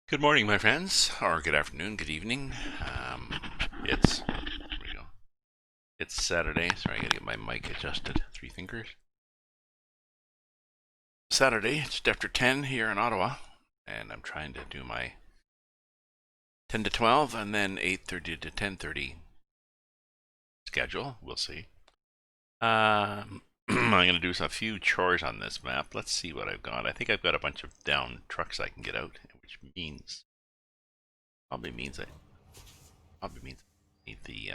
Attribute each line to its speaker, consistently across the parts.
Speaker 1: Good morning, my friends, or good afternoon, good evening. It's Here we go. It's Saturday. Sorry, I gotta get my mic adjusted. Three fingers. Saturday, just after 10 here in Ottawa, and I'm trying to do my 10 to 12 and then 8:30 to 10:30 schedule. We'll see. I'm gonna do a few chores on this map. Let's see what I've got. I think I've got a bunch of down trucks I can get out, which means probably means I need the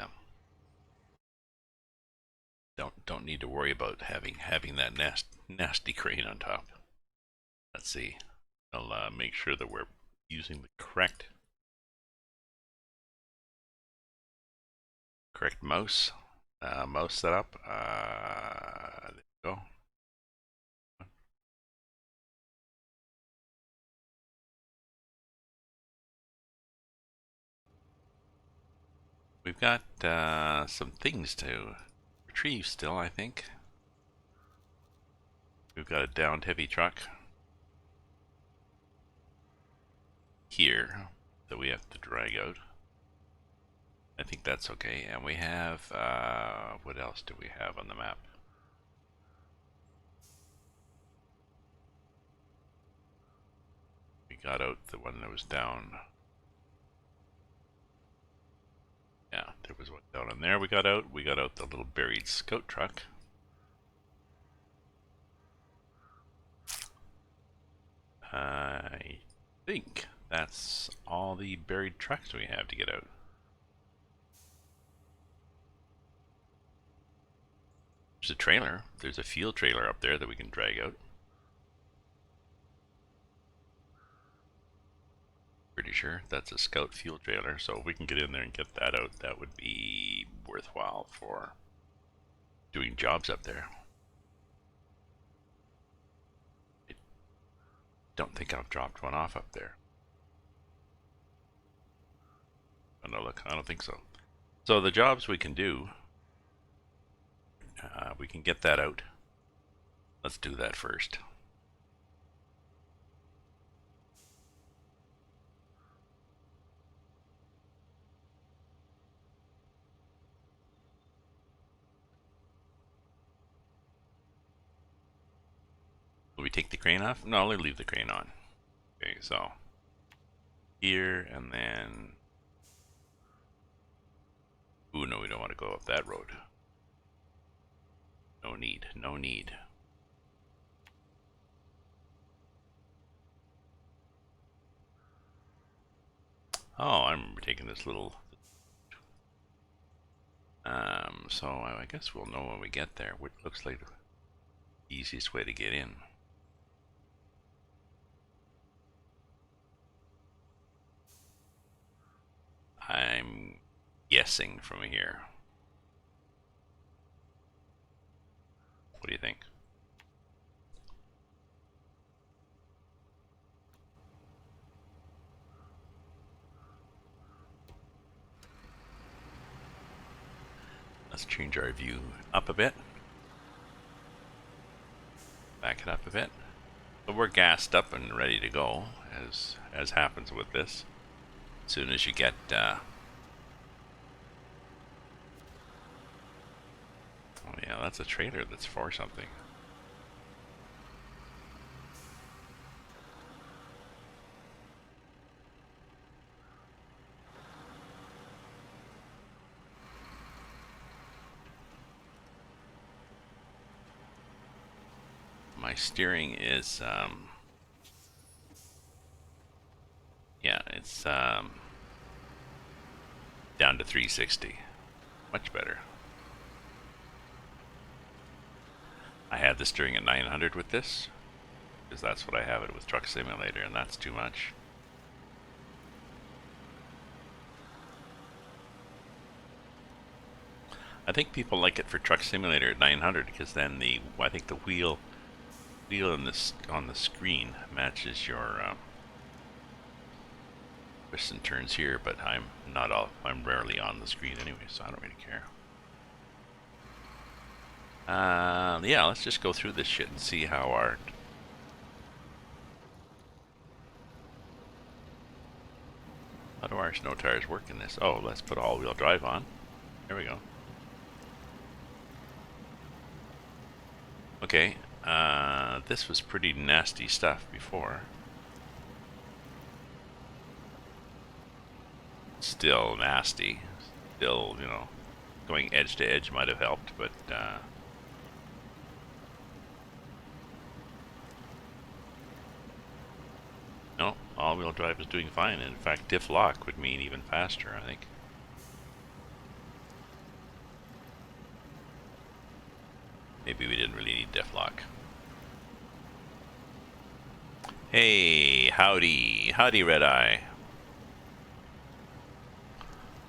Speaker 1: don't need to worry about having that nasty crane on top. Let's see. I'll make sure that we're using the correct mouse setup. There we go. We've got some things to retrieve still, I think. We've got a downed heavy truck here that we have to drag out. I think that's okay. And we have, what else do we have on the map? We got out the one that was down. Yeah, there was one down in there we got out. We got out the little buried scout truck. I think that's all the buried trucks we have to get out. There's a trailer. There's a field trailer up there that we can drag out. Pretty sure that's a scout fuel trailer, so if we can get in there and get that out, that would be worthwhile for doing jobs up there. I don't think I've dropped one off up there. Oh no, look, I don't think so. So the jobs we can do, we can get that out. Let's do that first. Will we take the crane off? No, we'll leave the crane on. Okay, so here and then. Ooh, no, we don't want to go up that road. No need, no need. Oh, I remember taking this little. So I guess we'll know when we get there what looks like the easiest way to get in. I'm guessing from here. What do you think? Let's change our view up a bit. Back it up a bit. But we're gassed up and ready to go, as happens with this. As soon as you get oh yeah, that's a trailer that's for something. My steering is yeah, it's down to 360. Much better. I had the steering at 900 with this, because that's what I have it with Truck Simulator, and that's too much. I think people like it for Truck Simulator at 900 because then I think the wheel in this on the screen matches your twists and turns here, but I'm rarely on the screen anyway, so I don't really care. Yeah, let's just go through this shit and see how our How do our snow tires work in this? Oh, let's put all-wheel drive on. There we go. Okay, this was pretty nasty stuff before. Still nasty. Still, you know, going edge to edge might have helped, but no, all-wheel drive is doing fine. In fact, diff lock would mean even faster, I think. Maybe we didn't really need diff lock. Hey, howdy. Howdy, Red Eye.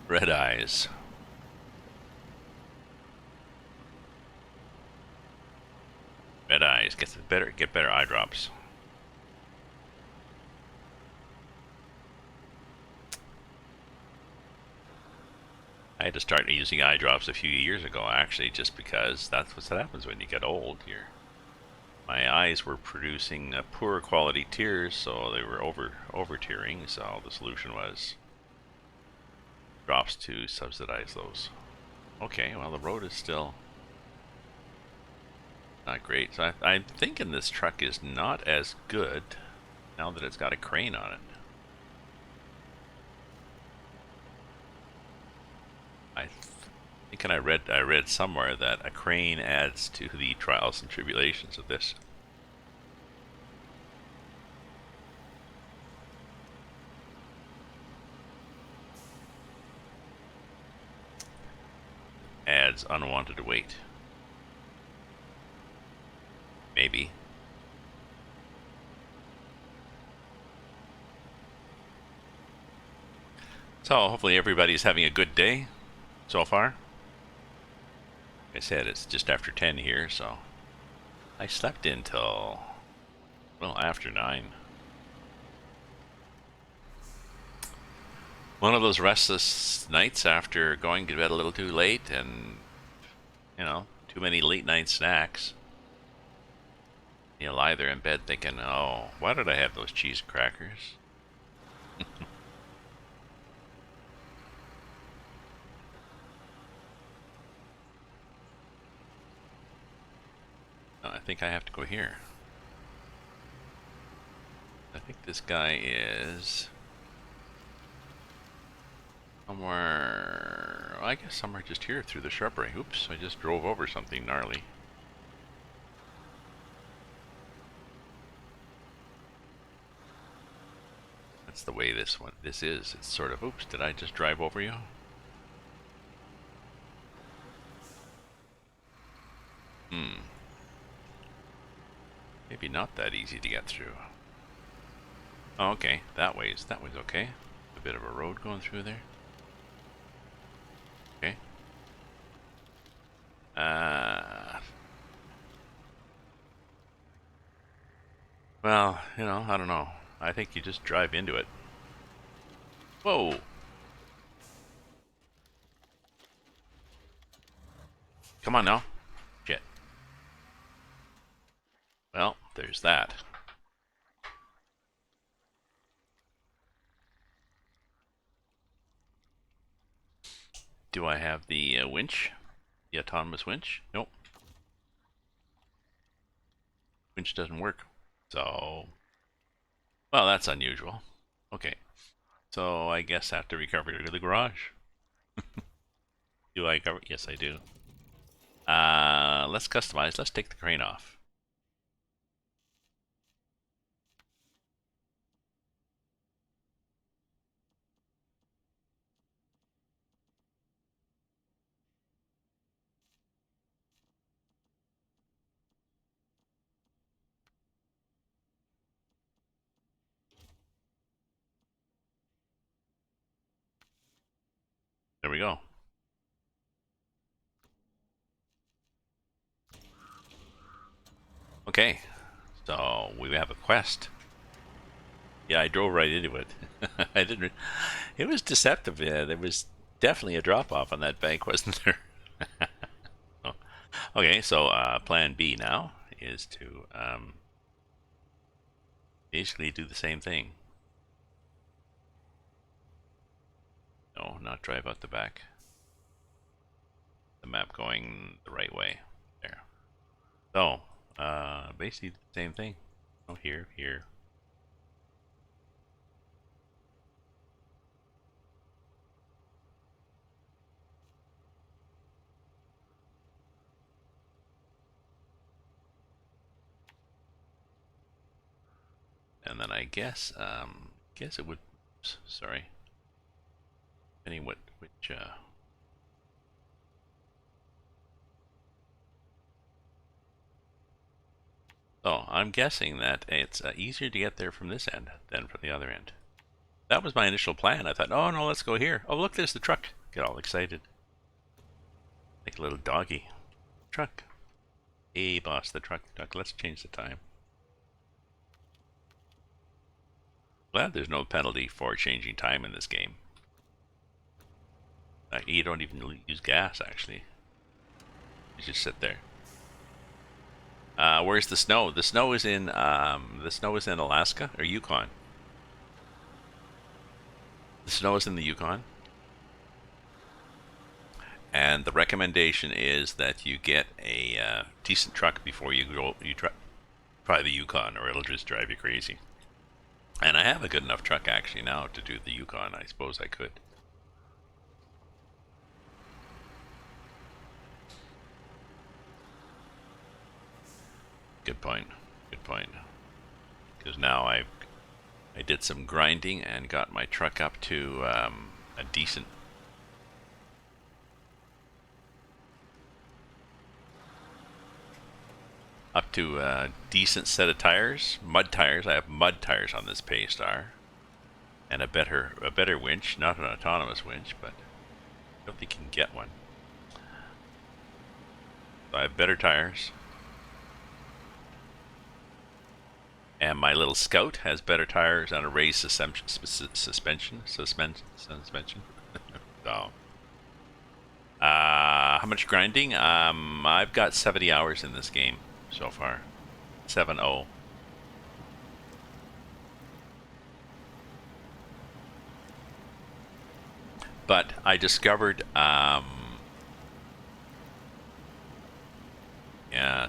Speaker 1: Red Eyes. Red Eyes. Get better eye drops. I had to start using eye drops a few years ago, actually, just because that's what happens when you get old. My eyes were producing poor quality tears, so they were over tearing. So the solution was drops to subsidize those. Okay, well the road is still not great. So I'm thinking this truck is not as good now that it's got a crane on it. I think I read somewhere that a crane adds to the trials and tribulations of this. Adds unwanted weight. Maybe. So hopefully everybody's having a good day so far. Like I said, it's just after 10 here, so I slept until, well, after 9. One of those restless nights after going to bed a little too late and, you know, too many late night snacks. You lie there in bed thinking, oh, why did I have those cheese crackers? I think I have to go here. I think this guy is somewhere, well, I guess somewhere just here through the shrubbery. Oops, I just drove over something gnarly. That's the way this is. It's sort of, oops, did I just drive over you? Maybe not that easy to get through. Oh, okay, that way's okay. A bit of a road going through there. Okay. Well, you know, I don't know. I think you just drive into it. Whoa! Come on now. Shit. Well, there's that. Do I have the winch? The autonomous winch? Nope. Winch doesn't work. So, well, that's unusual. Okay. So I guess I have to recover to the garage. Do I cover? Yes, I do. Let's customize. Let's take the crane off. There we go. Okay, so we have a quest. Yeah, I drove right into it. I didn't. It was deceptive. Yeah, there was definitely a drop off on that bank, wasn't there? Oh. Okay, so plan B now is to basically do the same thing. not drive out the back. The map going the right way. There. So, basically the same thing. Oh, here, here. And then I guess it would. Sorry. Depending which. Oh, I'm guessing that it's easier to get there from this end than from the other end. That was my initial plan. I thought, oh no, let's go here. Oh look, there's the truck. Get all excited, like a little doggy. Truck. Hey boss, the truck. Let's change the time. Glad there's no penalty for changing time in this game. You don't even use gas, actually. You just sit there. Where's the snow? The snow is in Alaska or Yukon. The snow is in the Yukon. And the recommendation is that you get a decent truck before you try the Yukon, or it'll just drive you crazy. And I have a good enough truck actually now to do the Yukon. I suppose I could. Good point. Good point. Because now I did some grinding and got my truck up to a decent. Up to a decent set of tires, mud tires. I have mud tires on this Paystar, and a better winch, not an autonomous winch, but I don't think you can get one. So I have better tires, and my little Scout has better tires and a raised suspension. So, how much grinding? I've got 70 hours in this game so far. 7-0. But I discovered, yeah,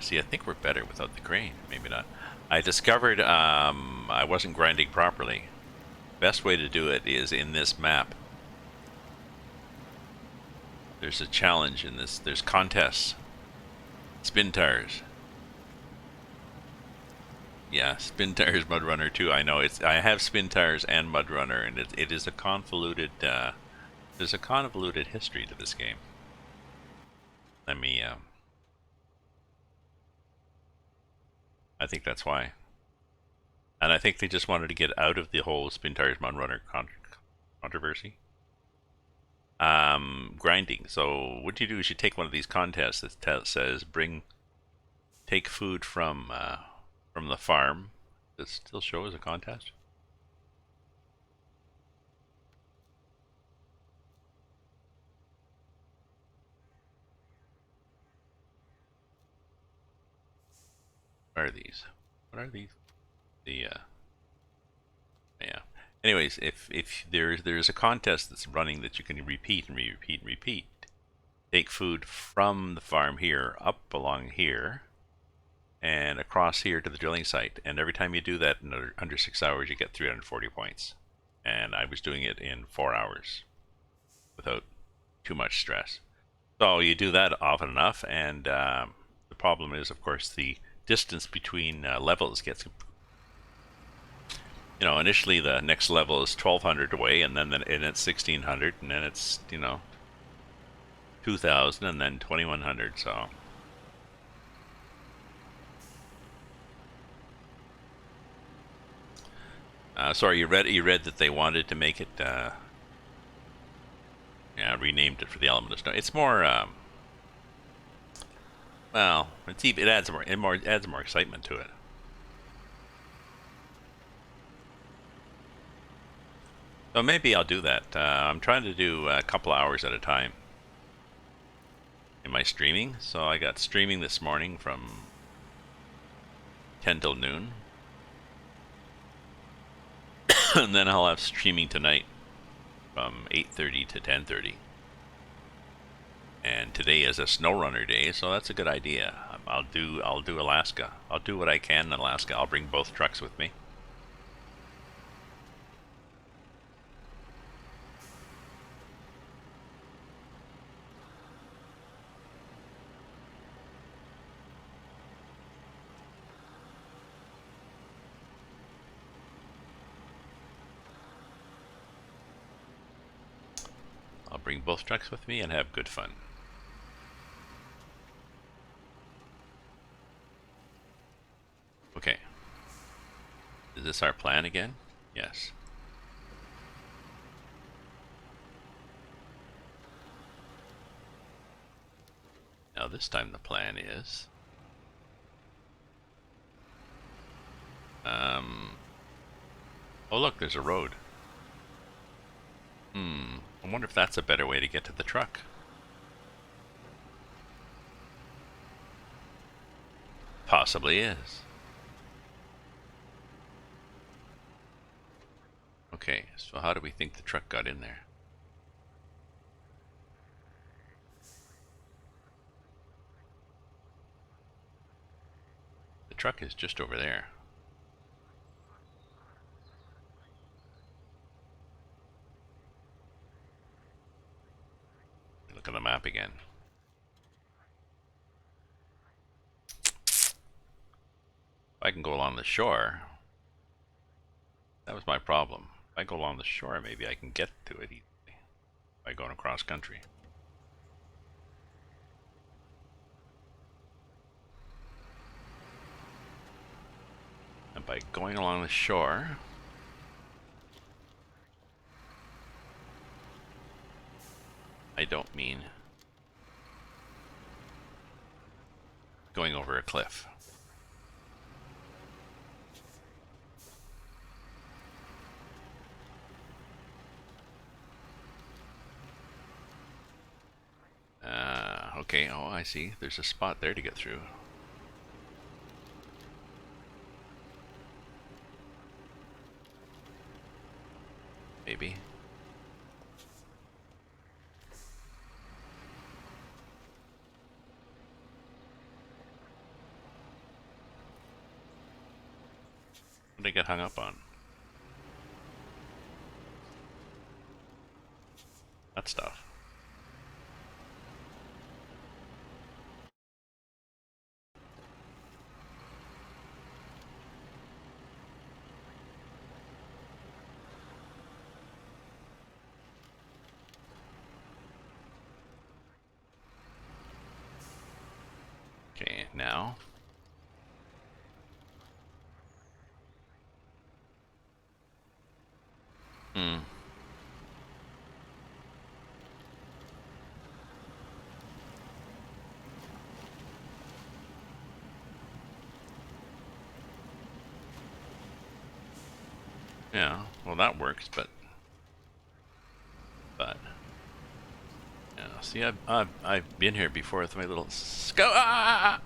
Speaker 1: see, I think we're better without the crane. Maybe not. I discovered I wasn't grinding properly. Best way to do it is in this map. There's a challenge in this. There's contests. Spin tires. Yeah, spin tires, Mud Runner too. I know I have spin tires and Mud Runner, and it is a convoluted. There's a convoluted history to this game. Let me. I think that's why. And I think they just wanted to get out of the whole spin tires, Mud Runner controversy. Grinding. So what you do is you take one of these contests that says take food from the farm. Does it still show as a contest? What are these? What are these? The yeah. Anyways, if there's a contest that's running that you can repeat and repeat and repeat. Take food from the farm here up along here and across here to the drilling site, and every time you do that in under 6 hours you get 340 points, and I was doing it in 4 hours without too much stress. So you do that often enough, and the problem is, of course, the distance between levels gets, you know, initially the next level is 1200 away, and then it's 1600, and then it's, you know, 2000, and then 2100. So sorry, you read that they wanted to make it yeah, renamed it for the Element of Snow. It's more well, it adds more excitement to it. So maybe I'll do that. I'm trying to do a couple hours at a time in my streaming. So I got streaming this morning from 10 till noon. And then I'll have streaming tonight from 8:30 to 10:30. And today is a Snowrunner day, so that's a good idea. I'll do Alaska. I'll do what I can in Alaska. I'll bring both trucks with me. I'll bring both trucks with me and have good fun. Okay. Is this our plan again? Yes. Now this time the plan is... Oh look, there's a road. I wonder if that's a better way to get to the truck. Possibly is. Okay, so how do we think the truck got in there? The truck is just over there. Look at the map again. If I can go along the shore, that was my problem. If I go along the shore, maybe I can get to it easily by going across country. And by going along the shore, I don't mean going over a cliff. Okay, oh, I see. There's a spot there to get through. Maybe. What did I get hung up on? That stuff. Okay, now. Yeah, well that works, but yeah. See, I've been here before with my little scout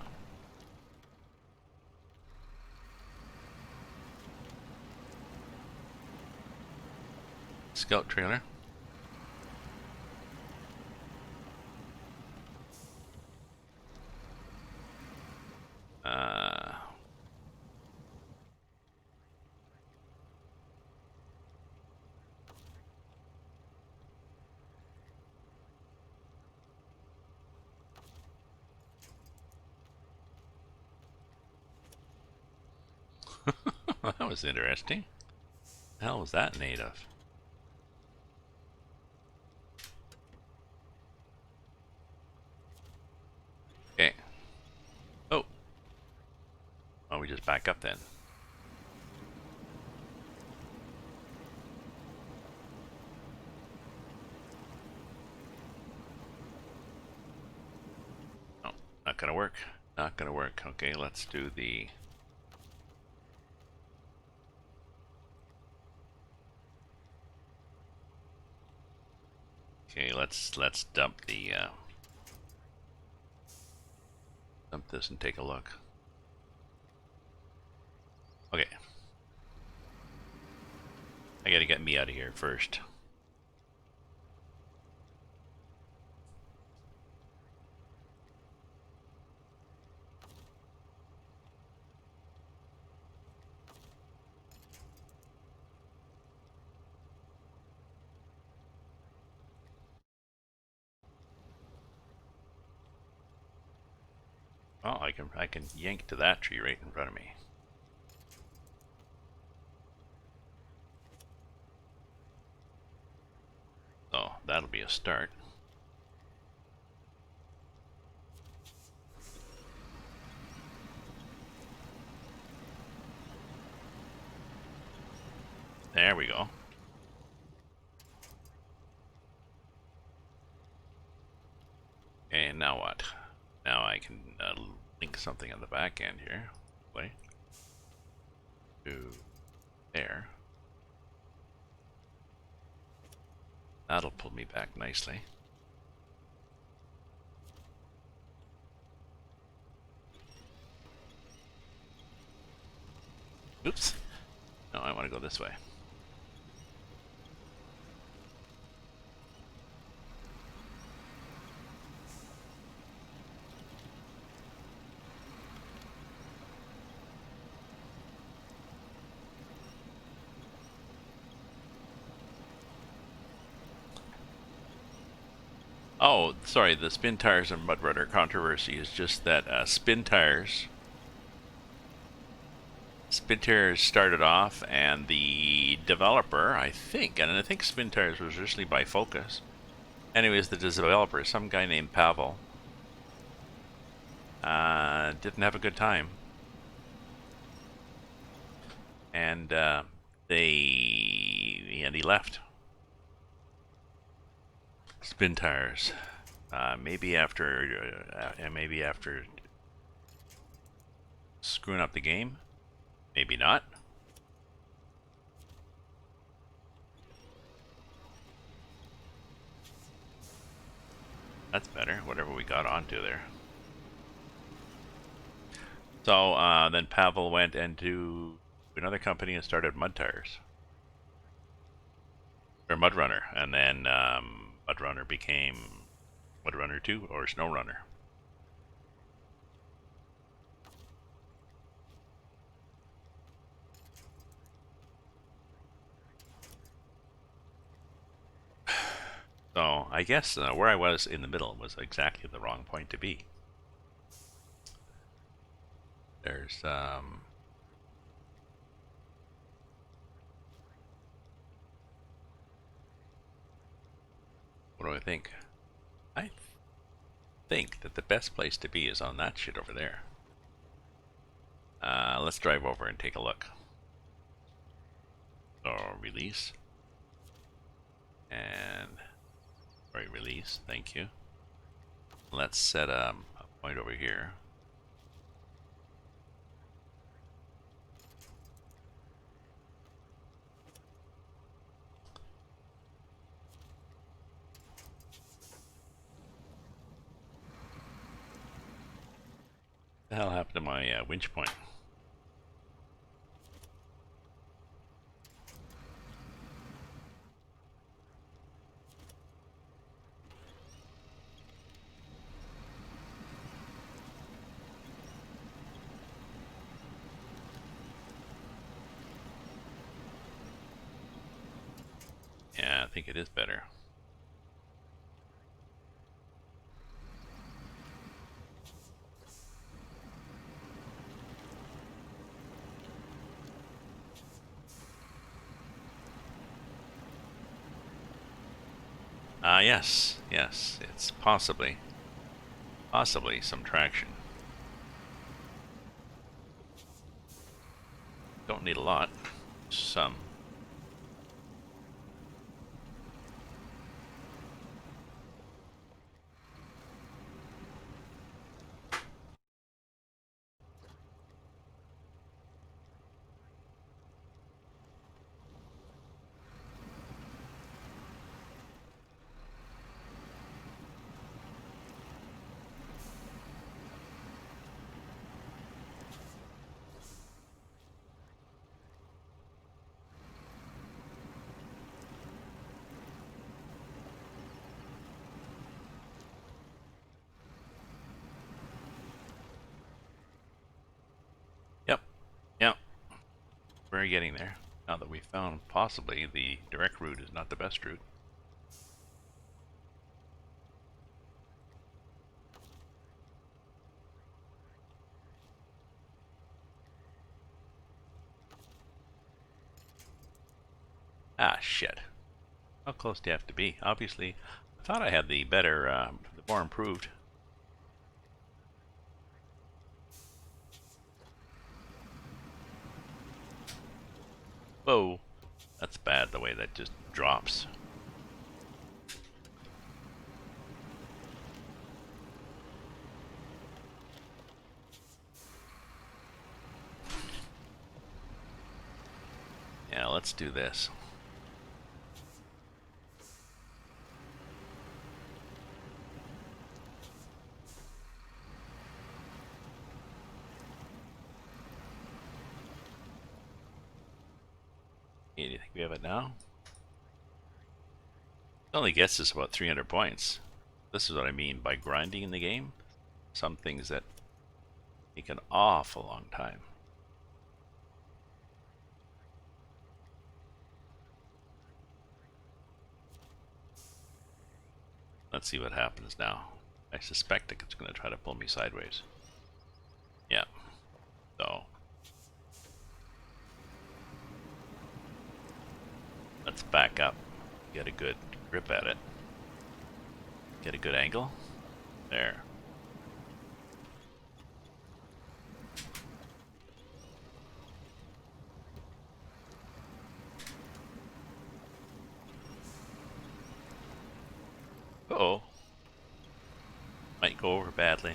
Speaker 1: trailer. That was interesting. The hell was that made of? Okay. Oh. Oh, we just back up then. Oh, not gonna work. Not gonna work. Okay, let's do the... Okay, let's dump the dump this and take a look. Okay. I gotta get me out of here first. Oh, I can yank to that tree right in front of me. So that'll be a start. There we go. And now what? Now I can link something on the back end here. Wait. To there. That'll pull me back nicely. Oops. No, I want to go this way. Oh, sorry, the spin tires and mud rudder controversy is just that spin tires started off, and the developer, I think spin tires was originally by Focus. Anyways, the developer, some guy named Pavel, didn't have a good time. And he left. Spin tires. Maybe after screwing up the game. Maybe not. That's better. Whatever we got onto there. So then Pavel went into another company and started Mud Tires. Or Mud Runner. And then Mud Runner became Mud Runner 2 or Snowrunner. So I guess where I was in the middle was exactly the wrong point to be. There's what do I think? I think that the best place to be is on that shit over there. Let's drive over and take a look. So release. And release, thank you. Let's set a point over here. What the hell happened to my winch point? Yeah, I think it is better. Yes, it's possibly some traction. Don't need a lot, some. Yep, yep. We're getting there. Now that we found possibly the direct route is not the best route. Ah, shit. How close do you have to be? Obviously, I thought I had the better, the more improved. Whoa. That's bad, the way that just drops. Yeah, let's do this. Do you think we have it now? It only gets us about 300 points. This is what I mean by grinding in the game. Some things that take an awful long time. Let's see what happens now. I suspect it's going to try to pull me sideways. Yeah. So let's back up. Get a good grip at it. Get a good angle. There. Uh-oh. Might go over badly.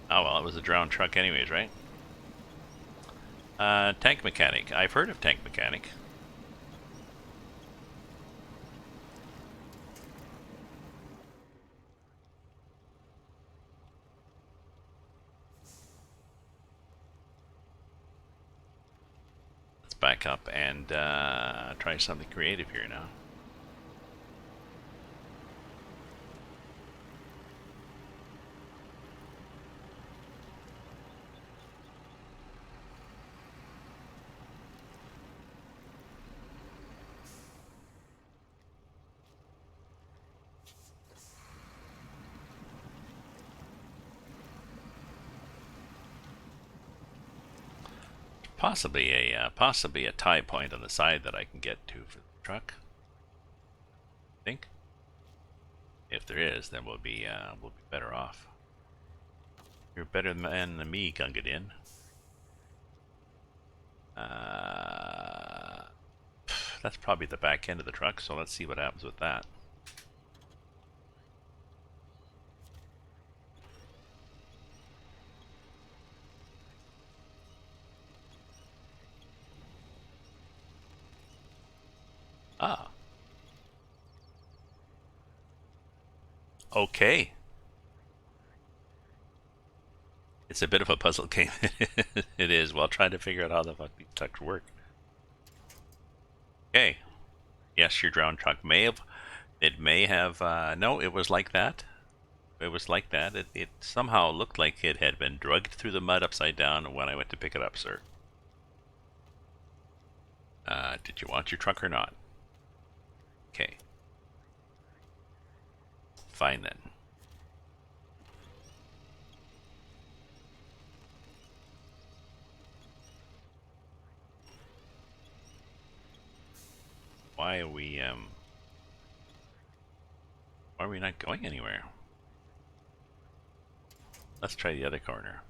Speaker 1: Oh well, it was a drowned truck anyways, right? Tank mechanic. I've heard of tank mechanic. Let's back up and try something creative here now. Possibly a tie point on the side that I can get to for the truck. I think. If there is, then we'll be better off. You're better man than me, Gungadin. That's probably the back end of the truck, so let's see what happens with that. Ah. Okay. It's a bit of a puzzle game. It is. Well, trying to figure out how the fuck these trucks work. Okay. Yes, your drowned truck may have. It may have. No, it was like that. It was like that. It somehow looked like it had been drugged through the mud upside down when I went to pick it up, sir. Did you want your truck or not? Okay. Fine then. Why are we not going anywhere? Let's try the other corner.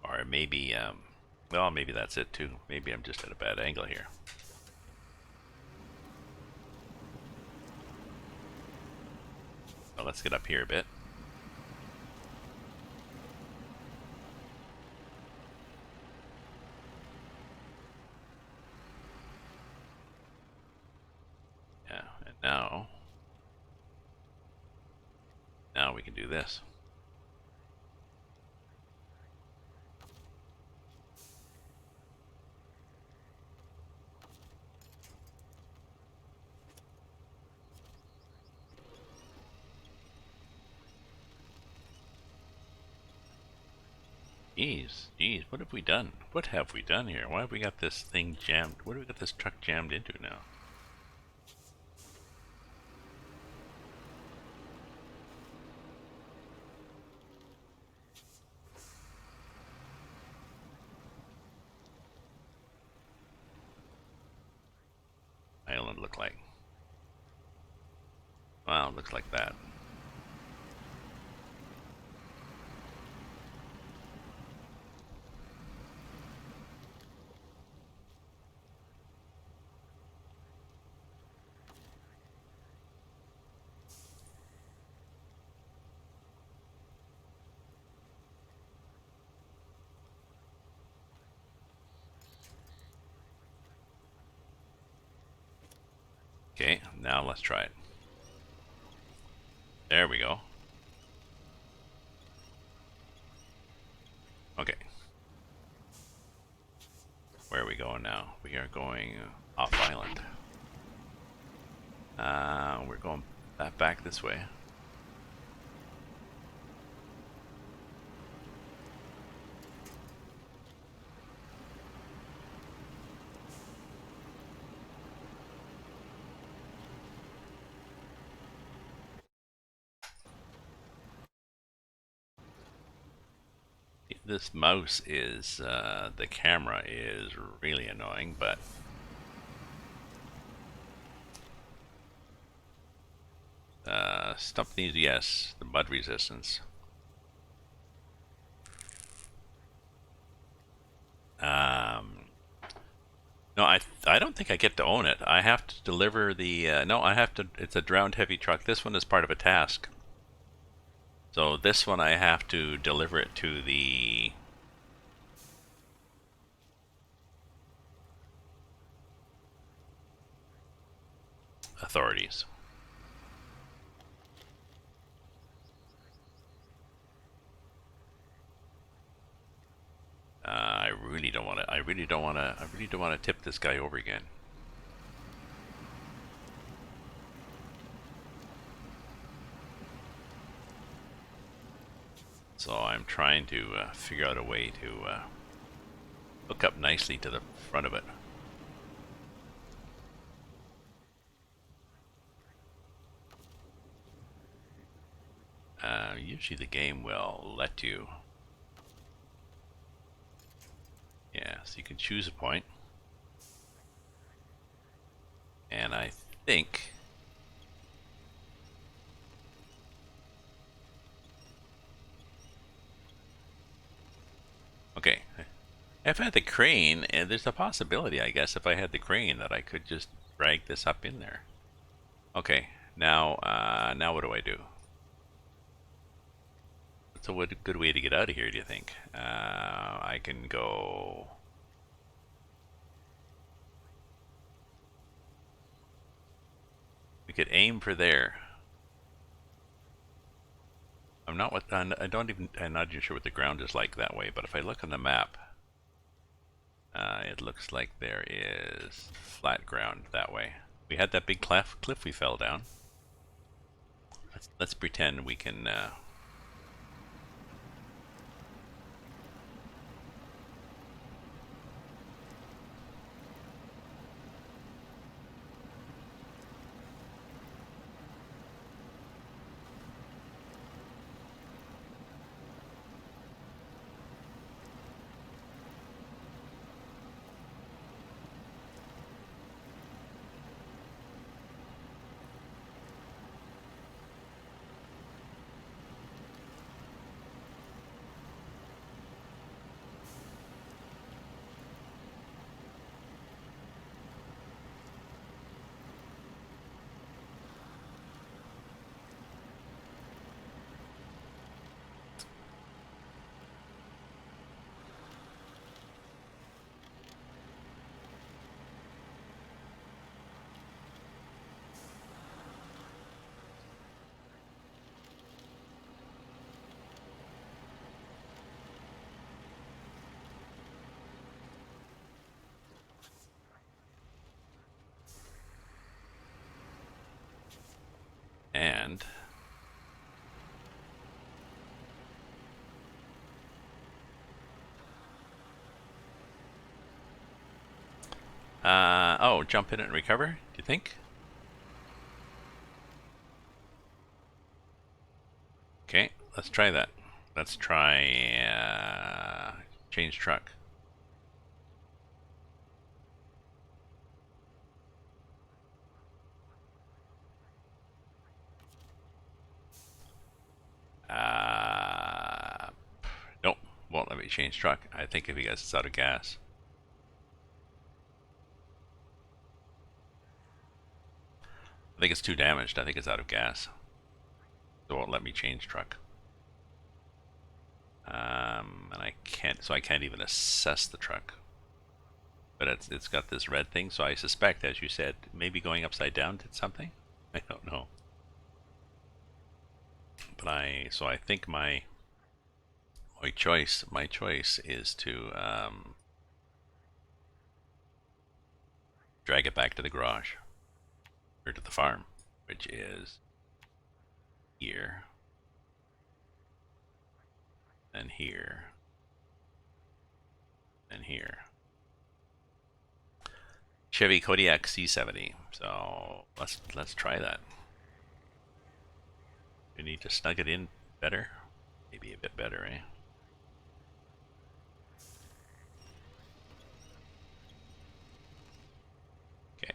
Speaker 1: Or maybe well, maybe that's it too. Maybe I'm just at a bad angle here. Well, let's get up here a bit. Yeah, and now we can do this. Jeez, what have we done? What have we done here? Why have we got this thing jammed? What have we got this truck jammed into now? Island look like? Well, it looks like that. Okay, now let's try it. There we go. Okay. Where are we going now? We are going off island. We're going back this way. This mouse is, the camera is really annoying, but stuff needs, yes, the mud resistance. No, I don't think I get to own it. I have to deliver the, no, I have to, it's a drowned heavy truck. This one is part of a task. So this one I have to deliver it to the authorities. I really don't want to. I really don't want to. I really don't want to tip this guy over again. So I'm trying to figure out a way to hook up nicely to the front of it. Usually the game will let you. Yeah, so you can choose a point. And I think okay. If I had the crane, and there's a possibility, I guess, if I had the crane, that I could just drag this up in there. Okay, now what do I do? What's a good way to get out of here, do you think? I can go. We could aim for there. I'm not what I don't even. I'm not even sure what the ground is like that way. But if I look on the map, it looks like there is flat ground that way. We had that big cliff we fell down. Let's pretend we can. And Oh, jump in it and recover, do you think? Okay, let's try that. Let's try change truck. Uh, nope, won't let me change truck. I think if he gets it's out of gas. I think it's too damaged. I think it's out of gas. So it won't let me change truck. And I can't, so I can't even assess the truck. But it's got this red thing, so I suspect, as you said, maybe going upside down did something. I don't know. But I think my choice is to drag it back to the garage or to the farm, which is here and here and here. Chevy Kodiak C70. So let's try that. We need to snug it in better, maybe a bit better, eh? Okay.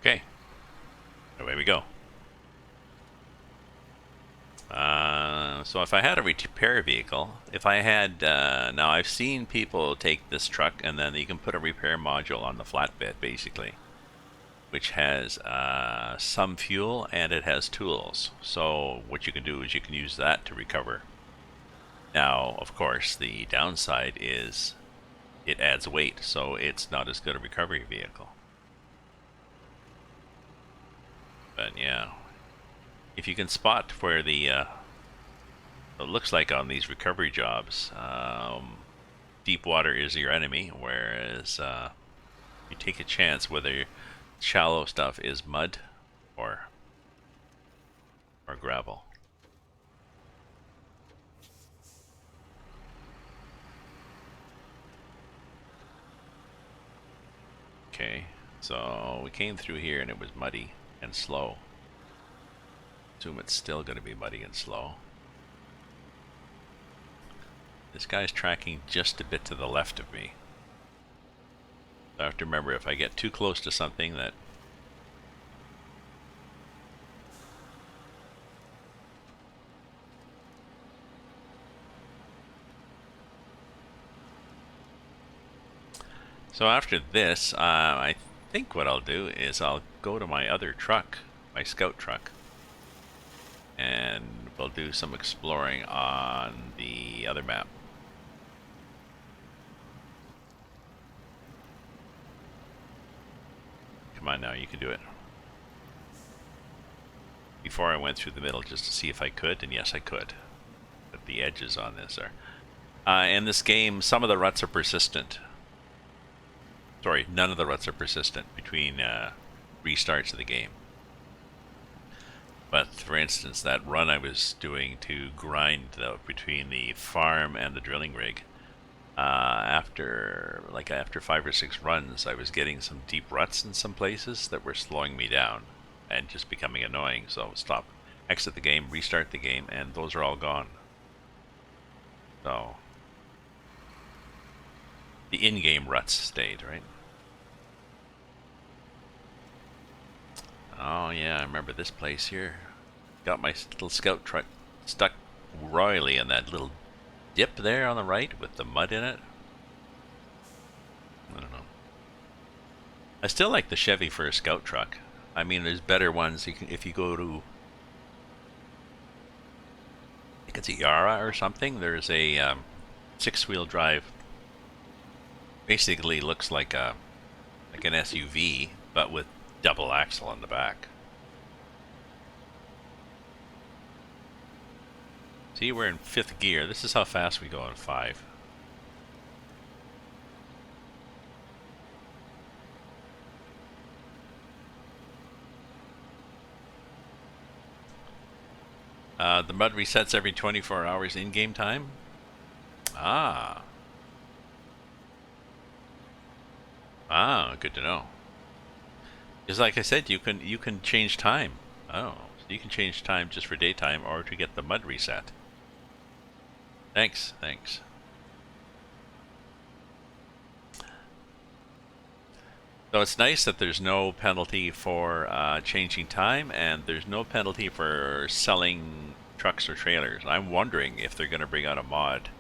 Speaker 1: Okay. Away we go. So if I had a repair vehicle, if I had, now I've seen people take this truck and then you can put a repair module on the flatbed, basically, which has some fuel and it has tools. So what you can do is you can use that to recover. Now, of course, the downside is it adds weight, so it's not as good a recovery vehicle. But yeah, if you can spot where the it looks like on these recovery jobs, deep water is your enemy, whereas you take a chance whether shallow stuff is mud or gravel. Okay, so we came through here and it was muddy and slow. Assume it's still going to be muddy and slow. This guy's tracking just a bit to the left of me. So I have to remember if I get too close to something that So after this, I think what I'll do is I'll go to my other truck, my scout truck, and we'll do some exploring on the other map. Come on now, you can do it. Before I went through the middle just to see if I could, and yes I could. But the edges on this are... in this game, some of the ruts are persistent. Sorry, none of the ruts are persistent between restarts of the game. But for instance, that run I was doing to grind between the farm and the drilling rig, after 5 or 6 runs, I was getting some deep ruts in some places that were slowing me down and just becoming annoying. So stop, exit the game, restart the game, and those are all gone. So the in-game ruts stayed, right? Oh yeah, I remember this place here. Got my little scout truck stuck royally in that little dip there on the right with the mud in it. I don't know. I still like the Chevy for a scout truck. I mean, there's better ones. If you go to, I think it's a Yara or something. There's a 6-wheel drive. Basically, looks like an SUV, but with double axle on the back. See, we're in 5th gear. This is how fast we go in 5. The mud resets every 24 hours in-game time. Ah, good to know. Because like I said, you can change time. Oh, so you can change time just for daytime or to get the mud reset. Thanks, thanks. So it's nice that there's no penalty for changing time, and there's no penalty for selling trucks or trailers. I'm wondering if they're going to bring out a mod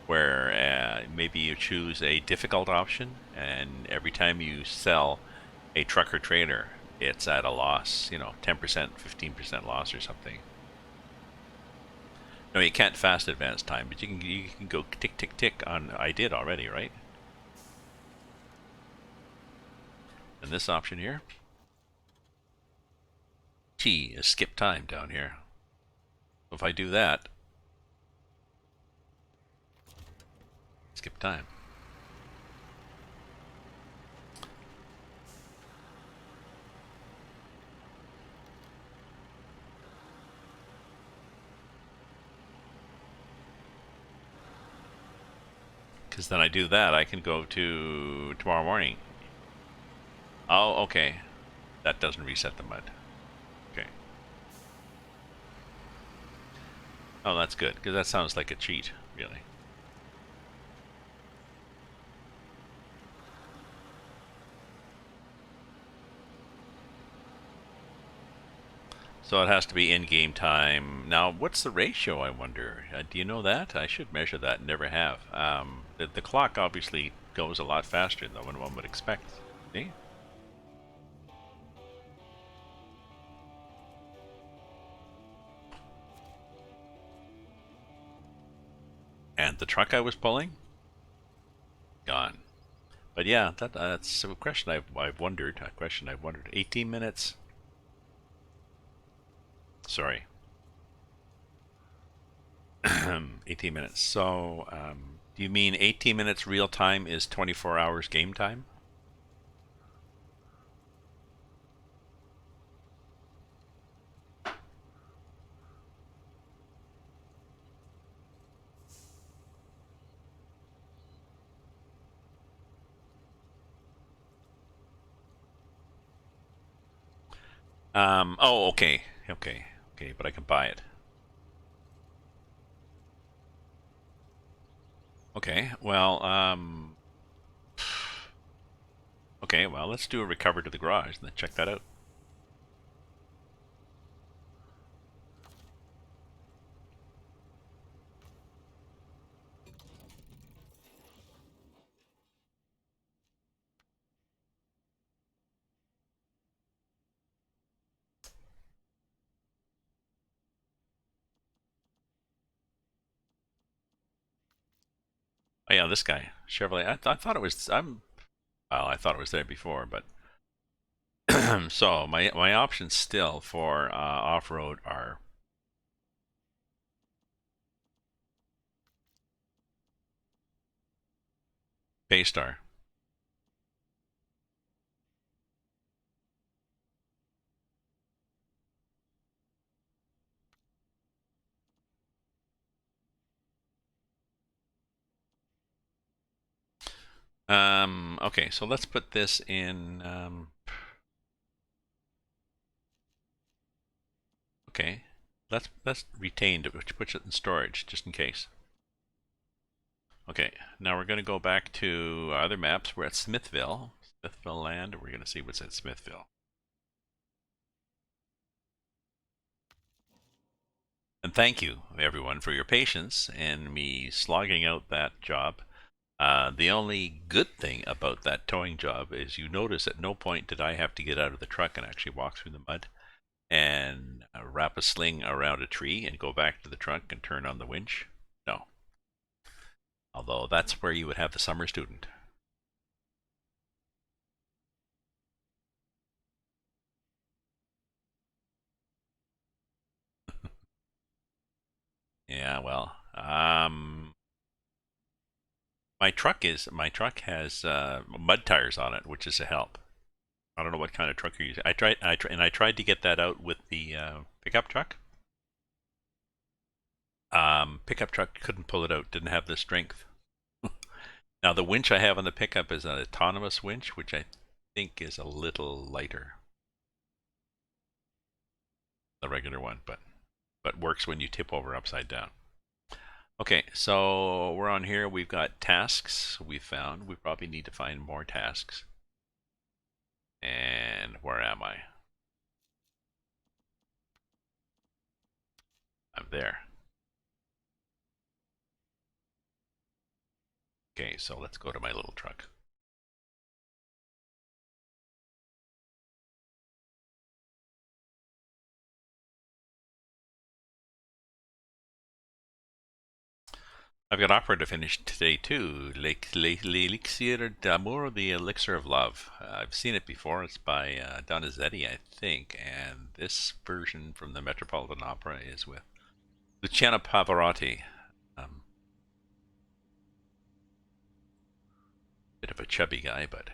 Speaker 1: where maybe you choose a difficult option, and every time you sell a truck or trailer, it's at a loss, 10%, 15% loss or something. No, you can't fast advance time, but you can go tick tick tick on I did already, right? And this option here, T is skip time down here. So if I do that, skip time. Because then I do that, I can go to tomorrow morning. Oh, okay. That doesn't reset the mud. Okay. Oh, that's good, because that sounds like a cheat, really. So it has to be in-game time. Now, what's the ratio, I wonder? Do you know that? I should measure that, never have. The clock obviously goes a lot faster than one would expect. See? And the truck I was pulling? Gone. But yeah, that's a question I've wondered. A question I've wondered. 18 minutes. Sorry, 18 minutes. So, do you mean 18 minutes real time is 24 hours game time? Oh, okay, okay, okay. But I can buy it. Okay. Well, okay. Well, let's do a recover to the garage and then check that out. Oh yeah, this guy Chevrolet. I thought it was. Well, I thought it was there before, but so my options still for off road are Paystar. Okay, so let's put this in. Okay, let's retain it, which puts it in storage just in case. Okay, now we're going to go back to other maps. We're at Smithville land. We're going to see what's at Smithville. And thank you, everyone, for your patience and me slogging out that job. The only good thing about that towing job is you notice at no point did I have to get out of the truck and actually walk through the mud and wrap a sling around a tree and go back to the truck and turn on the winch. No. Although that's where you would have the summer student. Yeah, well, my truck has mud tires on it, which is a help. I don't know what kind of truck you're using. I tried to get that out with the pickup truck, Pickup truck couldn't pull it out, didn't have the strength. Now the winch I have on the pickup is an autonomous winch, which I think is a little lighter than the regular one, but works when you tip over upside down. Okay, so we're on here. We've got tasks we found. We probably need to find more tasks. And where am I? I'm there. Okay, so let's go to my little truck. I've got opera to finish today too. L'Elixir d'Amour, the Elixir of Love. I've seen it before. It's by Donizetti, I think, and this version from the Metropolitan Opera is with Luciano Pavarotti. Bit of a chubby guy, but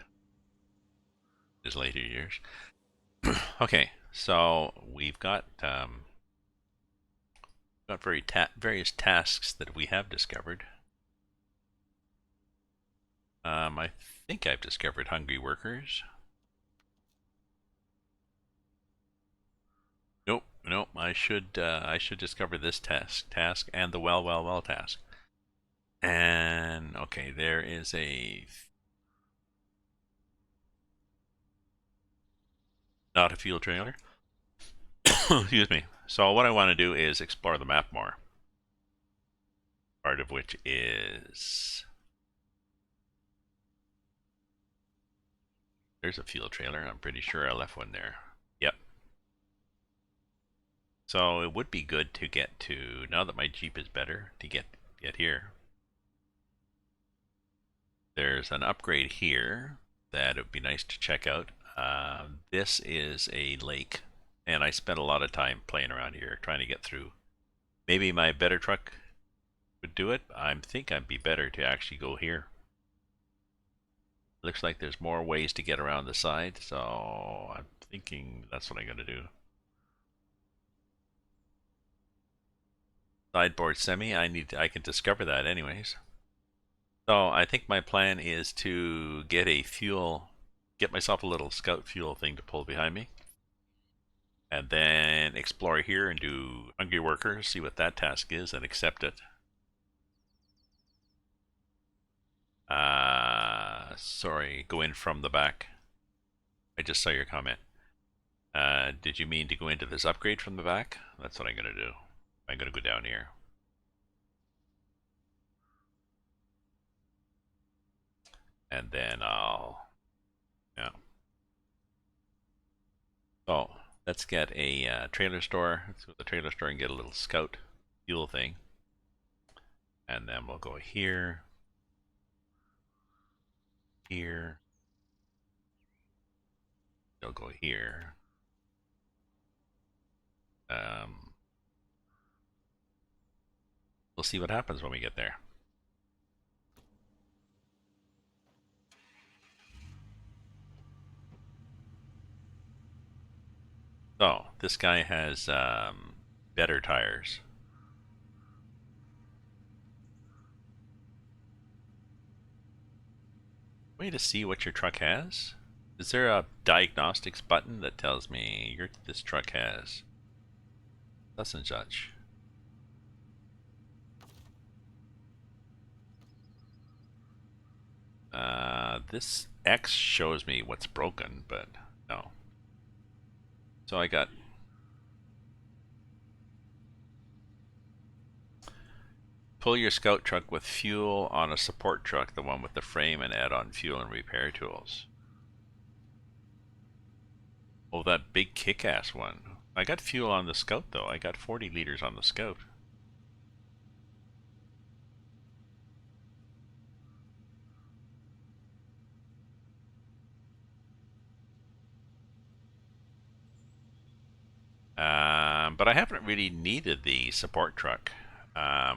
Speaker 1: his later years. Okay, so we've got various tasks that we have discovered. I think I've discovered hungry workers. Nope, nope. I should discover this task and the well task. And okay, there is not a fuel trailer. Excuse me. So what I want to do is explore the map more. Part of which is there's a fuel trailer. I'm pretty sure I left one there. Yep. So it would be good to get to, now that my Jeep is better, to get here. There's an upgrade here that it would be nice to check out. This is a lake, and I spent a lot of time playing around here trying to get through. Maybe my better truck would do it. I think I'd be better to actually go here. Looks like there's more ways to get around the side, so I'm thinking that's what I'm going to do. Sideboard semi, I can discover that anyways. So I think my plan is to get myself a little scout fuel thing to pull behind me. And then explore here and do hungry workers, see what that task is, and accept it. Sorry, go in from the back. I just saw your comment. Did you mean to go into this upgrade from the back? That's what I'm going to do. I'm going to go down here. And then yeah. So, let's get a trailer store. Let's go to the trailer store and get a little scout fuel thing. And then we'll go here. Here. They'll go here. We'll see what happens when we get there. So, this guy has better tires. Way to see what your truck has? Is there a diagnostics button that tells me this truck has such and such? This X shows me what's broken, but no. So I got pull your scout truck with fuel on a support truck, the one with the frame, and add on fuel and repair tools. Oh, that big kick-ass one. I got fuel on the Scout though. I got 40 liters on the Scout. But I haven't really needed the support truck. I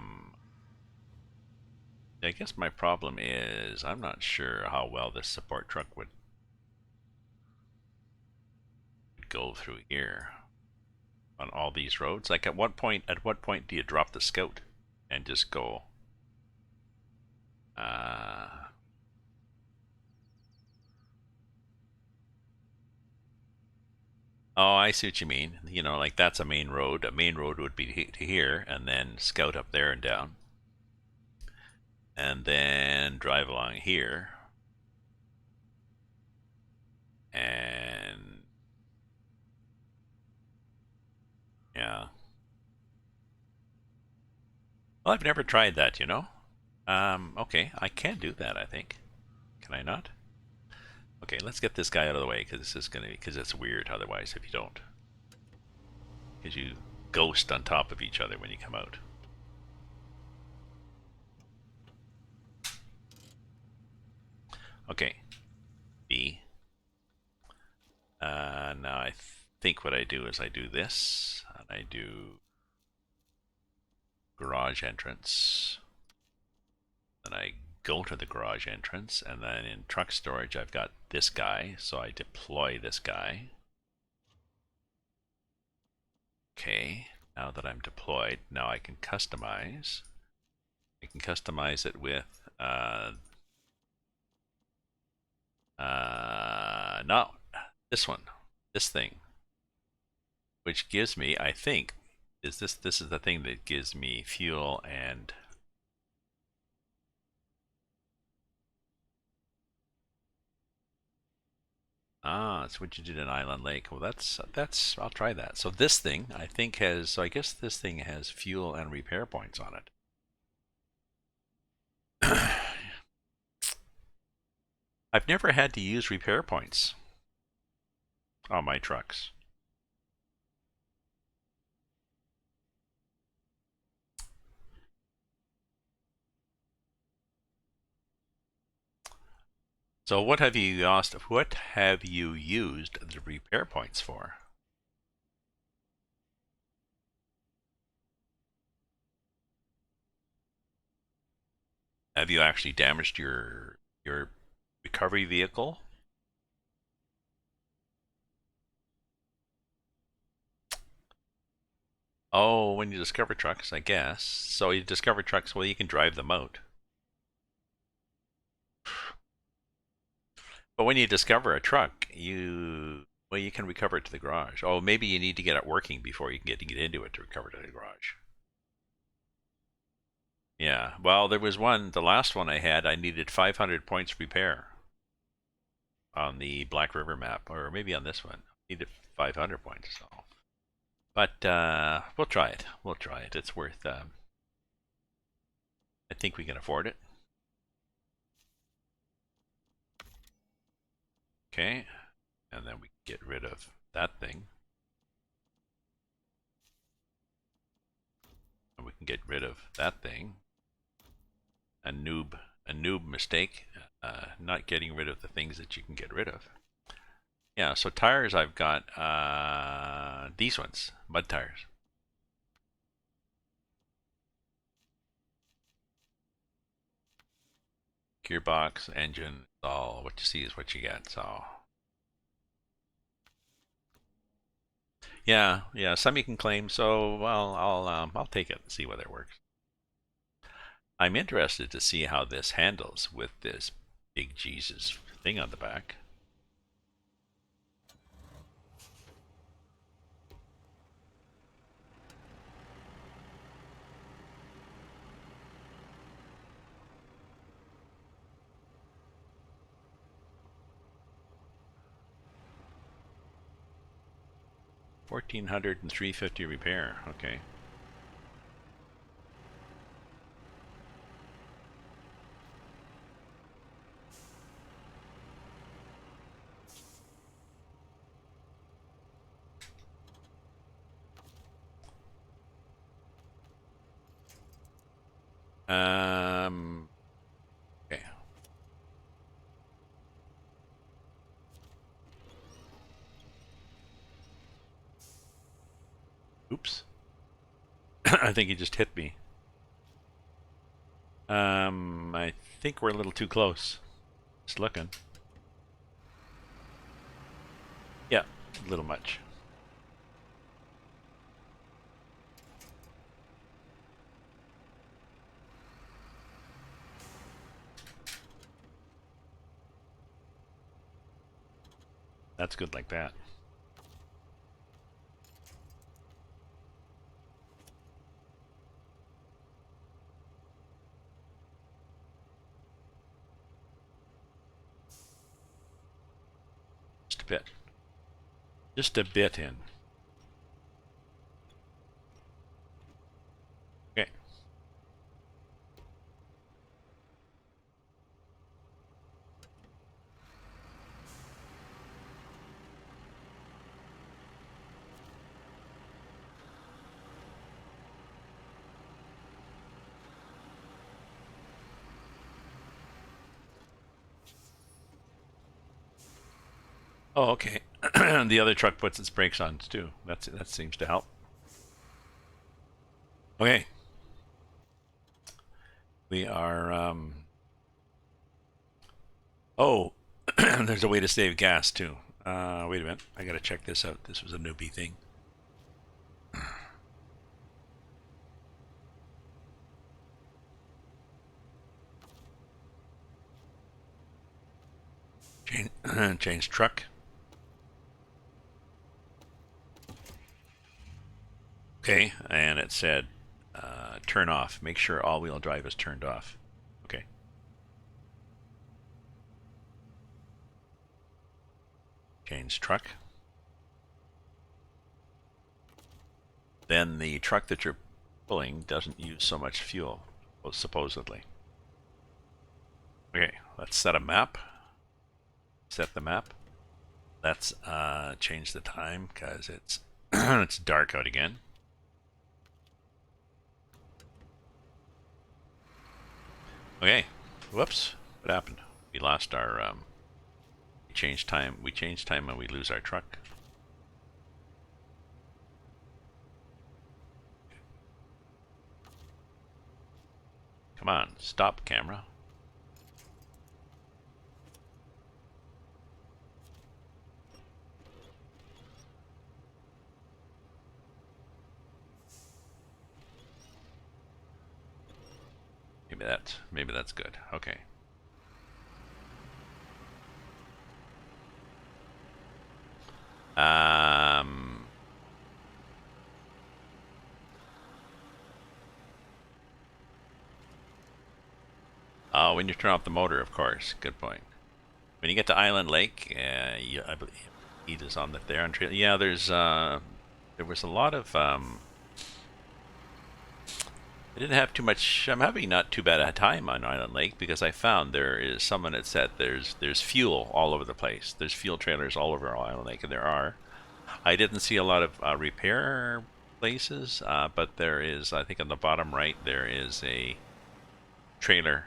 Speaker 1: guess my problem is I'm not sure how well this support truck would go through here on all these roads. Like at what point do you drop the Scout? and just go. Oh, I see what you mean. You know, like that's a main road. A main road would be to here, and then scout up there and down, and then drive along here, and yeah. Well, I've never tried that, you know. Okay, I can do that. I think. Can I not? Okay, let's get this guy out of the way because this is gonna because it's weird otherwise if you don't, because you ghost on top of each other when you come out. Okay, B. Now I think what I do is I do this, and I do garage entrance. Then I go to the garage entrance, and then in truck storage I've got this guy, so I deploy this guy. Okay, now that I'm deployed, now I can customize. I can customize it with not this one, this thing, which gives me, I think, this is the thing that gives me fuel and it's what you did in Island Lake. Well, that's I'll try that. So this thing I think has, so I guess this thing has fuel and repair points on it. I've never had to use repair points on my trucks. So what have you asked? What have you used the repair points for? Have you actually damaged your recovery vehicle? Oh, when you discover trucks, I guess. So you discover trucks, well, you can drive them out. But when you discover a truck, you can recover it to the garage. Oh, maybe you need to get it working before you can get into it to recover to the garage. Yeah. Well, there was one, the last one I had, I needed 500 points repair on the Black River map, or maybe on this one. I needed 500 points. So, but we'll try it. We'll try it. It's worth. I think we can afford it. Okay, and then we get rid of that thing. And we can get rid of that thing. A noob mistake, not getting rid of the things that you can get rid of. Yeah, so tires I've got these ones, mud tires. Gearbox, engine, all what you see is what you get. So yeah, some you can claim. So well, I'll take it and see whether it works. I'm interested to see how this handles with this big Jesus thing on the back. $1,400 and $350 repair. Okay. Okay. Oops. I think he just hit me. I think we're a little too close. Just looking. Yeah, a little much. That's good like that. Just a bit. Just a bit in. Okay. Oh, okay. The other truck puts its brakes on too. That seems to help. Okay. We are. Oh, there's a way to save gas too. Wait a minute. I gotta check this out. This was a newbie thing. Change truck. Okay, and it said turn off. Make sure all-wheel drive is turned off. Okay. Change truck. Then the truck that you're pulling doesn't use so much fuel, supposedly. Okay, let's set a map. Set the map. Let's change the time because it's it's dark out again. Okay. Whoops. What happened? We lost our we changed time. We change time when we lose our truck. Come on, stop camera. Maybe that's good. Okay. Oh, when you turn off the motor, of course. Good point. When you get to Island Lake, I believe heat is on there on trail. Yeah, there was a lot of I didn't have too much. I'm having not too bad a time on Island Lake because I found there is someone that said there's fuel all over the place. There's fuel trailers all over Island Lake, and there are. I didn't see a lot of repair places, but there is. I think on the bottom right there is a trailer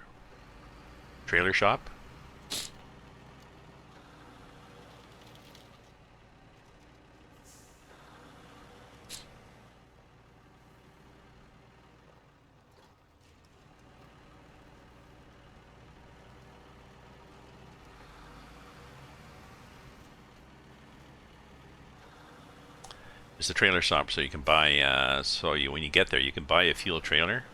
Speaker 1: shop. It's a trailer shop, so you can buy. When you get there, you can buy a fuel trailer,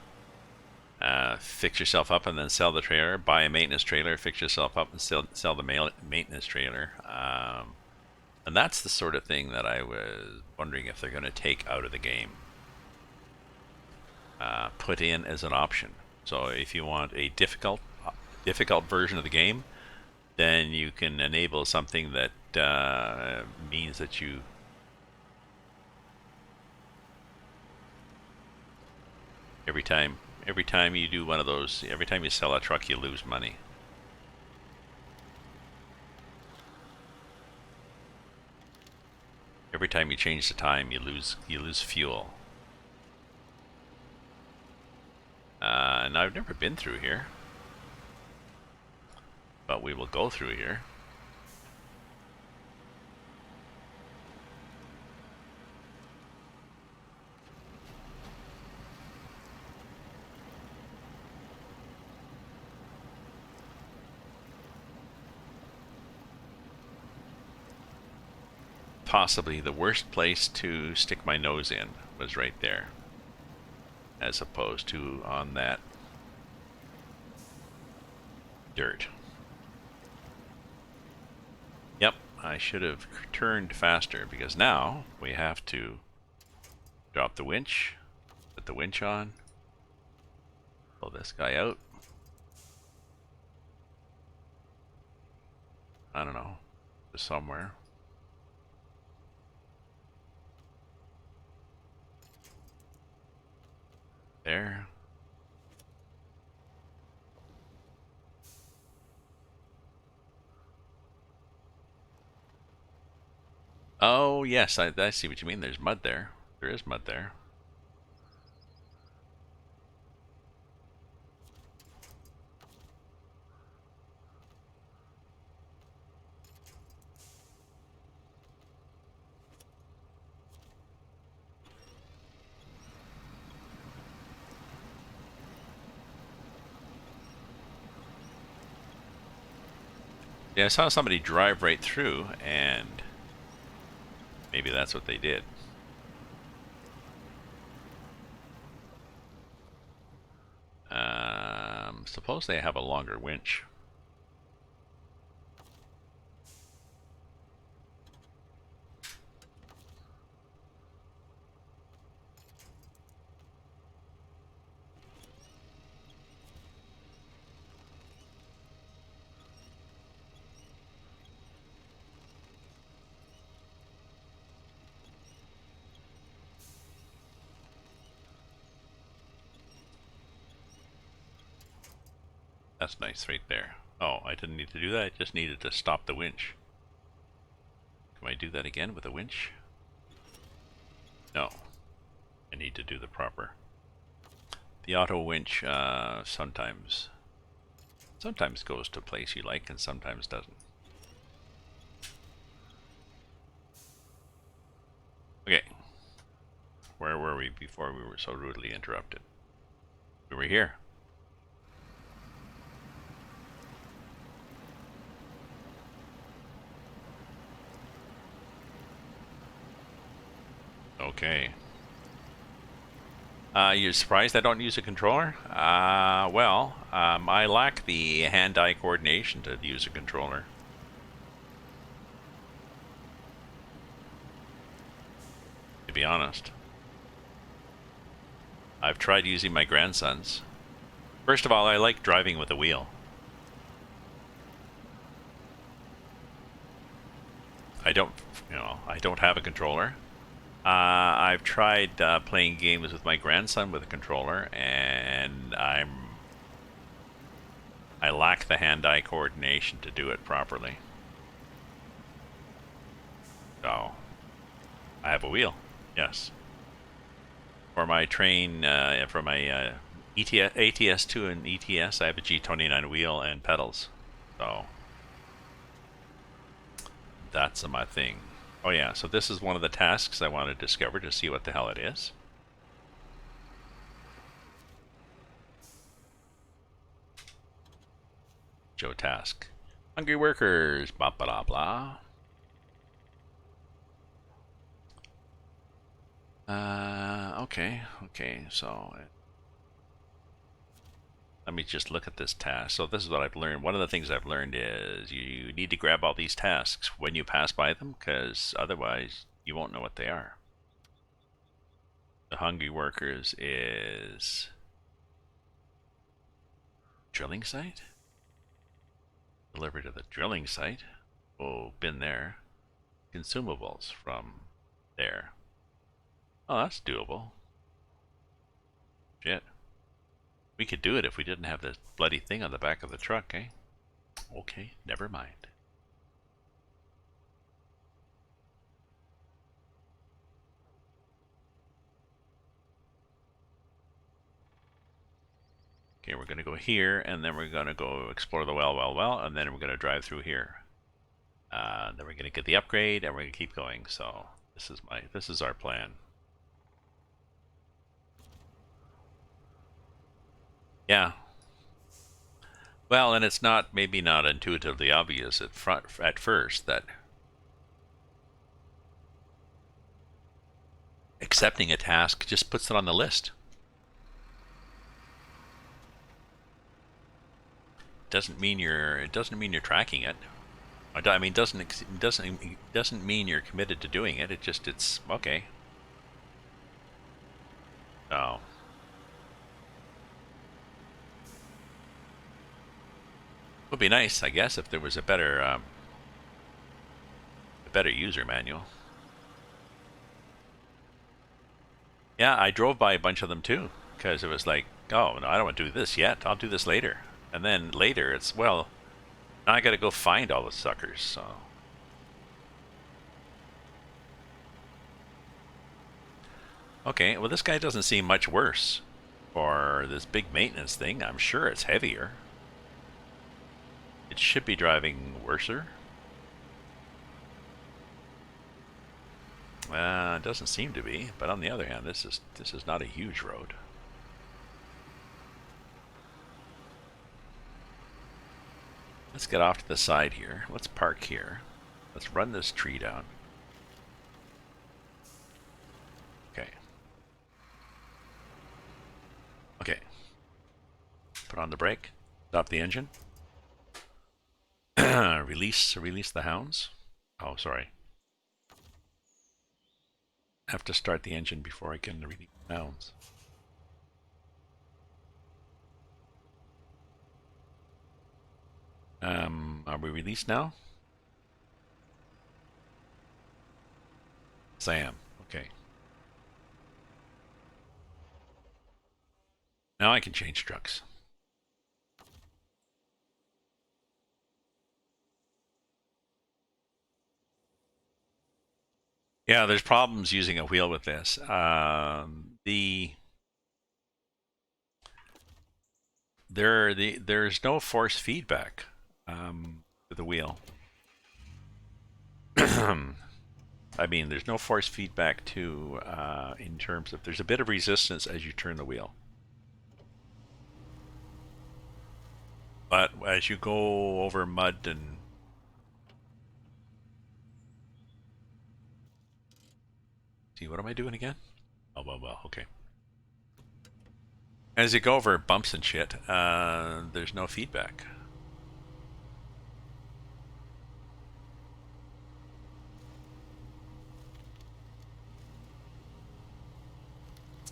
Speaker 1: fix yourself up, and then sell the trailer. Buy a maintenance trailer, fix yourself up, and sell the maintenance trailer. And that's the sort of thing that I was wondering if they're going to take out of the game, put in as an option. So if you want a difficult version of the game, then you can enable something that means that you every time you do one of those, every time you sell a truck, you lose money. Every time you change the time, you lose fuel. And I've never been through here, but we will go through here. Possibly the worst place to stick my nose in was right there, as opposed to on that dirt. Yep, I should have turned faster because now we have to drop the winch, put the winch on, pull this guy out. I don't know, just somewhere. There. Oh, yes, I see what you mean. There's mud there. There is mud there. Yeah, I saw somebody drive right through, and maybe that's what they did. Suppose they have a longer winch. That's nice right there. Oh, I didn't need to do that. I just needed to stop the winch. Can I do that again with a winch? No. I need to do the proper. The auto winch sometimes goes to a place you like and sometimes doesn't. Okay. Where were we before we were so rudely interrupted? We were here. Okay. You're surprised I don't use a controller? Well, I lack the hand-eye coordination to use a controller. To be honest. I've tried using my grandson's. First of all, I like driving with a wheel. I don't have a controller. I've tried playing games with my grandson with a controller, and I lack the hand-eye coordination to do it properly. So, I have a wheel, yes. For my train, for my ATS2 and ETS, I have a G29 wheel and pedals. So, that's my thing. Oh yeah, so this is one of the tasks I want to discover to see what the hell it is. Joe task. Hungry workers, blah blah blah. Okay, so let me just look at this task. So this is what I've learned. One of the things I've learned is you need to grab all these tasks when you pass by them, because otherwise you won't know what they are. The hungry workers is drilling site? Delivered to the drilling site. Oh, been there. Consumables from there. Oh, that's doable. Shit. We could do it if we didn't have this bloody thing on the back of the truck, eh? Okay, never mind. Okay, we're going to go here, and then we're going to go explore the well, and then we're going to drive through here. Then we're going to get the upgrade, and we're going to keep going. So this is our plan. Yeah. Well, and it's maybe not intuitively obvious at first that accepting a task just puts it on the list. It doesn't mean you're tracking it. I mean, doesn't mean you're committed to doing it. It's okay. Oh, would be nice, I guess, if there was a better user manual. Yeah, I drove by a bunch of them too, because it was like, oh, no, I don't want to do this yet. I'll do this later. And then later, it's, well, now I got to go find all the suckers. So, okay, well, this guy doesn't seem much worse for this big maintenance thing. I'm sure it's heavier. It should be driving worser. It doesn't seem to be, but on the other hand, this is not a huge road. Let's get off to the side here. Let's park here. Let's run this tree down. Okay. Okay. Put on the brake. Stop the engine. Release the hounds. Oh, sorry. I have to start the engine before I can release the hounds. Are we released now? Yes, I am. Okay. Now I can change trucks. Yeah, there's problems using a wheel with this. There's no force feedback with the wheel. I mean, there's no force feedback to in terms of there's a bit of resistance as you turn the wheel, but as you go over mud and see, what am I doing again? Oh well, okay. As you go over bumps and shit, there's no feedback.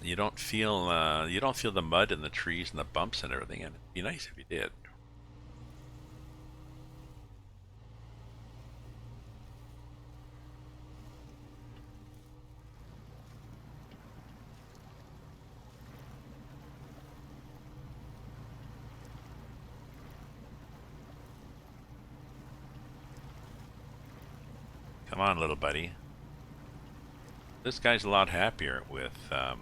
Speaker 1: You don't feel the mud and the trees and the bumps and everything, and it'd be nice if you did. Come on, little buddy. This guy's a lot happier with that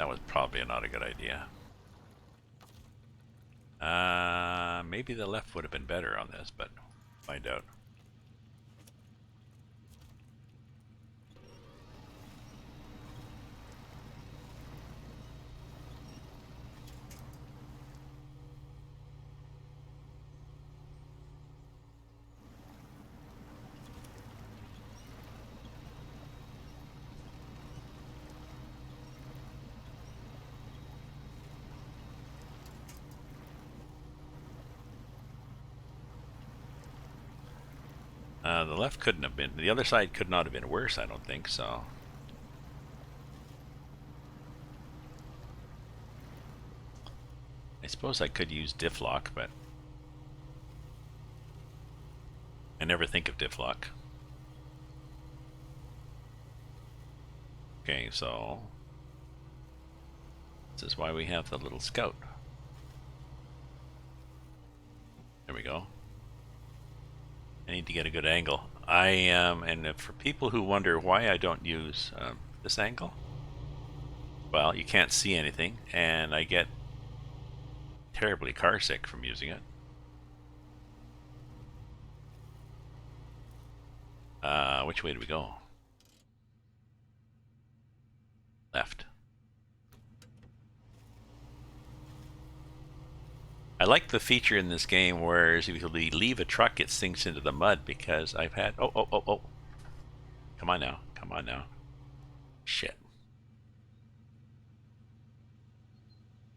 Speaker 1: was probably not a good idea. Maybe the left would have been better on this, but find out. The left couldn't have been, the other side could not have been worse, I don't think, so. I suppose I could use diff lock, but I never think of diff lock. Okay, so this is why we have the little scout. There we go. I need to get a good angle. And for people who wonder why I don't use this angle, well, you can't see anything, and I get terribly car sick from using it. Which way do we go? Left. I like the feature in this game where if you leave a truck, it sinks into the mud, because I've had... Oh. Come on now. Come on now. Shit.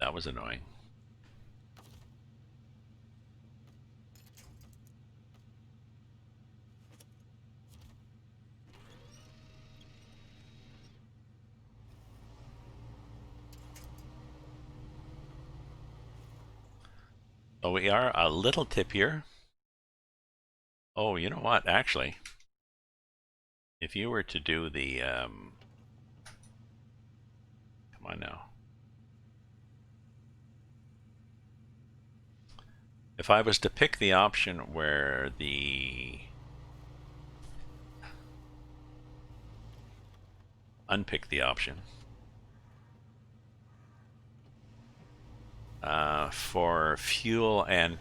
Speaker 1: That was annoying. Oh, we are a little tippier. Oh, you know what? Actually, if you were to do the, come on now. If I was to pick the option where unpick the option for fuel and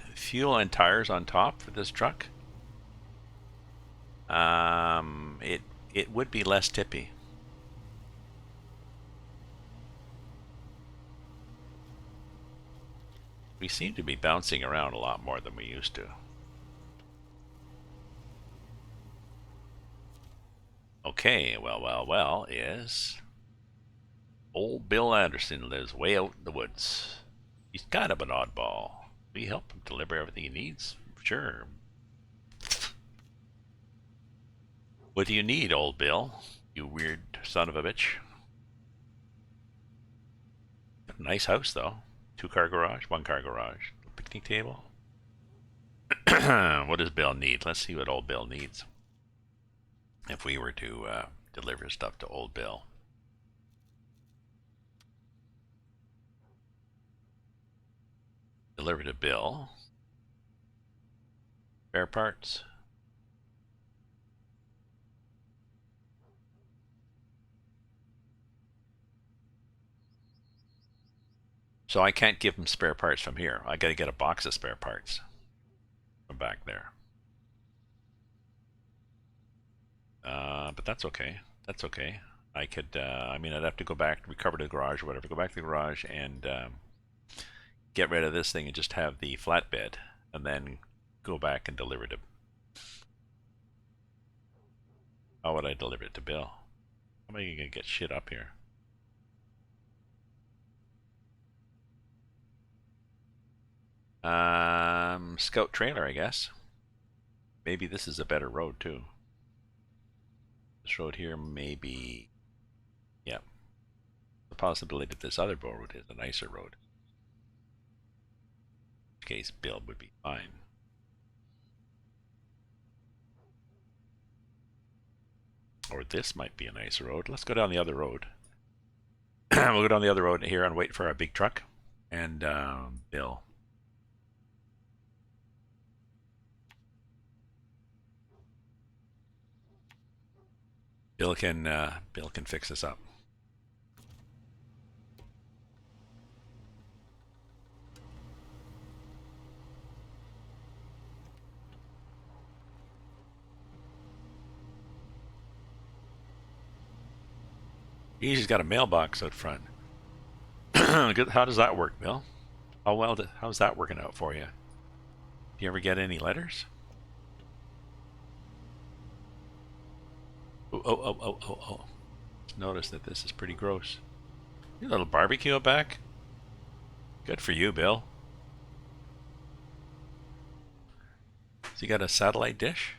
Speaker 1: tires on top for this truck, it would be less tippy. We seem to be bouncing around a lot more than we used to. Okay, well, is old Bill Anderson lives way out in the woods. He's kind of an oddball. We help him deliver everything he needs. Sure. What do you need, old Bill? You weird son of a bitch. Nice house, though. 2-car garage, 1-car garage. Picnic table. What does Bill need? Let's see what old Bill needs. If we were to deliver stuff to old Bill. Deliver to Bill. Spare parts. So I can't give him spare parts from here. I gotta get a box of spare parts from back there. But that's okay. That's okay. I could, I mean, I'd have to go back, recover the garage or whatever, go back to the garage and get rid of this thing and just have the flatbed and then go back and deliver it to... How would I deliver it to Bill? How am I gonna get shit up here? Scout trailer, I guess. Maybe this is a better road too. This road here maybe, yeah. The possibility that this other road is a nicer road. In case Bill would be fine. Or this might be a nicer road. Let's go down the other road. We'll go down the other road here and wait for our big truck. And Bill. Bill can fix this up. He's got a mailbox out front. How does that work, Bill? How's that working out for you? Do you ever get any letters? Oh. Notice that this is pretty gross. You little barbecue out back? Good for you, Bill. Has he got a satellite dish?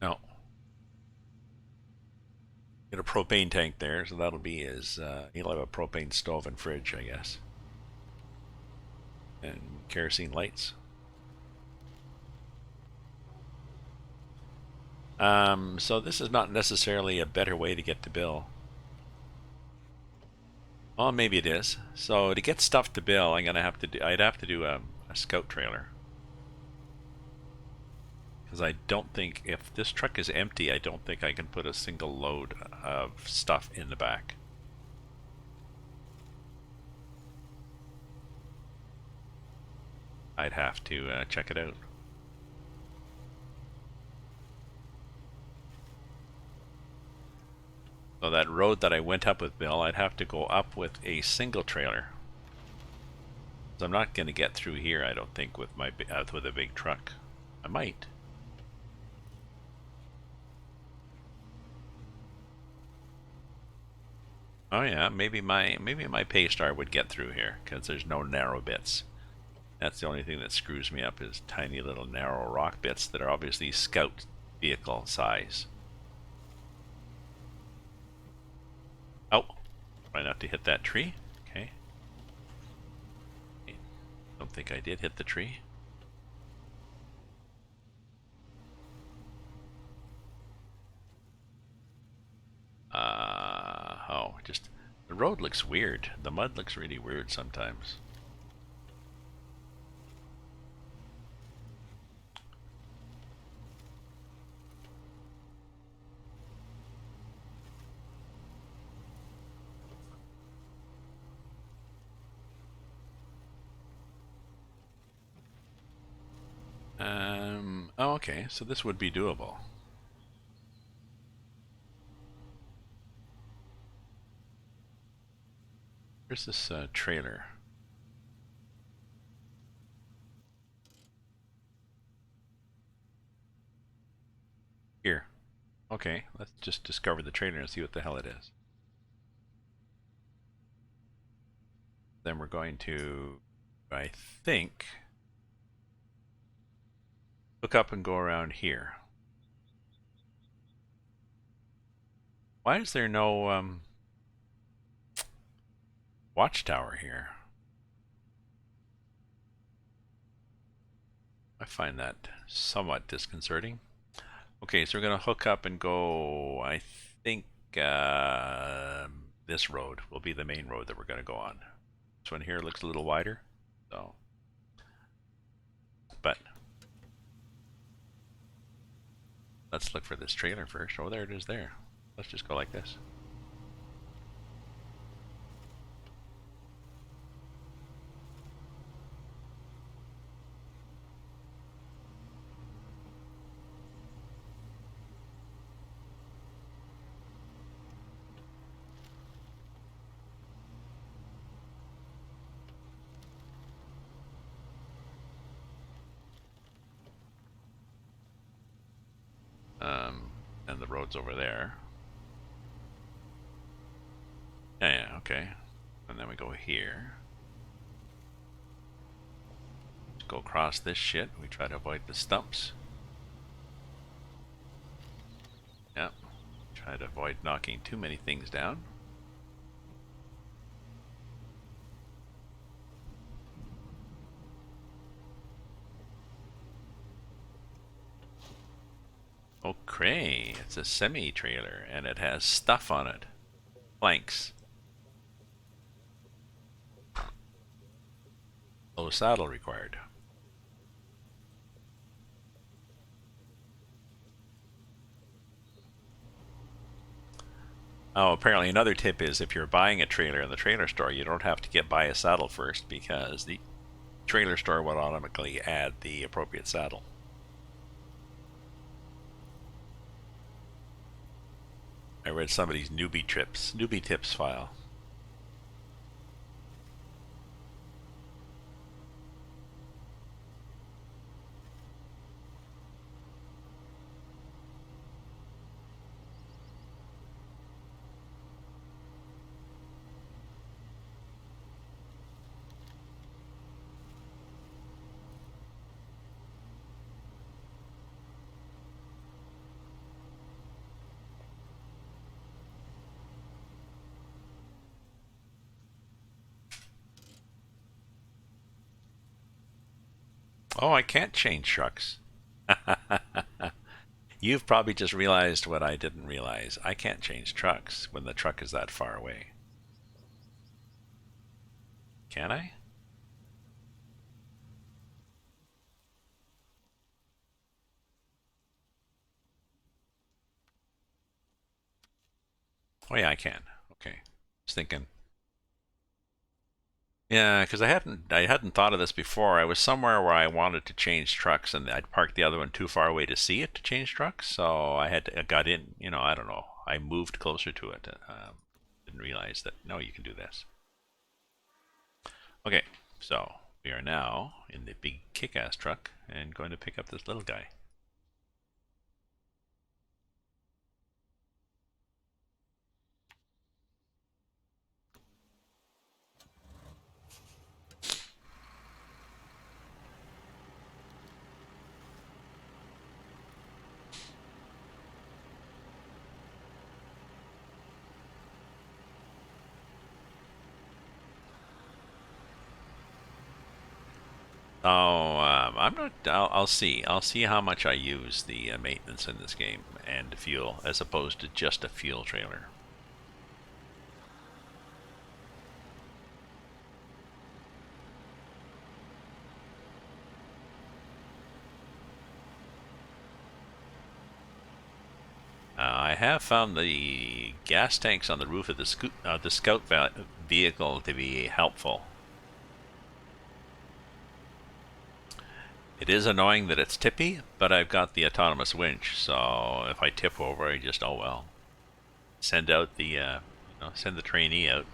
Speaker 1: No. Got a propane tank there, so that'll be his, he'll have a propane stove and fridge, I guess. And kerosene lights. So this is not necessarily a better way to get to Bill. Well, maybe it is. So to get stuff to Bill, I'd have to do a scout trailer. Because I don't think, if this truck is empty, I don't think I can put a single load of stuff in the back. I'd have to check it out. So that road that I went up with Bill, I'd have to go up with a single trailer. So I'm not going to get through here, I don't think, with a big truck. I might. Oh yeah, maybe my Paystar would get through here because there's no narrow bits. That's the only thing that screws me up is tiny little narrow rock bits that are obviously scout vehicle size. Oh, try not to hit that tree. Okay. Don't think I did hit the tree. Oh, just the road looks weird. The mud looks really weird sometimes. Oh, okay, so this would be doable. Here's this trailer. Here. Okay, let's just discover the trailer and see what the hell it is. Then we're going to, I think, look up and go around here. Why is there no watchtower here? I find that somewhat disconcerting. Okay, so we're going to hook up and go, I think this road will be the main road that we're going to go on. This one here looks a little wider, so, but let's look for this trailer first. Oh, there it is there. Let's just go like this. And the road's over there. Yeah, okay. And then we go here. Go across this shit. We try to avoid the stumps. Yep. Try to avoid knocking too many things down. Okay, it's a semi-trailer and it has stuff on it. Planks. Low saddle required. Oh, apparently another tip is if you're buying a trailer in the trailer store, you don't have to buy a saddle first because the trailer store will automatically add the appropriate saddle. I read somebody's newbie tips file. Oh, I can't change trucks. You've probably just realized what I didn't realize. I can't change trucks when the truck is that far away. Can I? Oh yeah, I can. Okay. Just thinking. Yeah, because I hadn't thought of this before. I was somewhere where I wanted to change trucks, and I'd parked the other one too far away to see it to change trucks. So I got in. I don't know. I moved closer to it. Didn't realize that. No, you can do this. Okay, so we are now in the big kick-ass truck and going to pick up this little guy. I'm not. I'll see. I'll see how much I use the maintenance in this game and fuel, as opposed to just a fuel trailer. I have found the gas tanks on the roof of the scout vehicle to be helpful. It is annoying that it's tippy, but I've got the autonomous winch, so if I tip over, I just, oh well. Send out the, send the trainee out.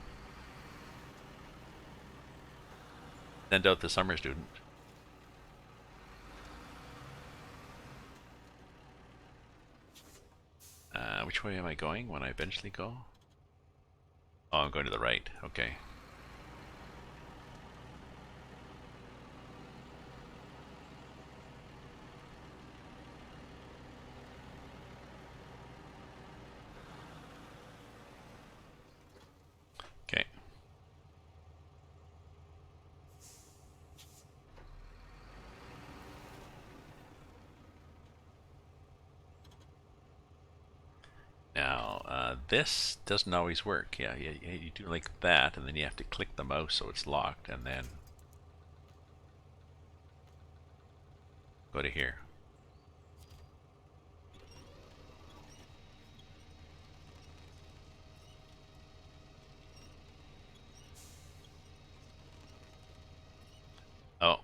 Speaker 1: Send out the summer student. Which way am I going when I eventually go? Oh, I'm going to the right. Okay. Okay. Now, this doesn't always work. Yeah, you do like that, and then you have to click the mouse so it's locked, and then go to here. Oh.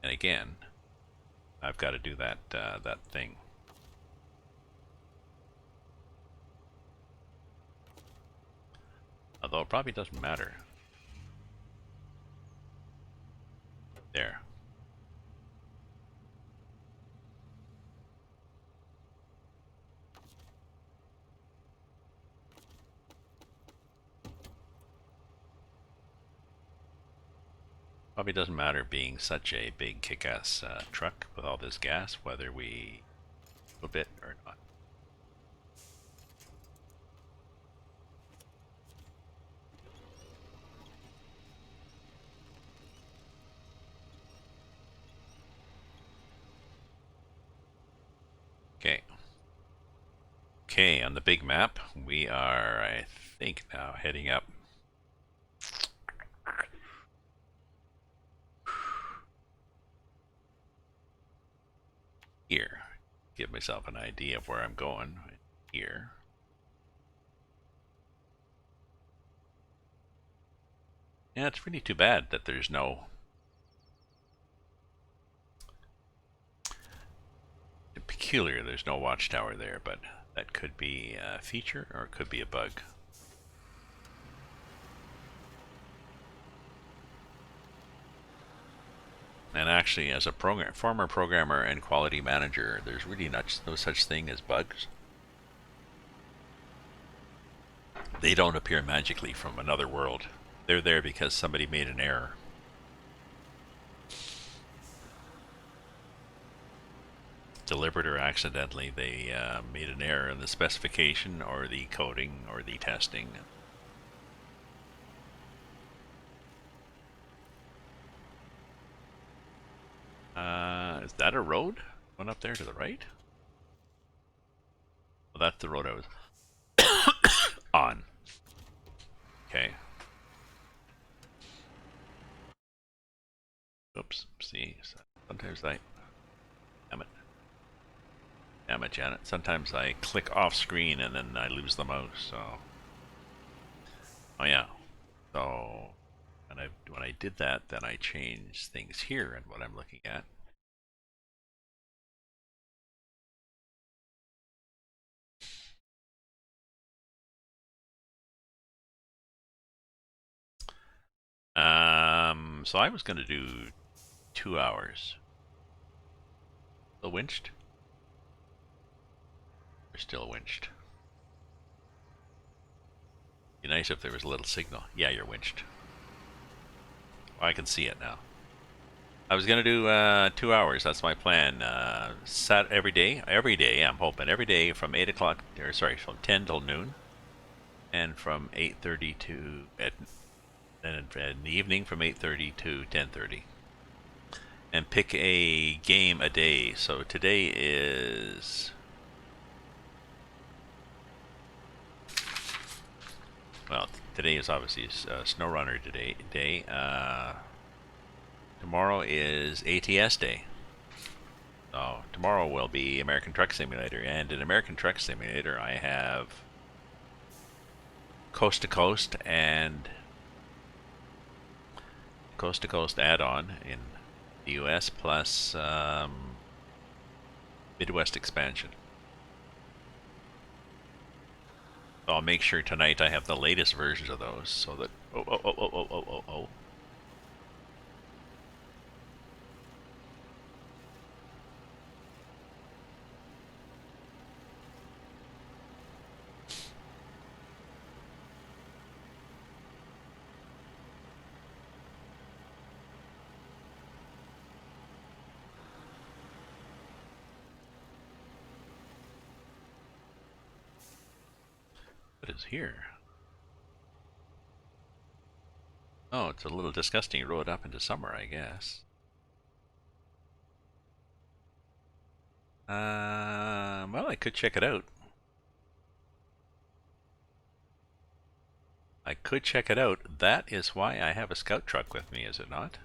Speaker 1: And again, I've got to do that that thing. Although it probably doesn't matter. There. Probably doesn't matter being such a big kick-ass truck with all this gas, whether we a bit or not. Okay. Okay, on the big map, we are, I think, now heading up. Here. Give myself an idea of where I'm going. Here. Yeah, it's really too bad that there's no peculiar, there's no watchtower there, but that could be a feature or it could be a bug. And actually, as a former programmer and quality manager, there's really no such thing as bugs. They don't appear magically from another world. They're there because somebody made an error. Deliberate or accidentally, they made an error in the specification or the coding or the testing. Is that a road? One up there to the right? Well, that's the road I was on. Okay. Oops. See, sometimes damn it. Damn it, Janet. Sometimes I click off screen and then I lose the mouse, so. Oh yeah. So, when I did that, then I changed things here and what I'm looking at. So I was going to do 2 hours. Still winched? We're still winched. Be nice if there was a little signal. Yeah, you're winched. Oh, I can see it now. I was going to do 2 hours. That's my plan. Every day. I'm hoping. Every day from 8 o'clock, from 10 till noon. And from 8:30 to then in the evening from 8:30 to 10:30. And pick a game a day. So today is, well, today is obviously Snowrunner day. Tomorrow is ATS day. So tomorrow will be American Truck Simulator, and in American Truck Simulator I have Coast to Coast and Coast to Coast add-on in the US plus Midwest expansion. So I'll make sure tonight I have the latest versions of those so that oh. What is here? Oh, it's a little disgusting. You rode up into summer, I guess. Well, I could check it out. I could check it out. That is why I have a scout truck with me, is it not?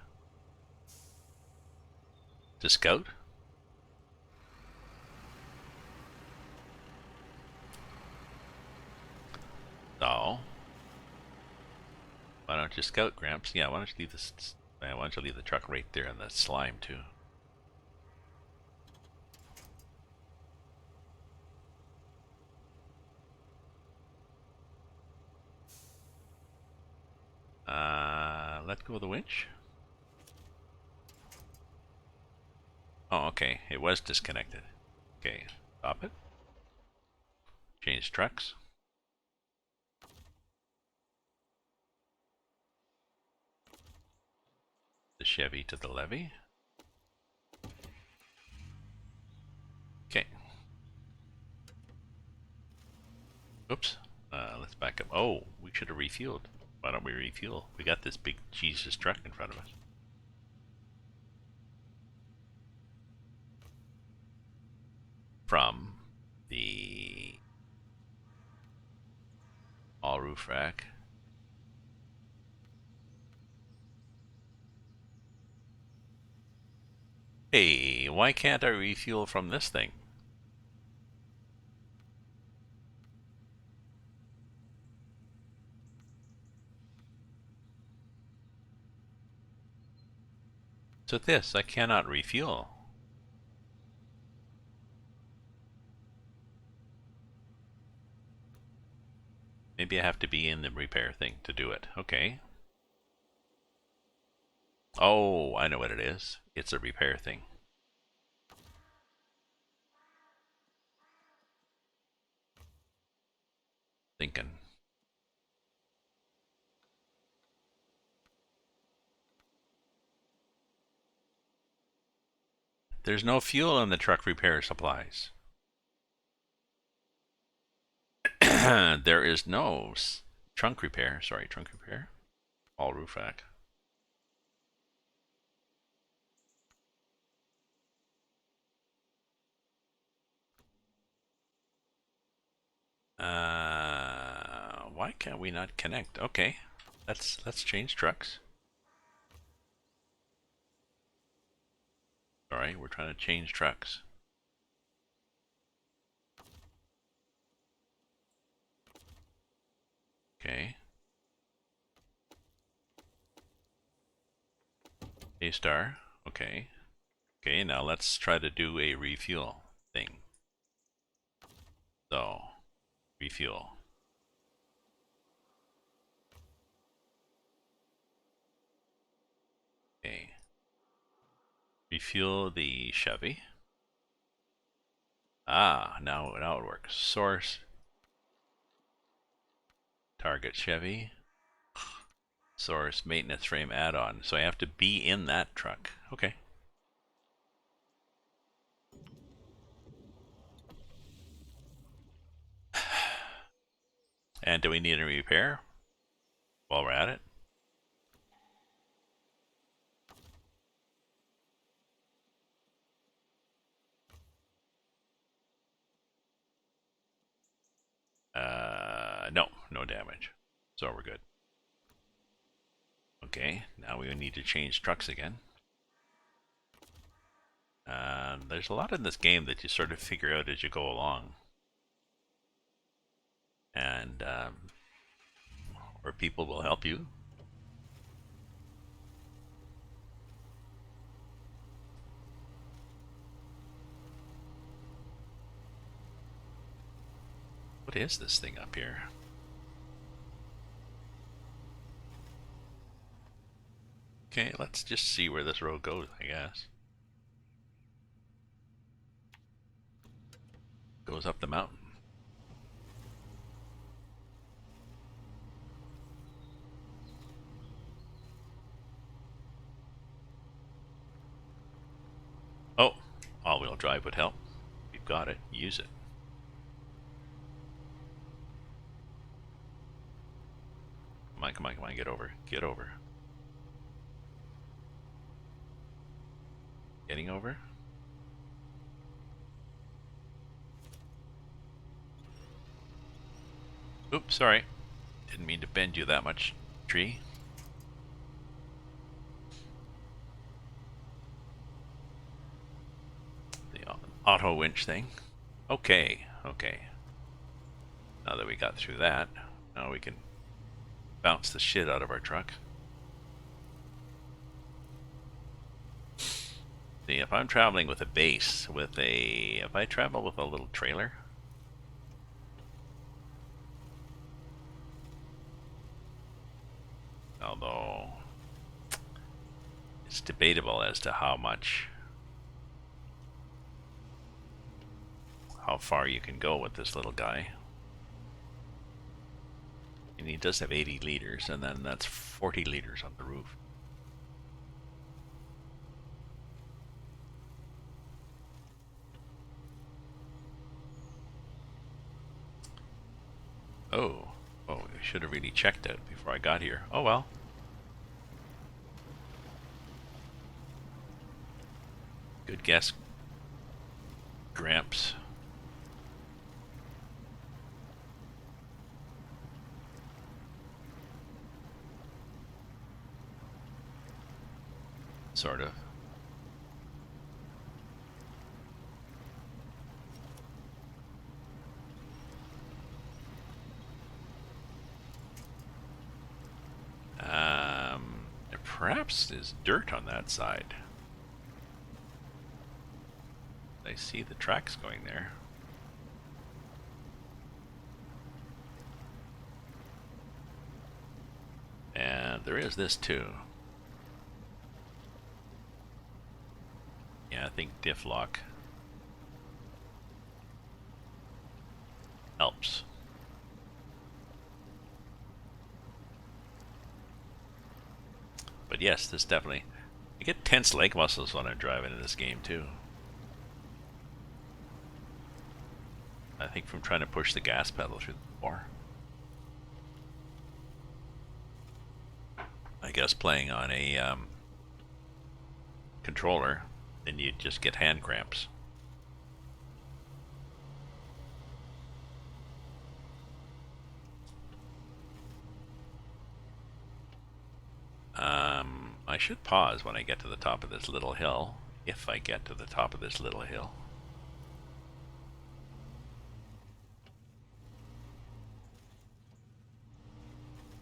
Speaker 1: To scout? No. Why don't you scout, Gramps? Yeah, why don't you leave this? Why don't you leave the truck right there in the slime too? Let go of the winch. Oh, okay. It was disconnected. Okay, stop it. Change trucks. The Chevy to the levee. Okay. Oops. Let's back up. Oh, we should have refueled. Why don't we refuel? We got this big Jesus truck in front of us. From the all roof rack. Hey, why can't I refuel from this thing? So this, I cannot refuel. Maybe I have to be in the repair thing to do it. Okay. Oh, I know what it is. It's a repair thing. Thinking. There's no fuel in the truck repair supplies. There is no trunk repair. Sorry, trunk repair. All roof rack. Why can't we not connect? Okay, let's change trucks. Sorry, we're trying to change trucks. Okay. A star. Okay. Okay, now let's try to do a refuel thing. So, refuel. Okay. Refuel the Chevy. Ah, now it works. Source. Target Chevy. Source maintenance frame add-on. So I have to be in that truck. Okay. And do we need a repair while we're at it? damage. So we're good. Okay, now we need to change trucks again. There's a lot in this game that you sort of figure out as you go along. And, or people will help you. What is this thing up here? Okay, let's just see where this road goes, I guess. Goes up the mountain. Oh, all-wheel drive would help. You've got it. Use it. Come on, come on, come on. Get over. Get over. Getting over? Oops, sorry. Didn't mean to bend you that much, tree. The auto winch thing. Okay, okay. Now that we got through that, now we can bounce the shit out of our truck. See, if I'm traveling with a base, if I travel with a little trailer, although it's debatable as to how far you can go with this little guy. And he does have 80 liters, and then that's 40 liters on the roof. Oh, I should have really checked it before I got here. Oh well. Good guess, Gramps. Sort of. Perhaps there's dirt on that side. I see the tracks going there. And there is this too. Yeah, I think diff lock helps. But yes, this definitely... I get tense leg muscles when I'm driving in this game too. I think from trying to push the gas pedal through the floor. I guess playing on a controller, then you just get hand cramps. I should pause when I get to the top of this little hill, if I get to the top of this little hill.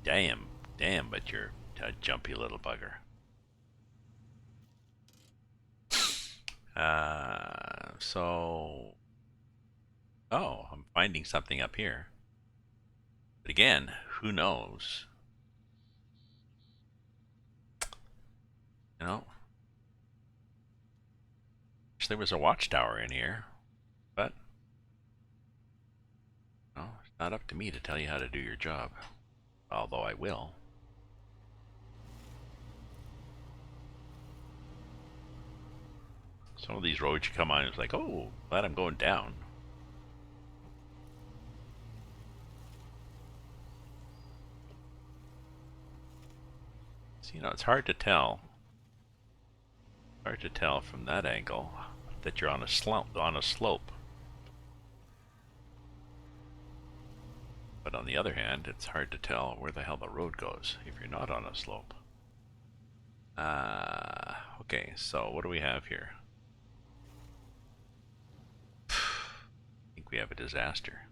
Speaker 1: Damn, but you're a jumpy little bugger. Oh, I'm finding something up here. But again, who knows? You know, wish there was a watchtower in here, but no, it's not up to me to tell you how to do your job. Although I will. Some of these roads you come on, it's like, oh, glad I'm going down. So, you know, it's hard to tell. Hard to tell from that angle that you're on a slope. But But on the other hand, it's hard to tell where the hell the road goes if you're not on a slope. Okay, so what do we have here? I think we have a disaster.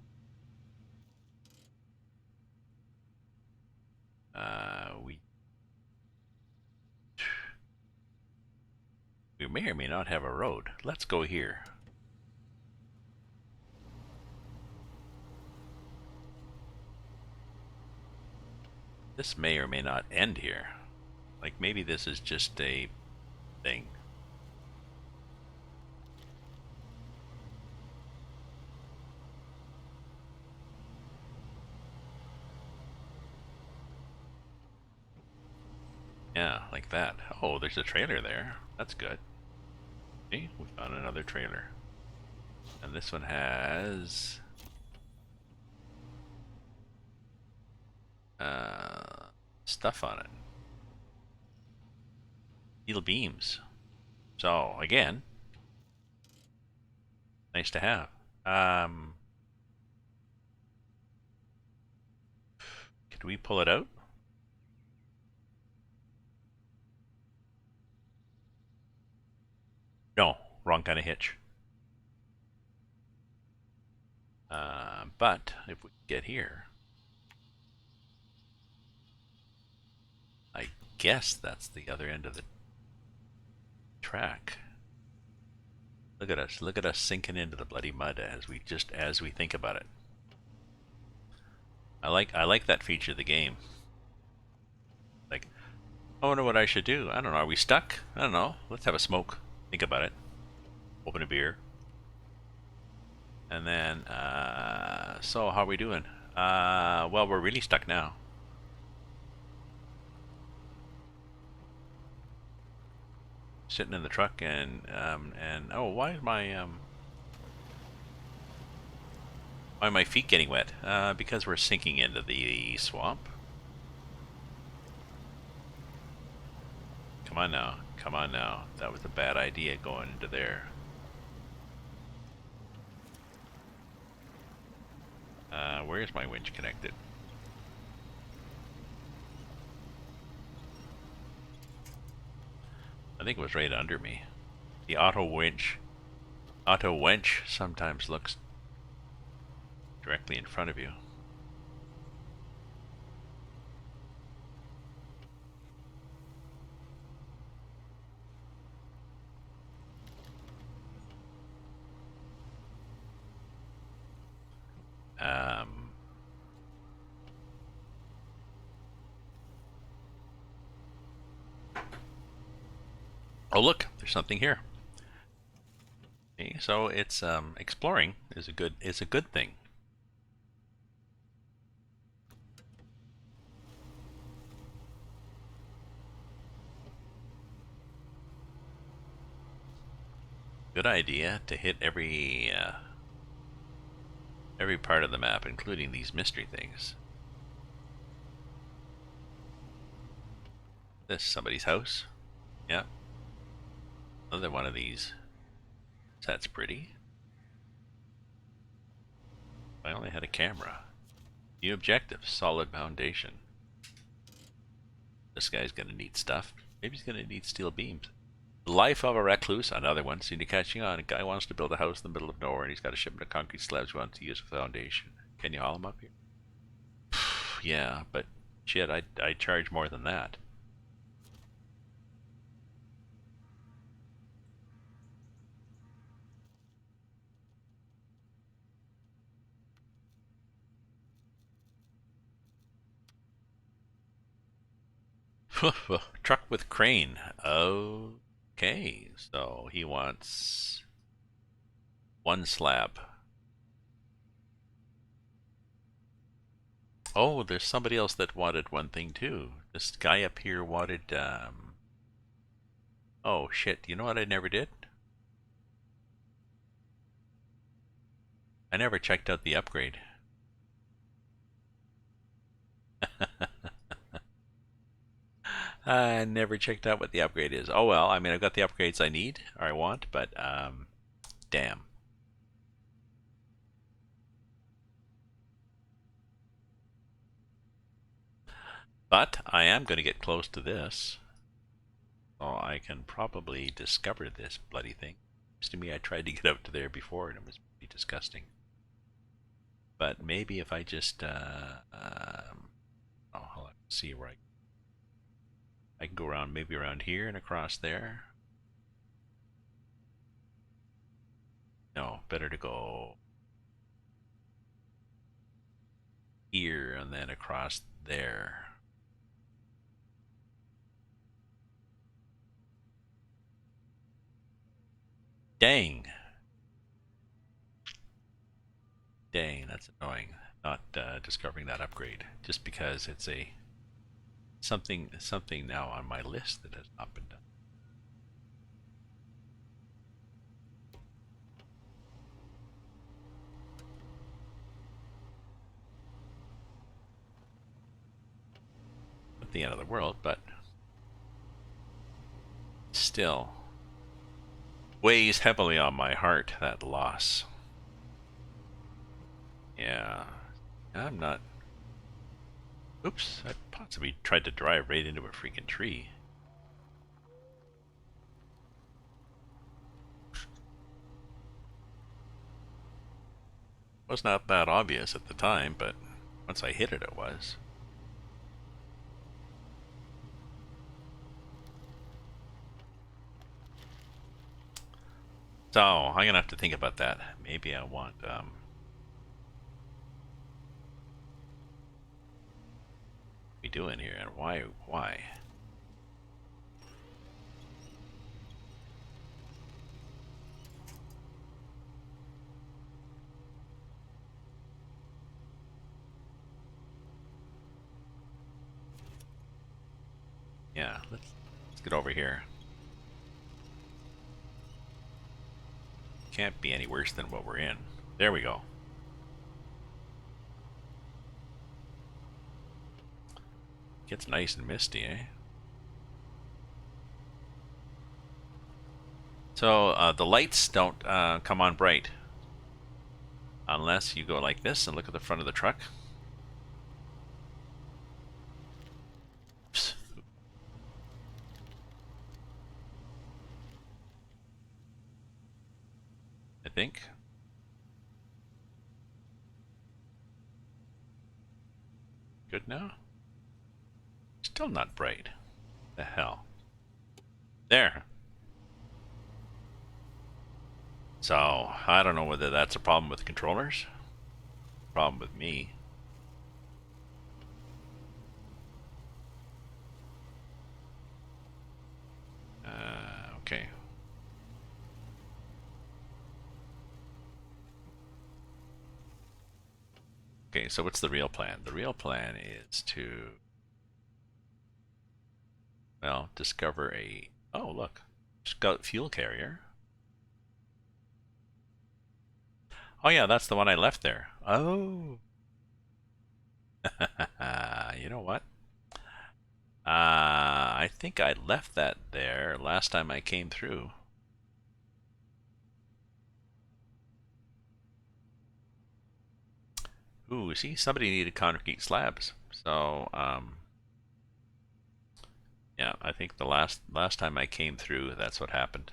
Speaker 1: We may or may not have a road. Let's go here. This may or may not end here. Like maybe this is just a thing. Yeah, like that. Oh, there's a trailer there. That's good. See, we found another trailer. And this one has stuff on it. Steel beams. So again, nice to have. Could we pull it out? No, wrong kind of hitch. But if we get here, I guess that's the other end of the track. Look at us sinking into the bloody mud as we think about it. I like that feature of the game. Like, I wonder what I should do. I don't know. Are we stuck? I don't know. Let's have a smoke. Think about it. Open a beer. And then, so how are we doing? Well, we're really stuck now. Sitting in the truck and oh, why is my why are my feet getting wet? Because we're sinking into the swamp. Come on now, come on now. That was a bad idea going into there. Where's my winch connected? I think it was right under me. The auto winch sometimes looks directly in front of you. Oh look, there's something here. Okay, so it's exploring is a good thing. Good idea to hit every part of the map, including these mystery things. This somebody's house. Yeah. Another one of these. That's pretty. I only had a camera. New objective, solid foundation. This guy's gonna need stuff. Maybe he's gonna need steel beams. The life of a recluse, another one, seemed to catching on. A guy wants to build a house in the middle of nowhere and he's got a shipment of concrete slabs he wants to use a foundation. Can you haul him up here? Yeah, but shit, I charge more than that. Truck with crane. Okay, so he wants one slab. Oh, there's somebody else that wanted one thing too. This guy up here wanted, oh shit, you know what I never did? I never checked out the upgrade. I never checked out what the upgrade is. Oh well, I mean, I've got the upgrades I need, or I want, but, damn. But I am going to get close to this. So I can probably discover this bloody thing. Seems to me I tried to get out to there before and it was pretty disgusting. But maybe if I just, I'll have to see where I can go around, maybe around here and across there. No, better to go here and then across there. Dang. Dang, that's annoying. Not discovering that upgrade just because it's a something now on my list that has not been done. Not the end of the world, but still weighs heavily on my heart, that loss. Yeah, I'm not. Oops, I possibly tried to drive right into a freaking tree. Was not that obvious at the time, but once I hit it, it was. So I'm gonna have to think about that. Maybe I want we doing here and why? Yeah, let's get over here. Can't be any worse than what we're in. There we go. Gets nice and misty, eh? So the lights don't come on bright unless you go like this and look at the front of the truck. Oops. I think. Good now? Still not bright. The hell. There. So, I don't know whether that's a problem with the controllers. Problem with me. Okay. Okay, so what's the real plan? The real plan is to, well, discover a... Oh, look. Scout fuel carrier. Oh yeah, that's the one I left there. Oh. You know what? I think I left that there last time I came through. Ooh, see, somebody needed concrete slabs. So, yeah, I think the last time I came through, that's what happened.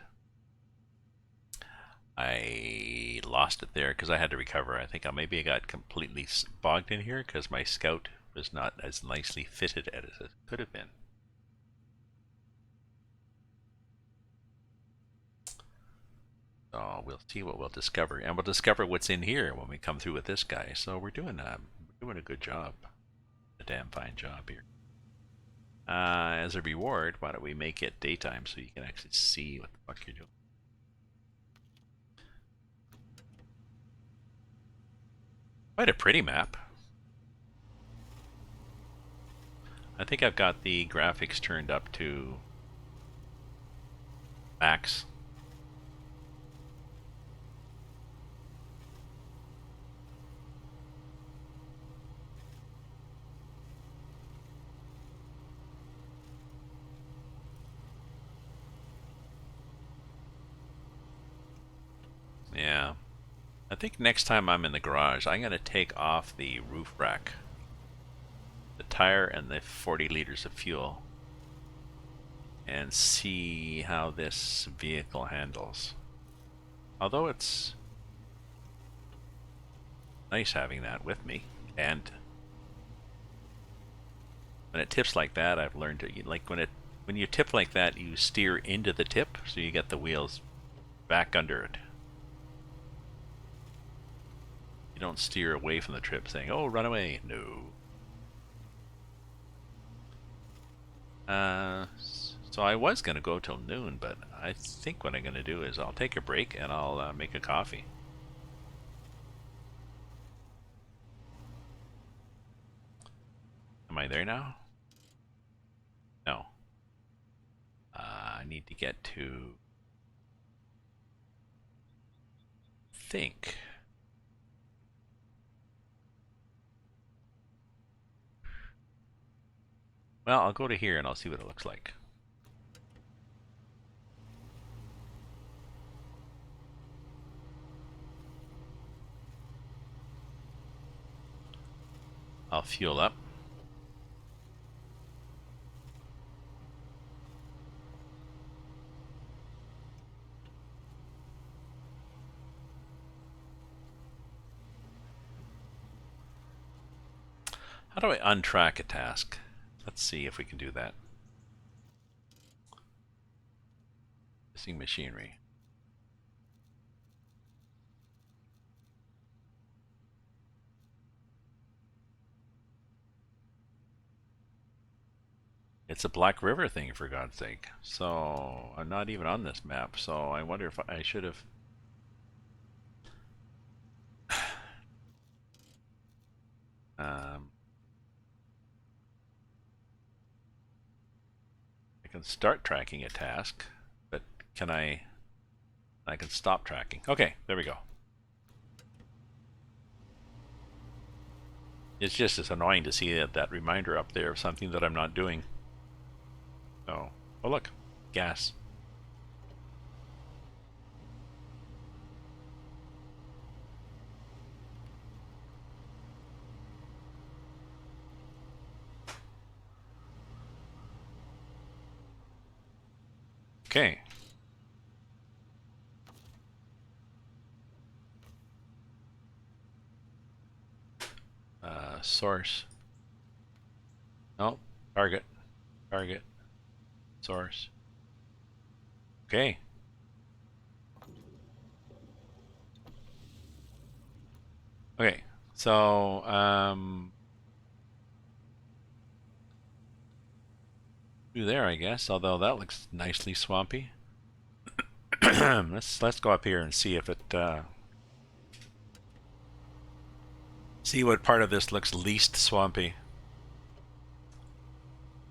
Speaker 1: I lost it there because I had to recover. I think maybe I got completely bogged in here because my scout was not as nicely fitted as it could have been. So we'll see what we'll discover, and we'll discover what's in here when we come through with this guy. So we're doing a good job, a damn fine job here. As a reward, why don't we make it daytime so you can actually see what the fuck you're doing? Quite a pretty map. I think I've got the graphics turned up to max. Yeah. I think next time I'm in the garage, I'm going to take off the roof rack. the tire and the 40 liters of fuel and see how this vehicle handles. Although it's nice having that with me, and when it tips like that, I've learned to like when you tip like that, you steer into the tip, so you get the wheels back under it. You don't steer away from the trip, saying, "Oh, run away." No. So I was gonna go till noon, but I think what I'm gonna do is I'll take a break and I'll make a coffee. Am I there now? No. I need to get to think. Well, I'll go to here and I'll see what it looks like. I'll fuel up. How do I untrack a task? Let's see if we can do that. Missing machinery. It's a Black River thing, for God's sake. So I'm not even on this map, so I wonder if I should have... I can start tracking a task, but can I can stop tracking. Okay, there we go. It's just as annoying to see that reminder up there of something that I'm not doing. Oh, oh look, gas. Okay. Source. No, target, target, source. Okay. Okay, so through there, I guess. Although that looks nicely swampy. let's go up here and see if it see what part of this looks least swampy.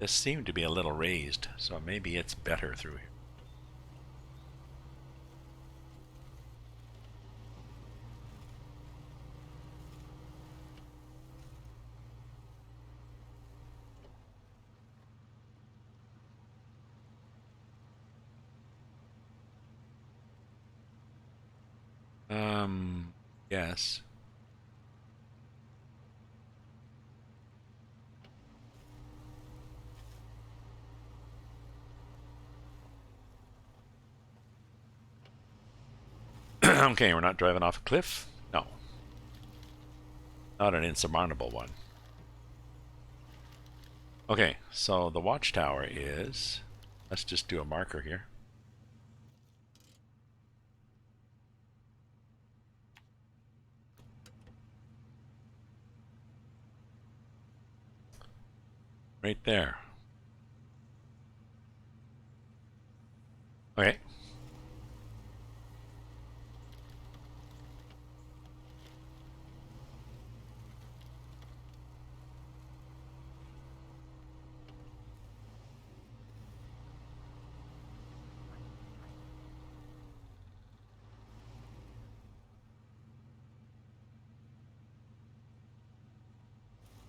Speaker 1: This seemed to be a little raised, so maybe it's better through here. Yes. Okay, we're not driving off a cliff. No. Not an insurmountable one. Okay, so the watchtower is... Let's just do a marker here. Right there. Okay.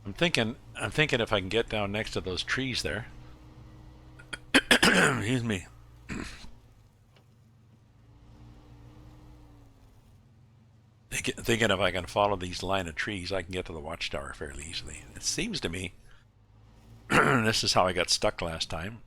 Speaker 1: I'm thinking if I can get down next to those trees there. Excuse me. Thinking if I can follow these line of trees, I can get to the watchtower fairly easily. It seems to me This is how I got stuck last time.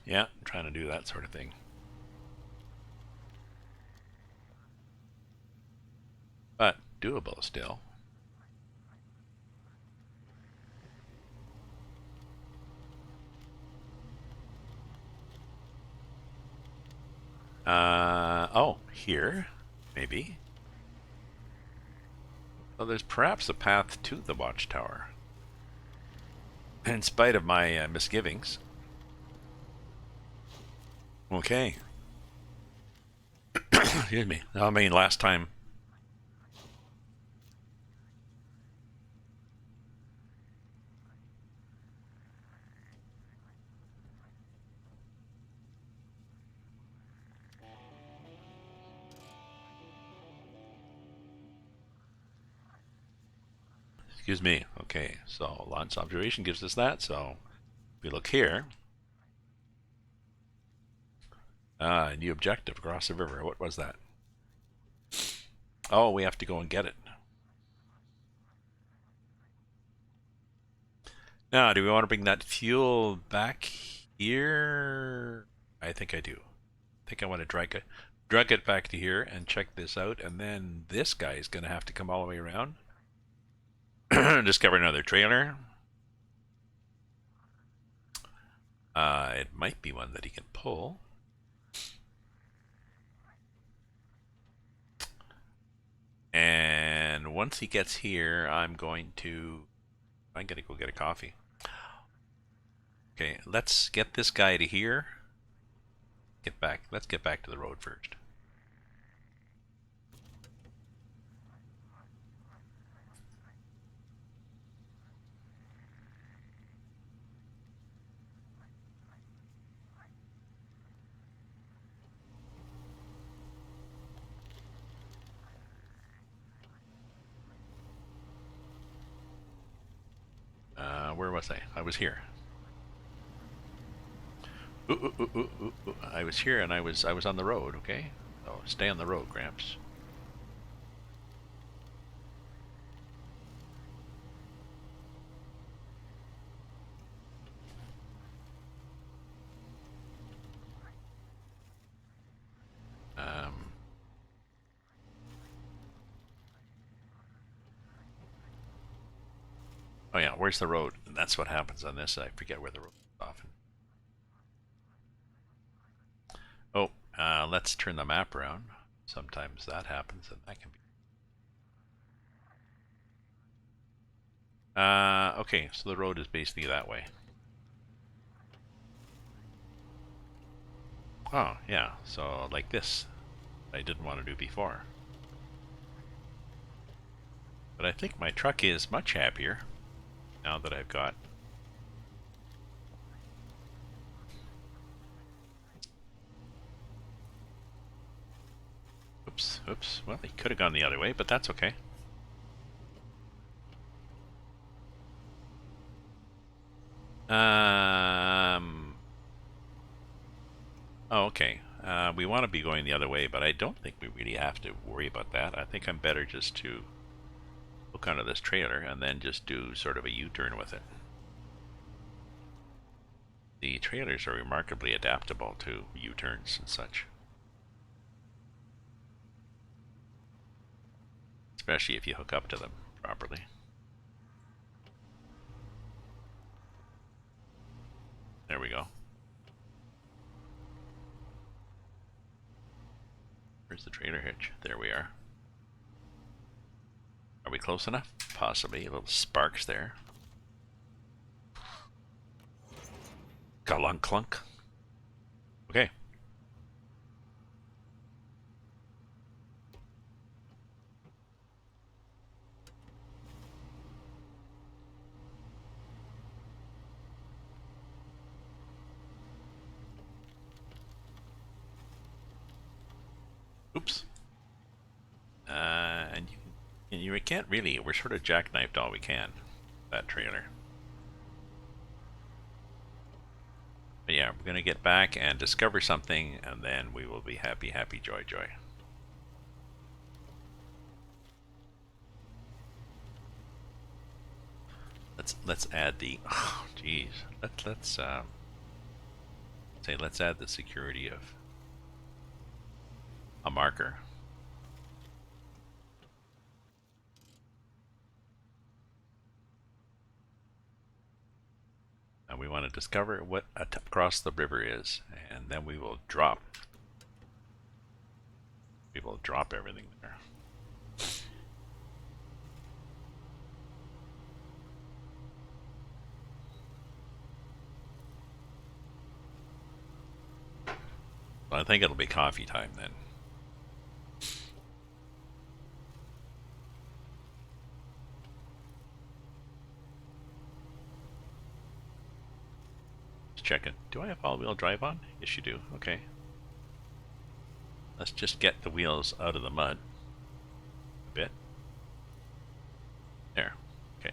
Speaker 1: Yeah, I'm trying to do that sort of thing. But doable still. Oh, here, maybe. Well, there's perhaps a path to the watchtower. In spite of my misgivings. Okay. Excuse me. I mean, last time. Excuse me. Okay, so launch observation gives us that. So if we look here, new objective across the river. What was that? Oh, we have to go and get it. Now, do we want to bring that fuel back here? I think I do. I think I want to drag it back to here and check this out, and then this guy is going to have to come all the way around. Discover another trailer. It might be one that he can pull. And once he gets here, I'm going to go get a coffee. Okay, let's get this guy to here. Let's get back to the road first. Where was I? I was here. I was here and I was on the road, okay? So stay on the road, Gramps. Oh yeah, where's the road? And that's what happens on this. I forget where the road is often. Oh, let's turn the map around. Sometimes that happens, and that can be. Okay, so the road is basically that way. Oh, yeah, so like this. I didn't want to do before. But I think my truck is much happier now that I've got. Oops. Well, he could have gone the other way, but that's okay. Oh, okay. We want to be going the other way, but I don't think we really have to worry about that. I think I'm better just to hook onto this trailer and then just do sort of a U-turn with it. The trailers are remarkably adaptable to U-turns and such. Especially if you hook up to them properly. There we go. Where's the trailer hitch? There we are. Are we close enough? Possibly. A little sparks there. Galunk clunk. Okay. Oops. you can't really. We're sort of jackknifed all we can. That trailer. But yeah, we're gonna get back and discover something, and then we will be happy, happy, joy, joy. Let's add the. Oh, geez. Let's say let's add the security of a marker. And we want to discover what across the river is, and then we will drop. We will drop everything there. I think it'll be coffee time then. Just checking. Do I have all-wheel drive on? Yes, you do. Okay. Let's just get the wheels out of the mud a bit. There. Okay.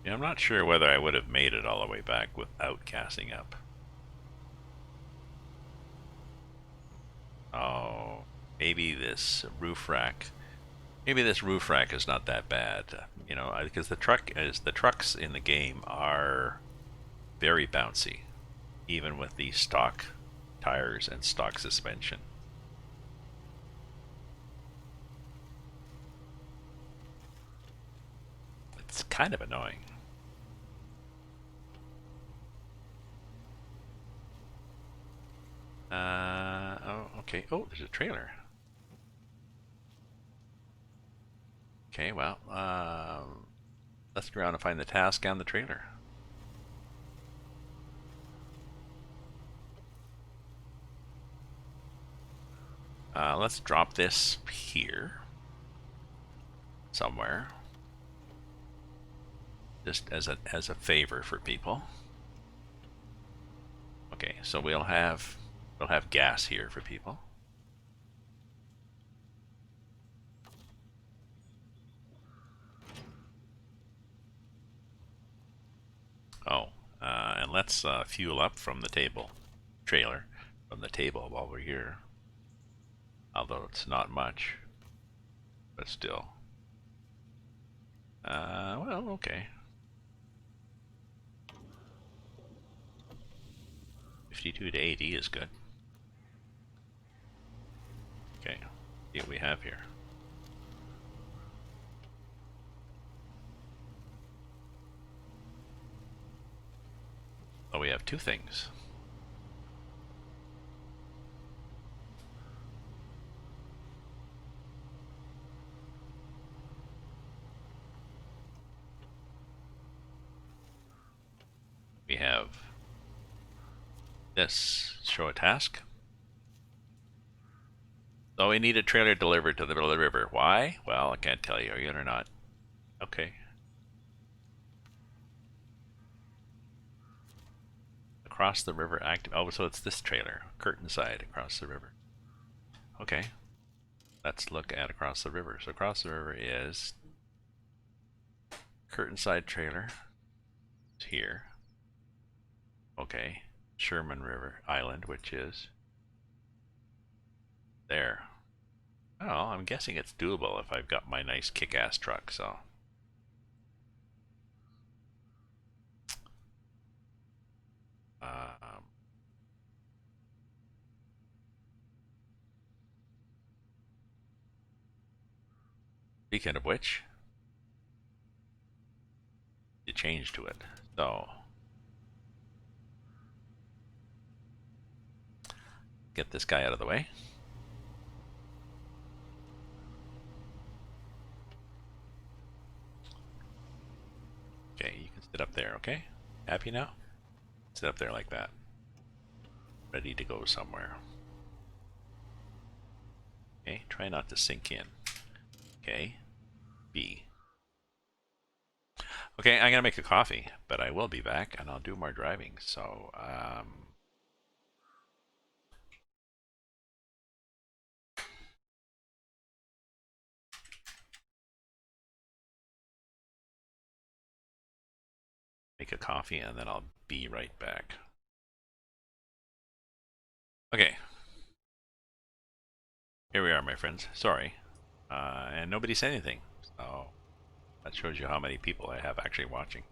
Speaker 1: Yeah, I'm not sure whether I would have made it all the way back without gassing up. Oh, maybe this roof rack. Maybe this roof rack is not that bad, you know, because the trucks in the game are very bouncy, even with the stock tires and stock suspension. It's kind of annoying. Oh, okay. Oh, there's a trailer. Okay, well, let's go around and find the task on the trailer. Let's drop this here somewhere, just as a favor for people. Okay, so we'll have gas here for people. Oh, and let's fuel up from the trailer from the table while we're here. Although it's not much, but still. Well, okay. 52 to 80 is good. Okay, see what we have here. Oh, we have two things. We have this, show a task. So we need a trailer delivered to the middle of the river. Why? Well, I can't tell you. Are you in or not? Okay. Across the river active. Oh, so it's this trailer. Curtain side across the river. Okay. Let's look at across the river. So across the river is curtain side trailer. It's here. Okay. Sherman River Island, which is there. Oh, I'm guessing it's doable if I've got my nice kick-ass truck, so. Speaking of which, you change to it. So, get this guy out of the way. Okay, you can sit up there, okay? Happy now? Sit up there like that. Ready to go somewhere. try not to sink in. Okay, B. Okay, I'm gonna make a coffee, but I will be back and I'll do more driving. So, make a coffee and then I'll be right back. Okay, here we are, my friends. Sorry, and nobody said anything, so that shows you how many people I have actually watching.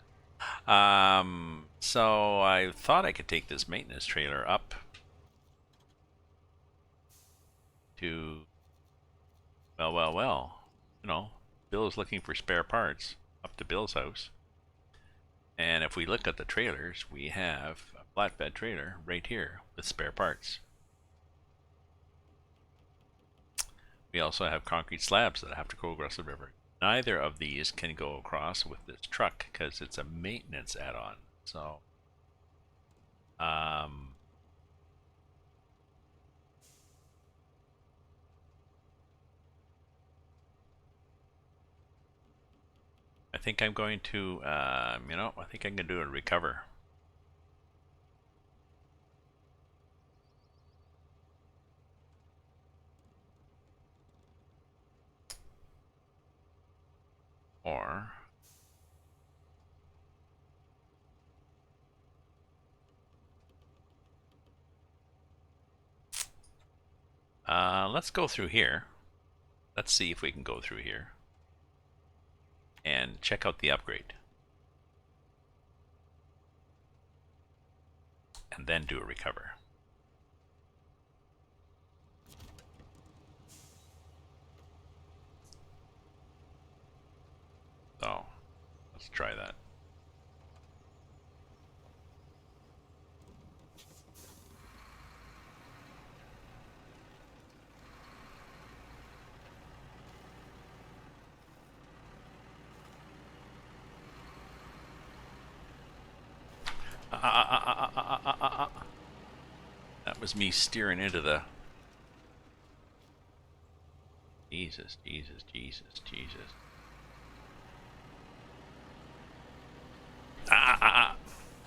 Speaker 1: So I thought I could take this maintenance trailer up to, well, you know, Bill's looking for spare parts up to Bill's house. And if we look at the trailers, we have a flatbed trailer right here with spare parts. We also have concrete slabs that have to go across the river. Neither of these can go across with this truck because it's a maintenance add-on. So, I think I'm going to, I think I'm going to do a recover. Or, let's go through here. Let's see if we can go through here and check out the upgrade. And then do a recover. So, let's try that. That was me steering into the... Jesus.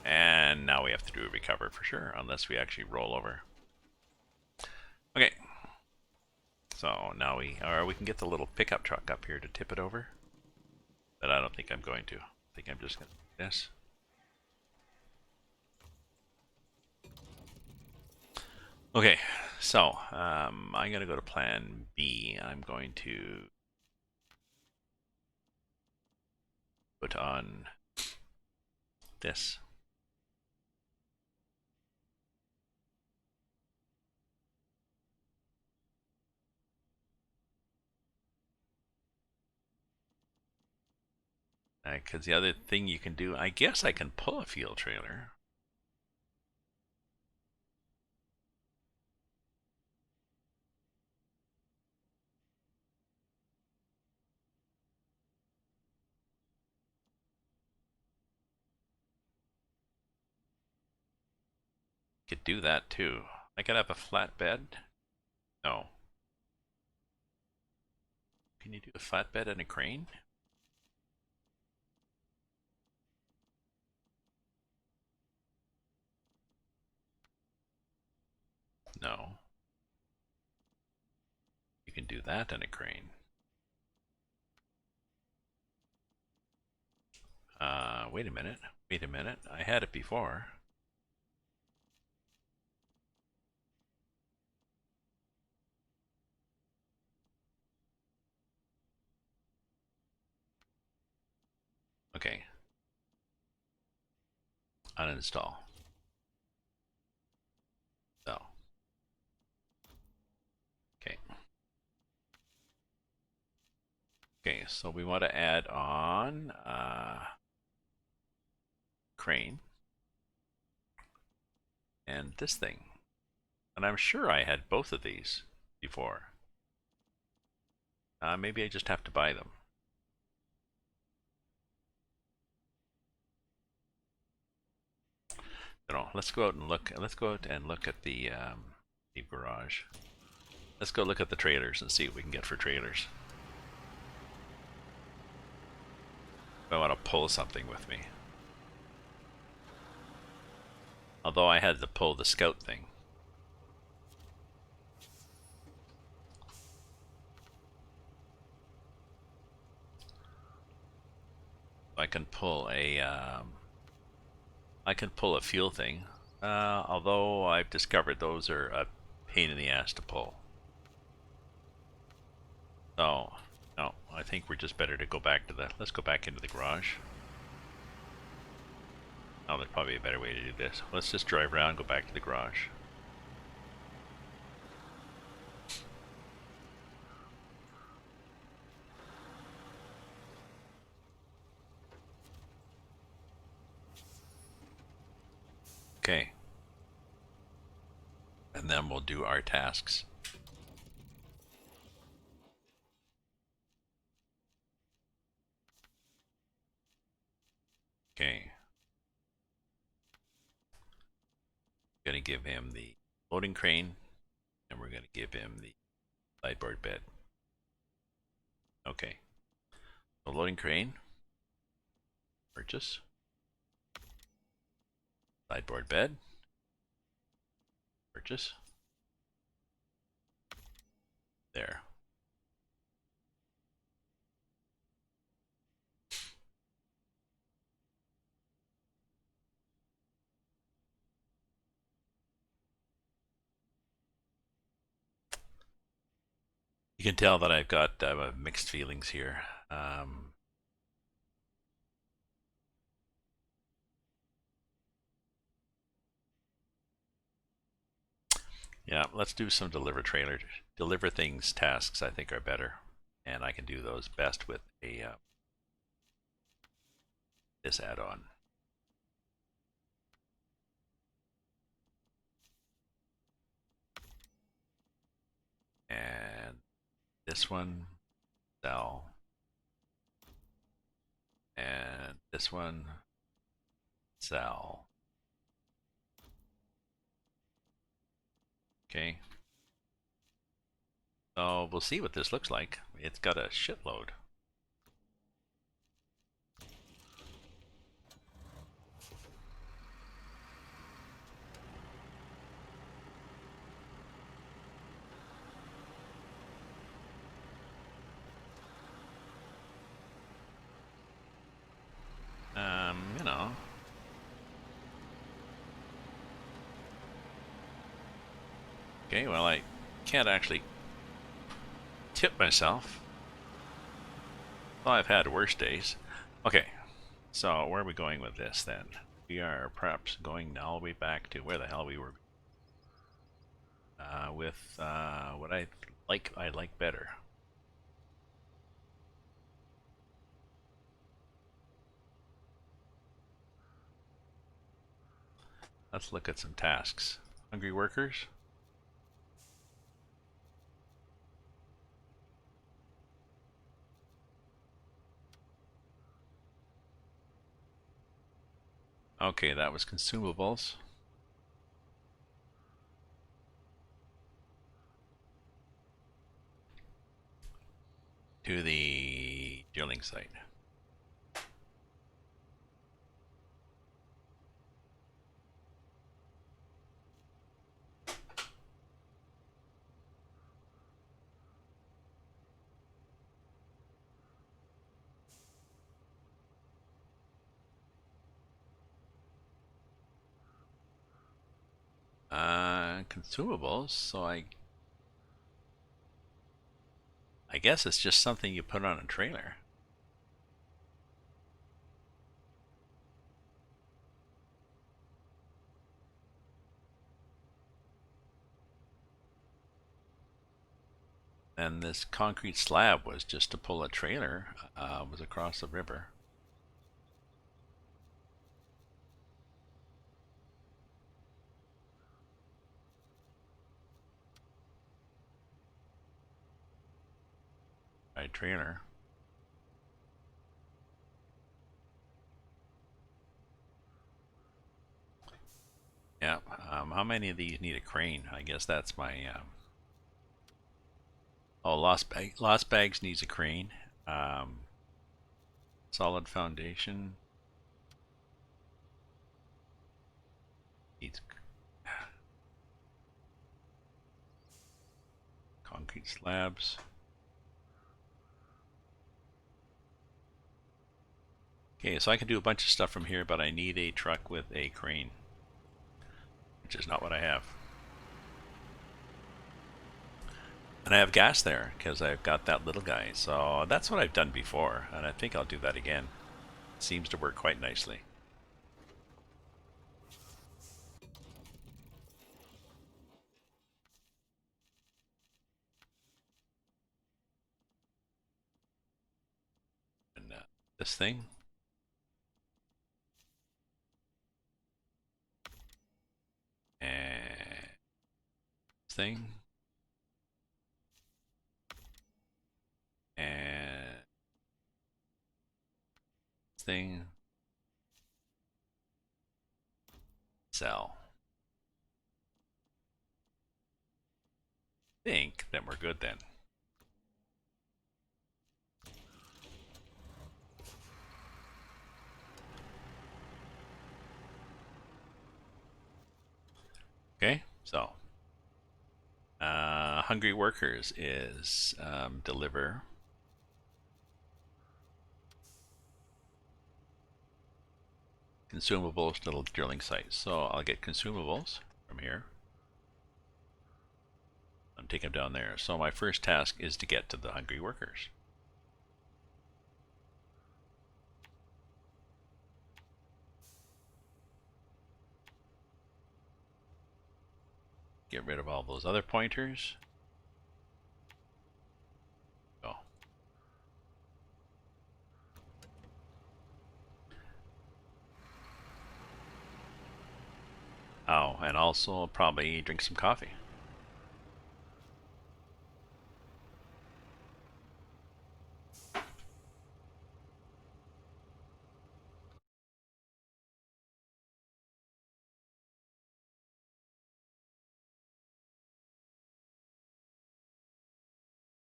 Speaker 1: And now we have to do a recover for sure, unless we actually roll over. Okay. So now we can get the little pickup truck up here to tip it over. But I don't think I'm going to. I think I'm just going to do this. Okay, so I'm going to go to plan B. I'm going to put on this. Because the other thing you can do, I guess I can pull a field trailer. Could do that too. I could have a flatbed. No. Can you do a flatbed and a crane? No. You can do that and a crane. Wait a minute. Wait a minute. I had it before. Okay. Uninstall. So. Okay. Okay, so we want to add on crane and this thing. And I'm sure I had both of these before. Maybe I just have to buy them. No, let's go out and look. Let's go out and look at the garage. Let's go look at the trailers and see what we can get for trailers. I want to pull something with me. Although I had to pull the scout thing. I can pull a fuel thing. Although I've discovered those are a pain in the ass to pull. So, no, I think we're just better to go back to let's go back into the garage. Oh, there's probably a better way to do this. Let's just drive around, go back to the garage. Okay. And then we'll do our tasks. Okay. Gonna give him the loading crane, and we're gonna give him the sideboard bed. Okay. The loading crane. Purchase. Sideboard bed. Purchase. There. You can tell that I've got mixed feelings here. Yeah, let's do some deliver things tasks. I think are better, and I can do those best with a this add-on. And this one, sell, and this one, sell. Okay. So we'll see what this looks like. It's got a shitload. You know. Okay, well, I can't actually tip myself. Well, I've had worse days. Okay, so where are we going with this then? We are perhaps going all the way back to where the hell we were. With what I like better. Let's look at some tasks. Hungry workers. Okay, that was consumables. To the drilling site. Consumables, so I guess it's just something you put on a trailer. And this concrete slab was just to pull a trailer, was across the river. By trailer. Yeah. How many of these need a crane? I guess that's my Oh, Lost Bags needs a crane. Um, Solid Foundation needs concrete slabs. Okay, so I can do a bunch of stuff from here, but I need a truck with a crane, which is not what I have. And I have gas there because I've got that little guy. So that's what I've done before, and I think I'll do that again. It seems to work quite nicely. And this thing. And this thing. And this thing. Sell. Think then we're good then. Okay, so Hungry Workers is deliver consumables to the drilling site. So I'll get consumables from here and take them down there. So my first task is to get to the Hungry Workers. Get rid of all those other pointers. Go. Oh, and also probably drink some coffee.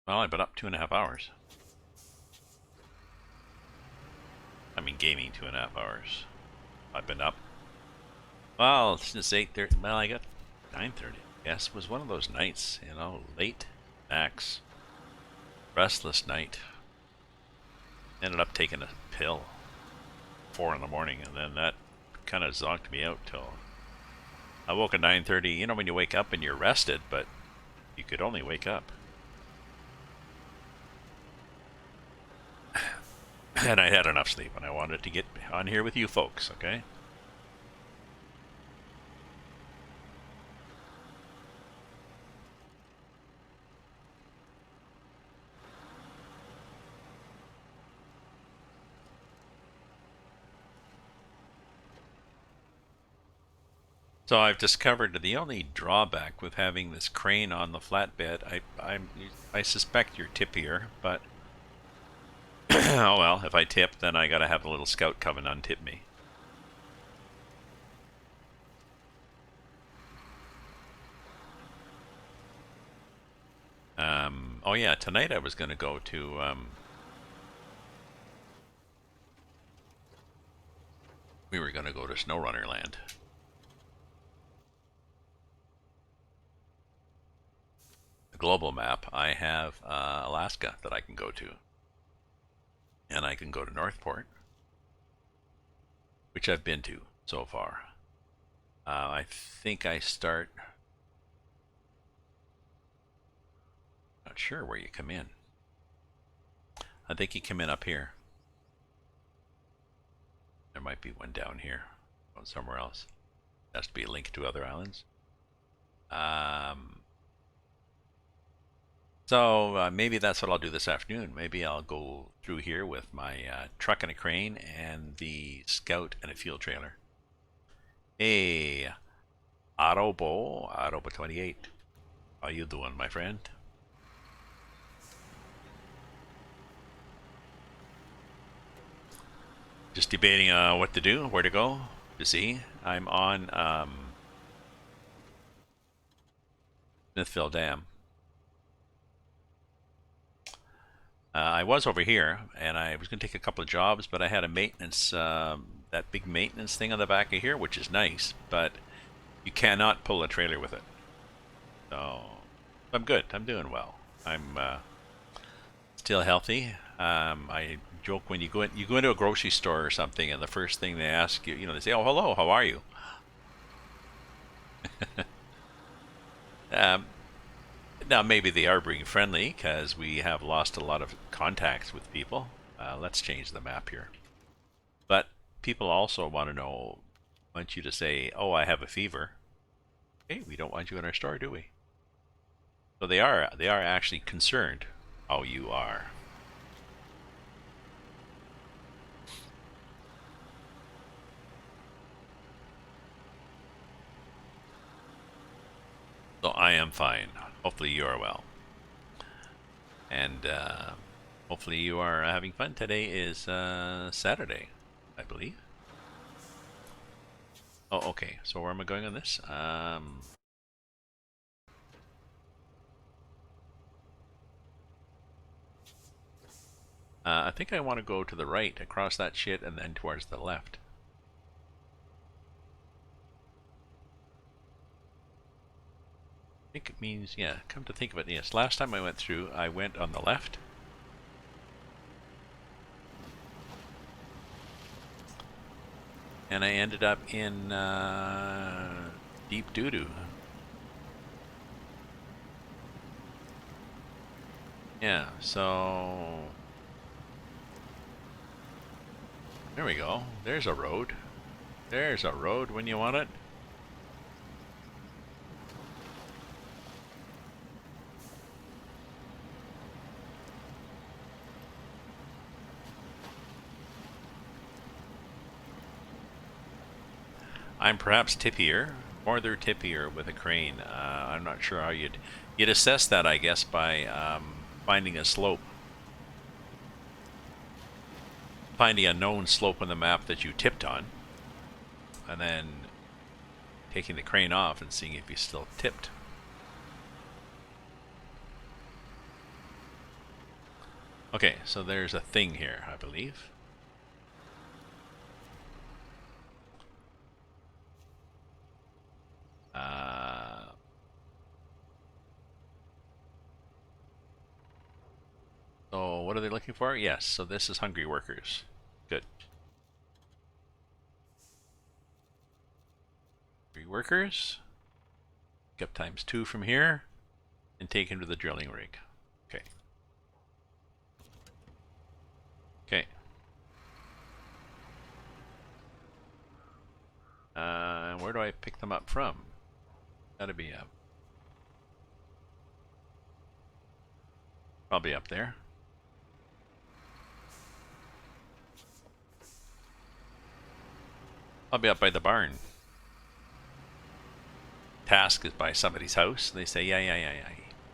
Speaker 1: Well, I've been up 2.5 hours. I mean, gaming 2.5 hours. I've been up. Well, since 8:30. Well, I got 9:30. Yes, it was one of those nights, you know, late, max, restless night. Ended up taking a pill, 4 in the morning, and then that kind of zonked me out till I woke at 9:30. You know, when you wake up and you're rested, but you could only wake up. And I had enough sleep, and I wanted to get on here with you folks, okay? So I've discovered the only drawback with having this crane on the flatbed, I suspect you're tippier, but oh well, if I tip, then I gotta have the little scout come and untip me. Oh yeah, tonight I was gonna go to we were gonna go to Snowrunner Land. The global map, I have Alaska that I can go to, and I can go to Northport, which I've been to so far. I think I start. Not sure where you come in. I think you come in up here. There might be one down here, or somewhere else. Has to be a link to other islands. So maybe that's what I'll do this afternoon. Maybe I'll go through here with my truck and a crane and the scout and a fuel trailer. Hey, Autobo 28. How you doing, my friend? Just debating what to do, where to go, to see. I'm on Smithville Dam. I was over here, and I was going to take a couple of jobs, but I had a maintenance, that big maintenance thing on the back of here, which is nice, but you cannot pull a trailer with it. So I'm good. I'm doing well. I'm still healthy. I joke when you go into a grocery store or something, and the first thing they ask you, they say, "Oh, hello, how are you?" Um, Now maybe they are being friendly because we have lost a lot of contacts with people. Let's change the map here. But people also want you to say, "Oh, I have a fever." Hey, we don't want you in our store, do we? So they are actually concerned how you are. So I am fine. Hopefully you are well, and hopefully you are having fun. Today is Saturday, I believe. Oh, okay. So where am I going on this? I think I want to go to the right, across that shit, and then towards the left. I think it means, yeah, come to think of it, yes. Last time I went through, I went on the left. And I ended up in deep doo-doo. Yeah, so... There we go. There's a road. There's a road when you want it. I'm perhaps tippier, more tippier with a crane. I'm not sure how you'd assess that, I guess, by finding a slope. Finding a known slope on the map that you tipped on, and then taking the crane off and seeing if he's still tipped. Okay, so there's a thing here, I believe. So what are they looking for? Yes, so this is hungry workers. Good. Hungry workers. Pick up ×2 from here and take him to the drilling rig. Okay. Okay. Where do I pick them up from? Gotta be up. Probably up there. I'll be up by the barn. Task is by somebody's house. They say, yeah.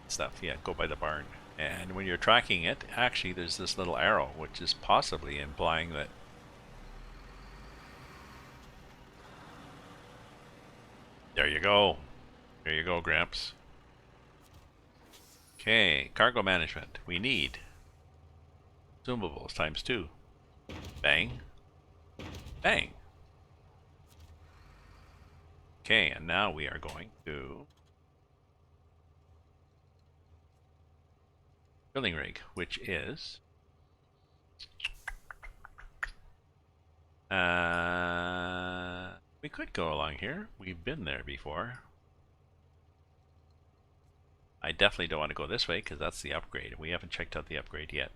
Speaker 1: Stuff, yeah, go by the barn. And when you're tracking it, actually there's this little arrow, which is possibly implying that... There you go. There you go, Gramps. Okay, cargo management. We need consumables ×2. Bang. Bang. Okay, and now we are going to drilling rig, which is we could go along here. We've been there before. I definitely don't want to go this way because that's the upgrade. We haven't checked out the upgrade yet.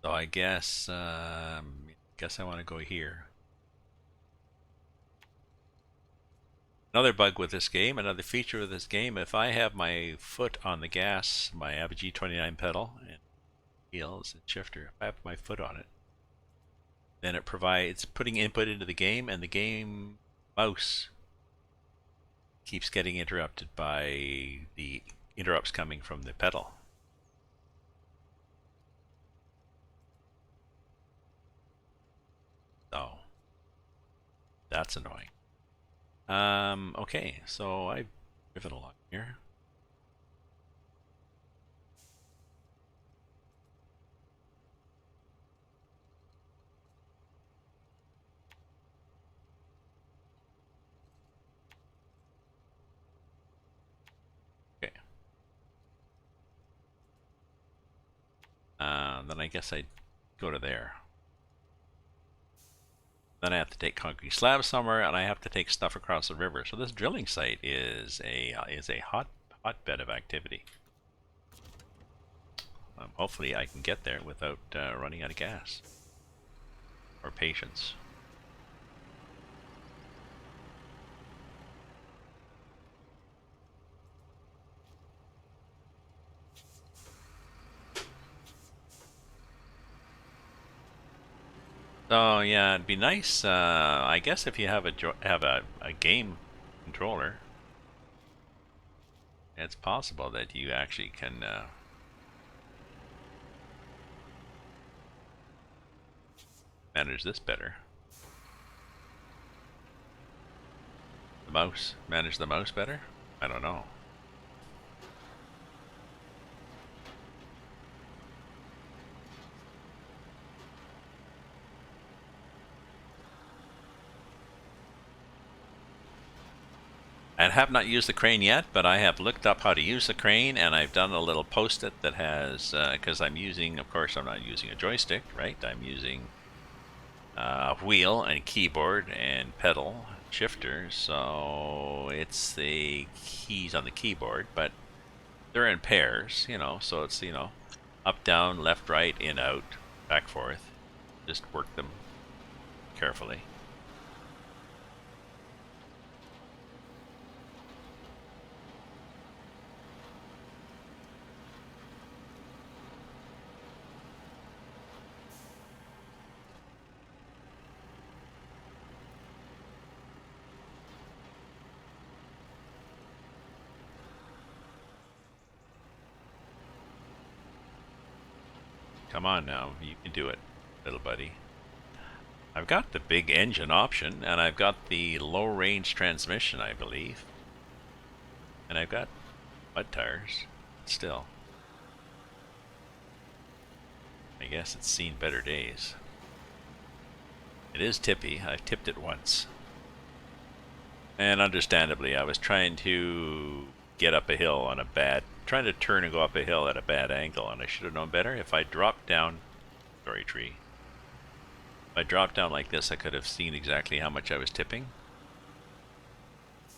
Speaker 1: So I guess I want to go here. Another bug with this game, another feature of this game, if I have my foot on the gas, my Apogee 29 pedal and wheels and shifter, if I have my foot on it, then it provides putting input into the game, and the game mouse keeps getting interrupted by the interrupts coming from the pedal. So that's annoying. Okay, so I've driven along here. then I guess I'd go to there. Then I have to take concrete slabs somewhere, and I have to take stuff across the river. So this drilling site is a hotbed of activity. Hopefully I can get there without running out of gas or patience. So yeah, it'd be nice. I guess if you have a game controller, it's possible that you actually can manage this better. Manage the mouse better? I don't know. I have not used the crane yet, but I have looked up how to use the crane, and I've done a little post-it that has, because I'm using, of course, I'm not using a joystick, right? I'm using a wheel and keyboard and pedal shifter, so it's the keys on the keyboard, but they're in pairs, you know, so it's, you know, up, down, left, right, in, out, back, forth. Just work them carefully. Come on now, you can do it, little buddy. I've got the big engine option, and I've got the low range transmission, I believe. And I've got mud tires, still. I guess it's seen better days. It is tippy, I've tipped it once. And understandably, I was trying to get up a hill on trying to turn and go up a hill at a bad angle, and I should have known better. If I dropped down, sorry tree. If I dropped down like this, I could have seen exactly how much I was tipping.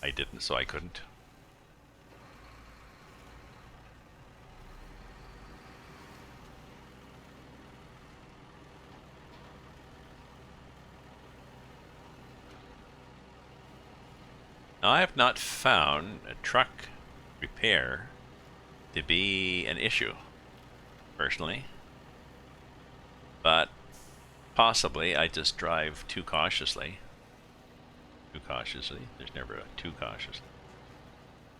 Speaker 1: I didn't, so I couldn't. Now, I have not found a truck repair to be an issue, personally. But possibly I just drive too cautiously. Too cautiously? There's never a too cautiously.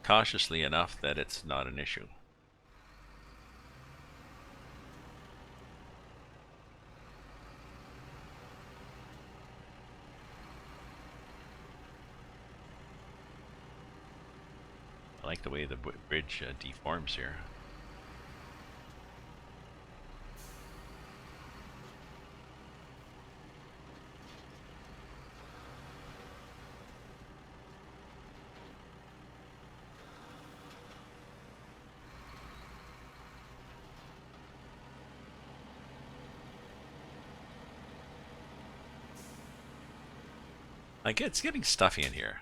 Speaker 1: Cautiously enough that it's not an issue. I like the way the bridge deforms here. It's getting stuffy in here.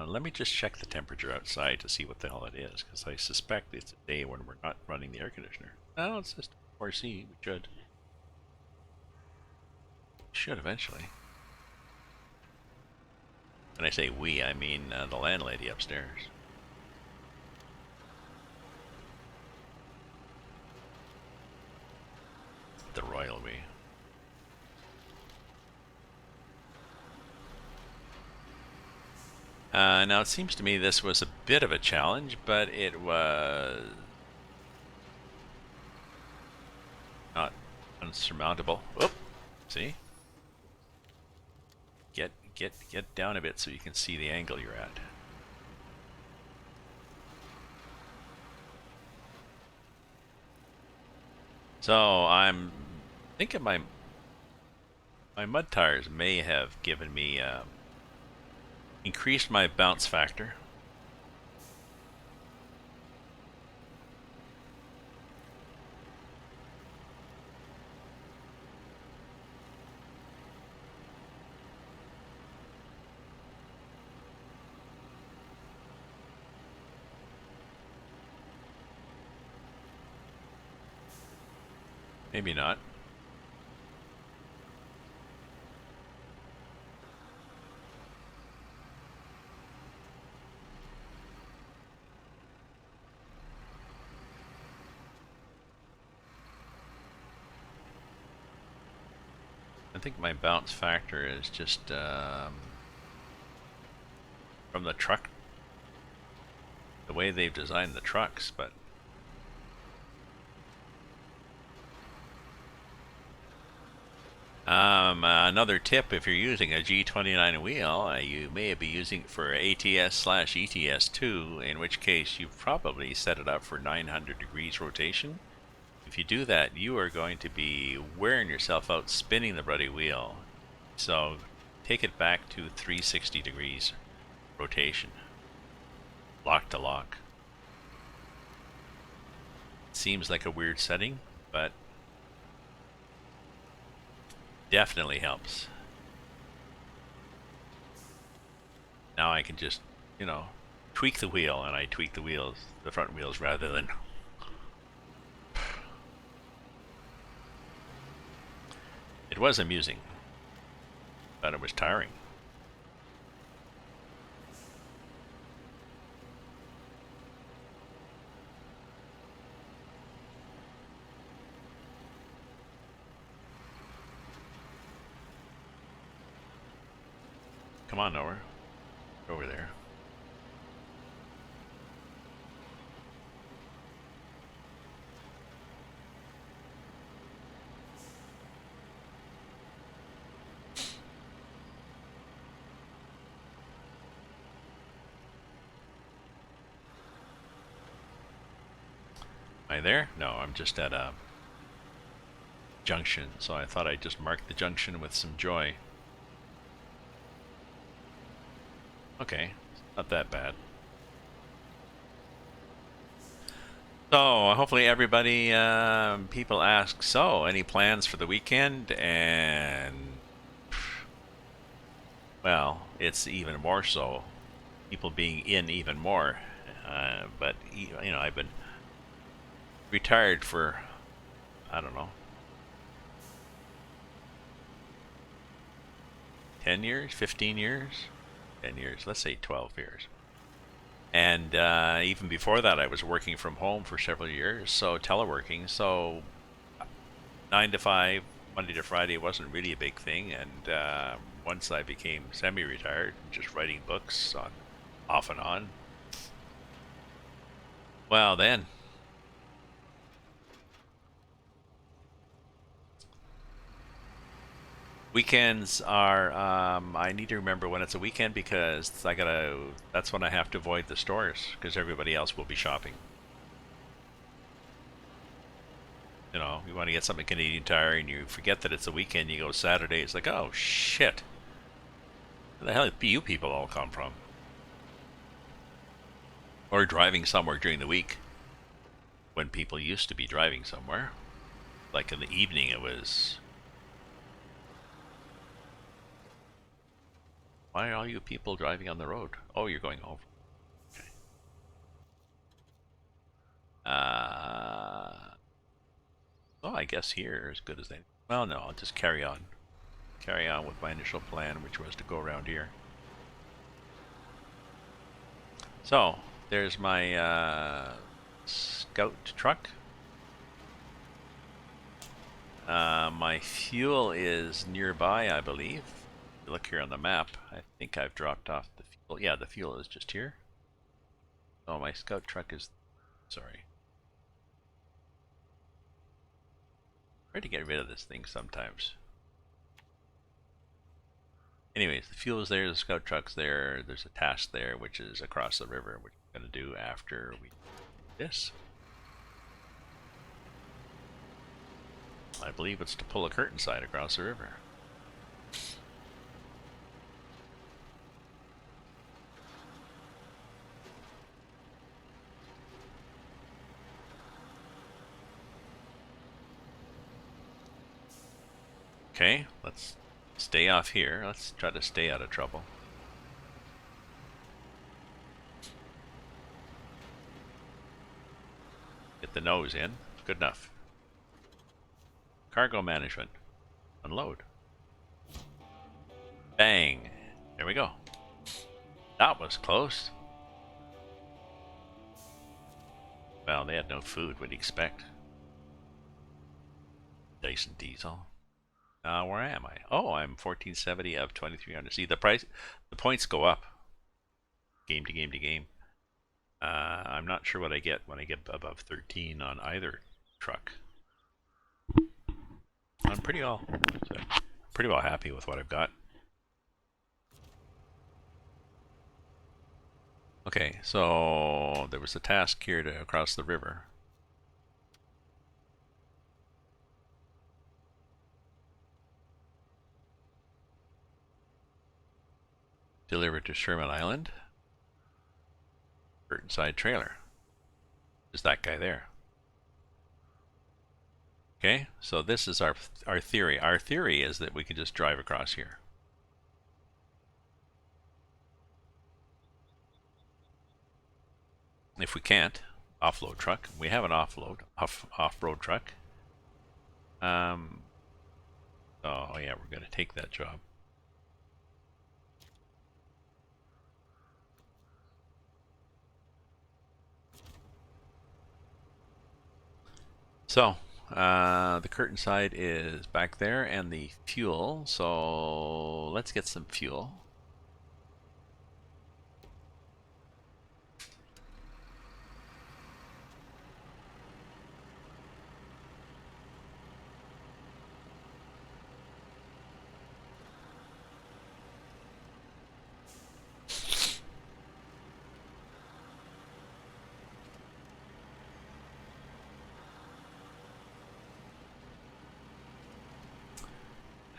Speaker 1: Let me just check the temperature outside to see what the hell it is, because I suspect it's a day when we're not running the air conditioner. Oh, it's just 4C. We should. Should eventually. When I say we, I mean the landlady upstairs. The royal we. Now it seems to me this was a bit of a challenge, but it was not unsurmountable. Whoop! See? Get down a bit so you can see the angle you're at. So I'm thinking my mud tires may have given me increased my bounce factor. Maybe not. I think my bounce factor is just from the truck, the way they've designed the trucks, but another tip, if you're using a G29 wheel, you may be using it for ATS/ETS2, in which case you've probably set it up for 900 degrees rotation. If you do that, you are going to be wearing yourself out spinning the bloody wheel. So take it back to 360 degrees rotation, lock to lock. Seems like a weird setting, but definitely helps. Now I can just, tweak the wheel, and I tweak the wheels, the front wheels, rather than. It was amusing, but it was tiring. Come on, Noah. Over there. Am I there? No, I'm just at a junction, so I thought I'd just mark the junction with some joy. Okay, not that bad. So hopefully everybody, people ask, so any plans for the weekend? And well, it's even more so. People being in even more. But I've been retired for, I don't know, 10 years, 15 years, 10 years, let's say 12 years. And even before that, I was working from home for several years, so teleworking. So 9 to 5, Monday to Friday wasn't really a big thing. And once I became semi-retired, just writing books on off and on, well, then weekends are. I need to remember when it's a weekend because That's when I have to avoid the stores because everybody else will be shopping. You want to get something Canadian Tire and you forget that it's a weekend. You go Saturday. It's like, oh shit, where the hell do you people all come from? Or driving somewhere during the week when people used to be driving somewhere. Like in the evening, it was. Why are all you people driving on the road? Oh, you're going home. Okay. Well, I guess here as good as they. Well, no, I'll just carry on. Carry on with my initial plan, which was to go around here. So, there's my scout truck. My fuel is nearby, I believe. If you look here on the map, I think I've dropped off the fuel. Yeah, the fuel is just here. Oh, my scout truck is. Sorry. Try to get rid of this thing sometimes. Anyways, the fuel is there, the scout truck's there, there's a task there, which is across the river, which I'm going to do after we do this. I believe it's to pull a curtain side across the river. Okay, let's stay off here. Let's try to stay out of trouble. Get the nose in. Good enough. Cargo management. Unload. Bang. There we go. That was close. Well, they had no food. What do you expect? Dyson diesel. Where am I? Oh, I'm 1470 of 2300. See, the points go up game to game to game. I'm not sure what I get when I get above 13 on either truck. I'm pretty well happy with what I've got. Okay, so there was a task here to cross the river. Delivered to Sherman Island. Burtonside trailer. Is that guy there? Okay, so this is our theory. Our theory is that we can just drive across here. If we can't, offload truck. We have an off-road truck. Oh yeah, we're gonna take that job. So, the curtain side is back there and the fuel. So let's get some fuel.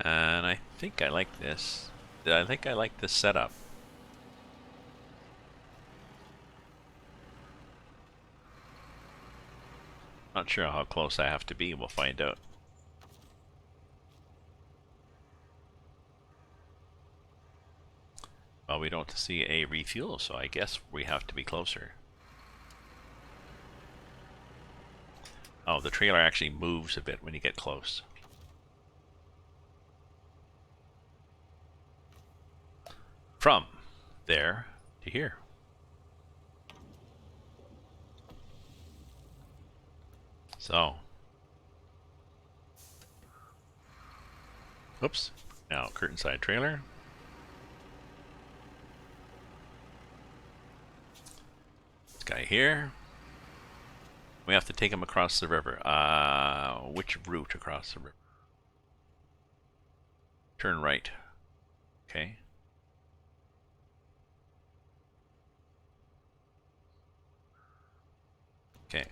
Speaker 1: And I think I like this. I think I like this setup. Not sure how close I have to be. We'll find out. Well, we don't see a refuel, so I guess we have to be closer. Oh, the trailer actually moves a bit when you get close. From there to here. So, oops. Now, curtain side trailer. This guy here. We have to take him across the river. Which route across the river? Turn right. Okay. Okay.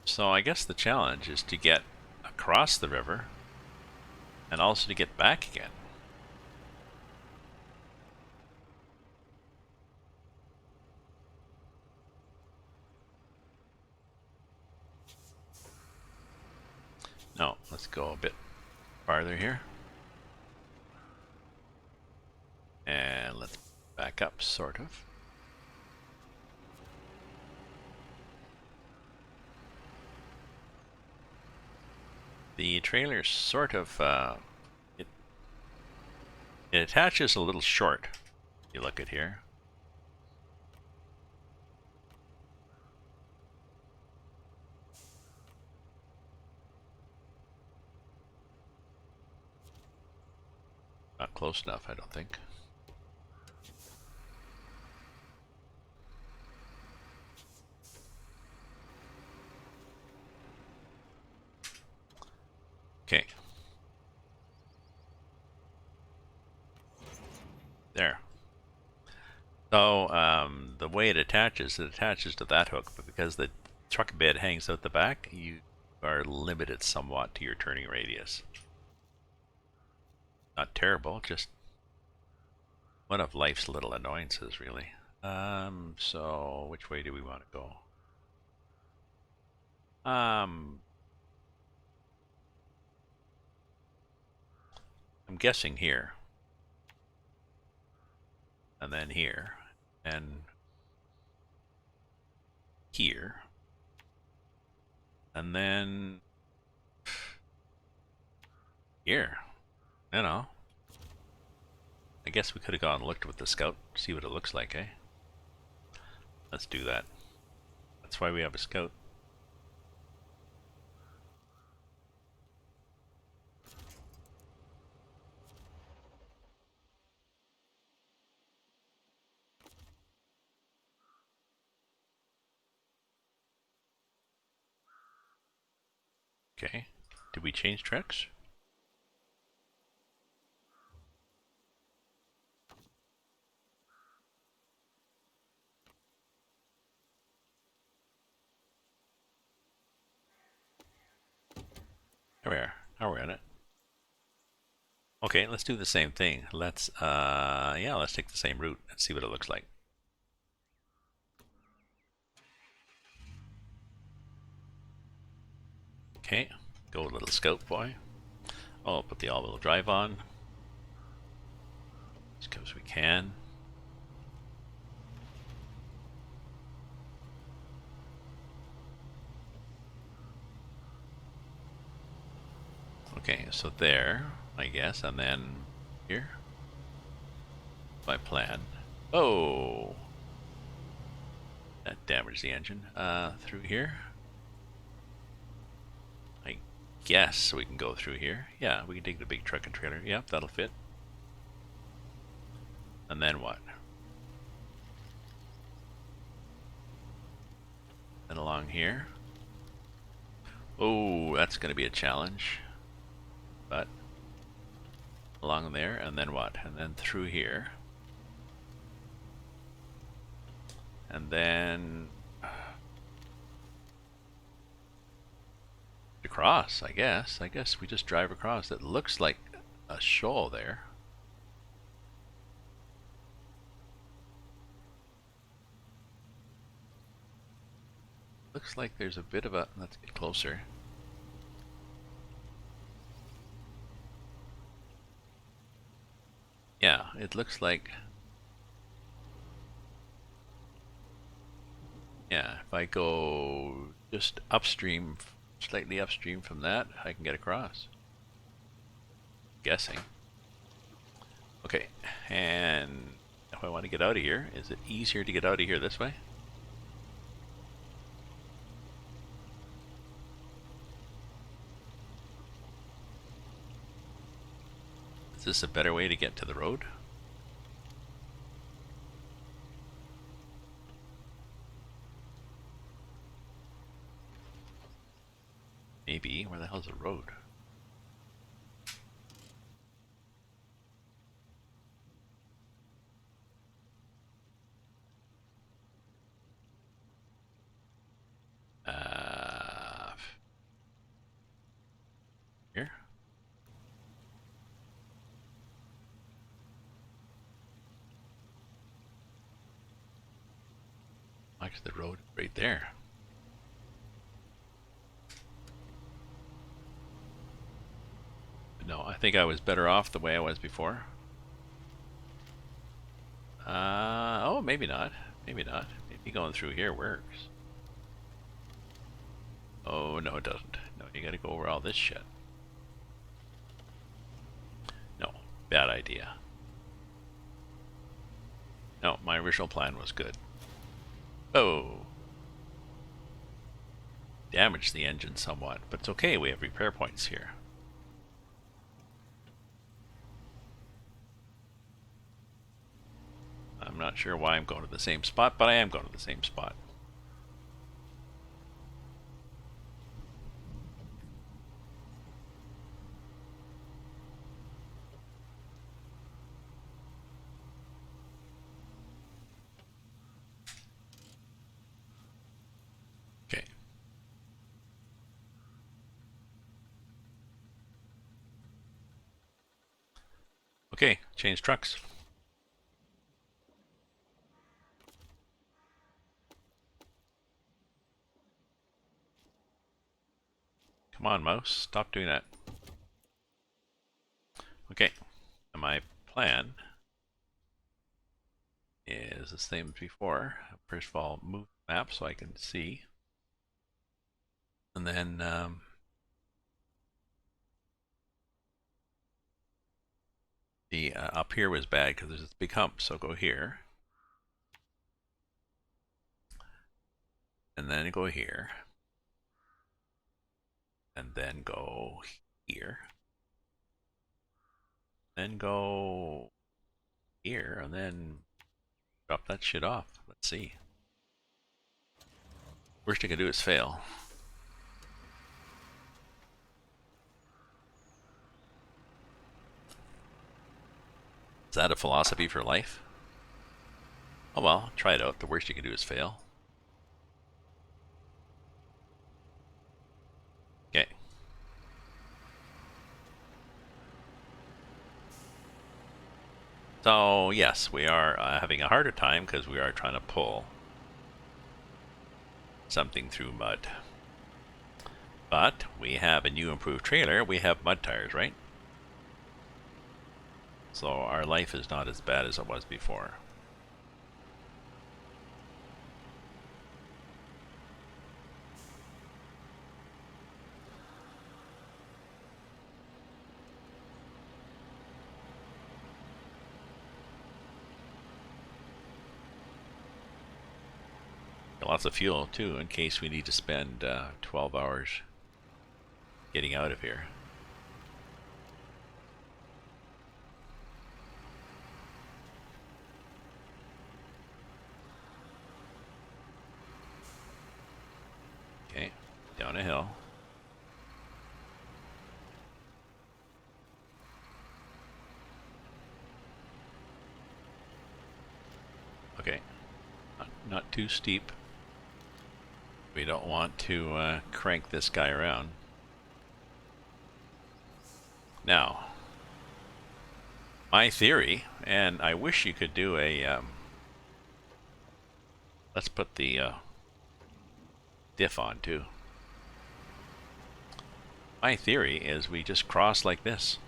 Speaker 1: So I guess the challenge is to get across the river and also to get back again. No, let's go a bit farther here. And let's back up, sort of. The trailer sort of, it attaches a little short. You look at here. Not close enough, I don't think. Okay. There. So, the way it attaches to that hook, but because the truck bed hangs out the back, you are limited somewhat to your turning radius. Not terrible, just one of life's little annoyances, really. So which way do we want to go? I'm guessing here. and then here, and here, and then here. You know, I guess we could have gone and looked with the scout, see what it looks like, eh? Let's do that. That's why we have a scout. Okay. Did we change tracks? Here we are. Now we're in it. Okay, let's do the same thing. Let's take the same route and see what it looks like. Okay, go little scout boy. Oh, put the all-wheel drive on. As good as we can. Okay, so there, I guess, and then here. My plan. Oh! That damaged the engine. Through here. I guess we can go through here. Yeah, we can take the big truck and trailer. Yep, that'll fit. And then what? Then along here. Oh, that's going to be a challenge. But along there, and then what? And then through here. And then across, I guess. I guess we just drive across. It looks like a shoal there. Looks like there's a bit of a... Let's get closer. Yeah, it looks like... Yeah, if I go just upstream, slightly upstream from that, I can get across. Guessing. Okay, and if I want to get out of here, is it easier to get out of here this way? Is this a better way to get to the road? Maybe. Where the hell's the road? Here? Actually, the road right there. No, I think I was better off the way I was before. Oh, maybe not. Maybe not. Maybe going through here works. Oh, no, it doesn't. No, you gotta go over all this shit. No, bad idea. No, my original plan was good. Oh. Damaged the engine somewhat, but it's okay, we have repair points here. I'm not sure why I'm going to the same spot, but I am going to the same spot. Okay. Okay, change trucks. Come on, mouse, stop doing that. Okay, and my plan is the same as before. First of all, move the map so I can see. And then the up here was bad because there's this big hump, so go here. And then go here. And then go here. Then go here, and then drop that shit off. Let's see. Worst you can do is fail. Is that a philosophy for life? Oh well, try it out. The worst you can do is fail. Okay. So, yes, we are having a harder time because we are trying to pull something through mud. But we have a new improved trailer. We have mud tires, right? So our life is not as bad as it was before. Lots of fuel too in case we need to spend 12 hours getting out of here. Okay, down a hill. Okay, not too steep. We don't want to crank this guy around. Now, my theory, and I wish you could do a, let's put the diff on too. My theory is we just cross like this.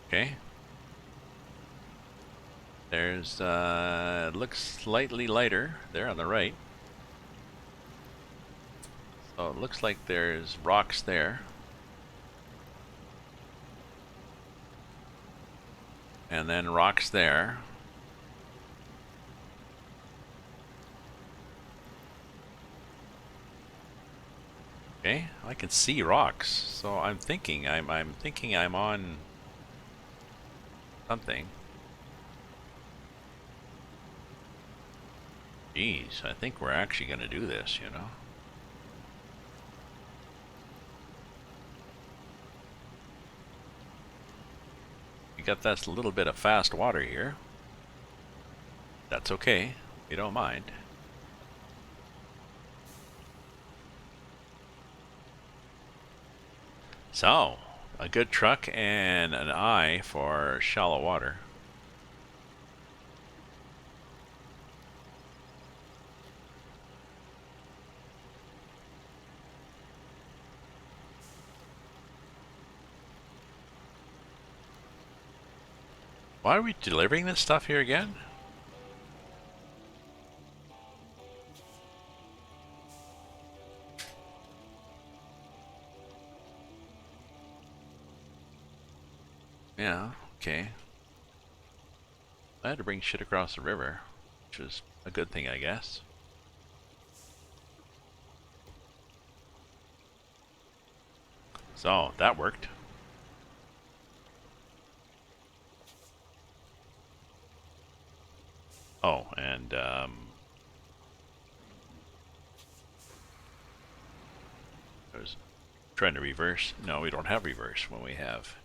Speaker 1: Okay. There's, looks slightly lighter there on the right. So it looks like there's rocks there. And then rocks there. Okay, I can see rocks. So I'm thinking I'm on something. Jeez, I think we're actually going to do this, you know. We got that little bit of fast water here. That's okay. We don't mind. So, a good truck and an eye for shallow water. Why are we delivering this stuff here again? Yeah, okay. I had to bring shit across the river, which was a good thing, I guess. So, that worked. Oh, and I was trying to reverse. No, we don't have reverse when we have.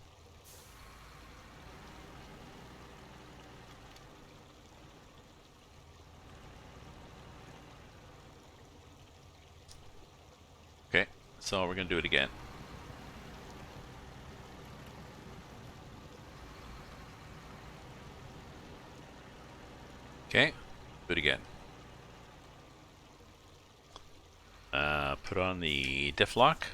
Speaker 1: Okay, so we're gonna do it again. Okay, do it again. Put on the diff lock.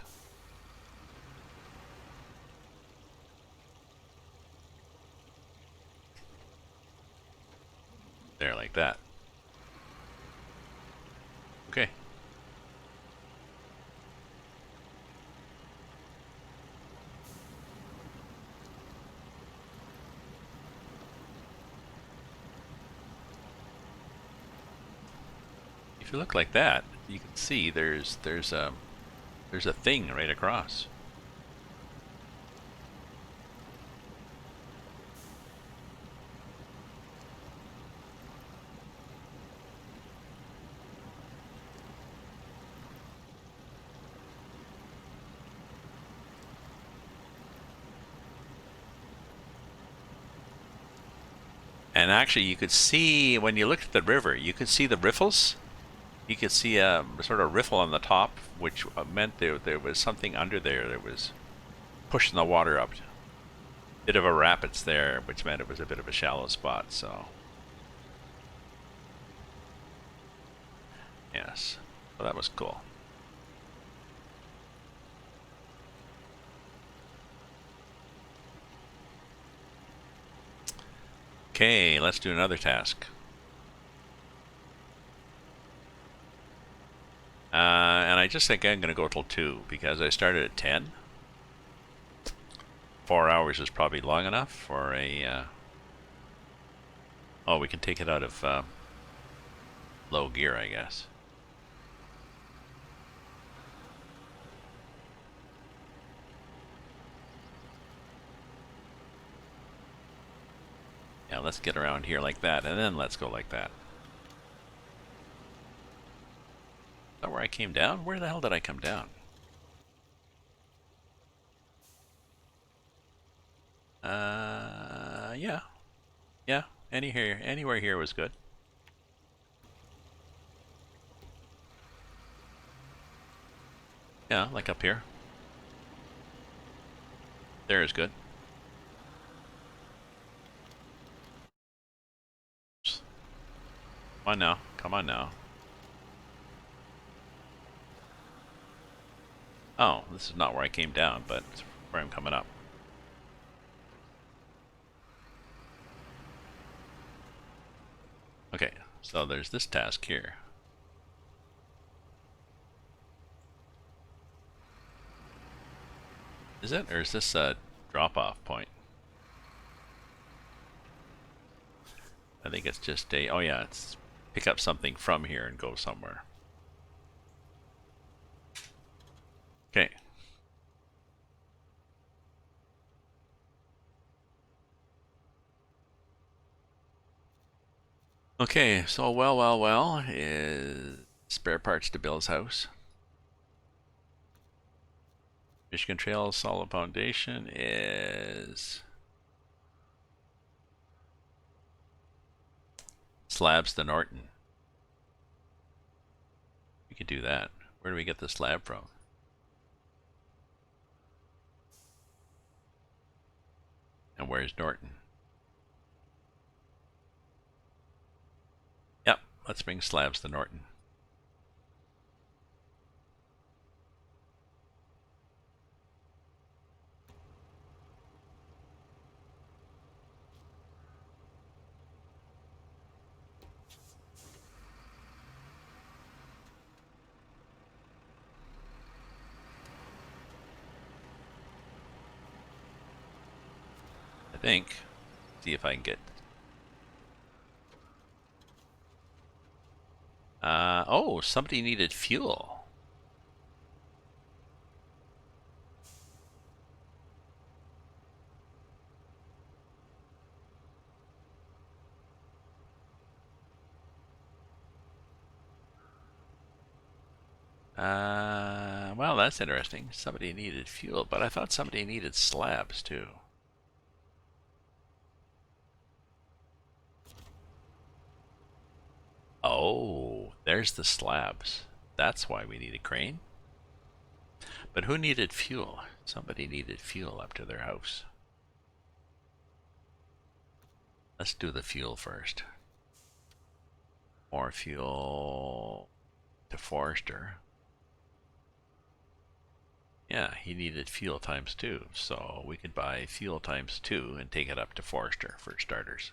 Speaker 1: if you look like that, you can see there's a thing right across. And actually, you could see when you looked at the river, you could see the riffles. You could see a sort of riffle on the top, which meant there was something under there that was pushing the water up. Bit of a rapids there, which meant it was a bit of a shallow spot. So yes, so that was cool. Okay, let's do another task. And I just think I'm going to go till 2 because I started at 10. 4 hours is probably long enough for a... Oh, we can take it out of low gear, I guess. Yeah, let's get around here like that, and then let's go like that. Is that where I came down? Where the hell did I come down? Yeah. Yeah, anywhere here was good. Yeah, like up here. There is good. Come on now. Come on now. Oh, this is not where I came down, but it's where I'm coming up. Okay, so there's this task here. Is it? Or is this a drop-off point? I think it's just a... Oh yeah, it's pick up something from here and go somewhere. Okay. Okay, so well is spare parts to Bill's house. Michigan Trail solid foundation is slabs to Norton. We could do that. Where do we get the slab from? And where's Norton? Yep, let's bring slabs to Norton. I think. See if I can get... oh, somebody needed fuel. Well, that's interesting. Somebody needed fuel, but I thought somebody needed slabs too. Oh, there's the slabs. That's why we need a crane. But who needed fuel? Somebody needed fuel up to their house. Let's do the fuel first. More fuel to Forrester. Yeah, he needed fuel times 2, so we could buy fuel times 2 and take it up to Forrester for starters.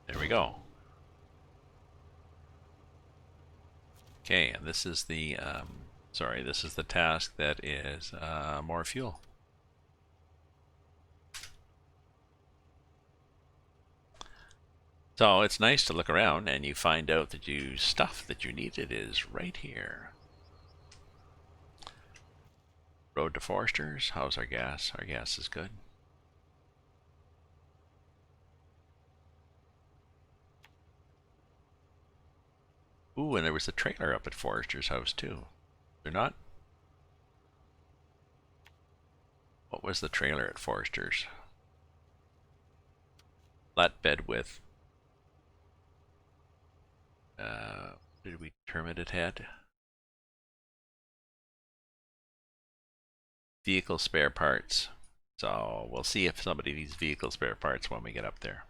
Speaker 1: There we go. Okay, and this is the this is the task that is more fuel. So it's nice to look around and you find out that stuff that you needed is right here. Road to Foresters. How's our gas? Our gas is good. Ooh, and there was a trailer up at Forrester's house too. They're not? What was the trailer at Forrester's? Flatbed with... did we determine it had? Vehicle spare parts. So we'll see if somebody needs vehicle spare parts when we get up there.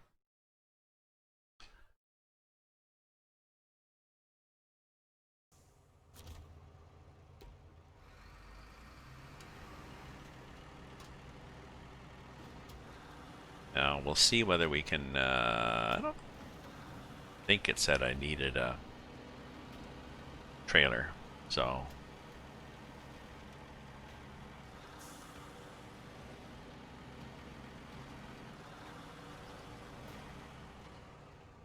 Speaker 1: Now we'll see whether we can. I don't think it said I needed a trailer, so.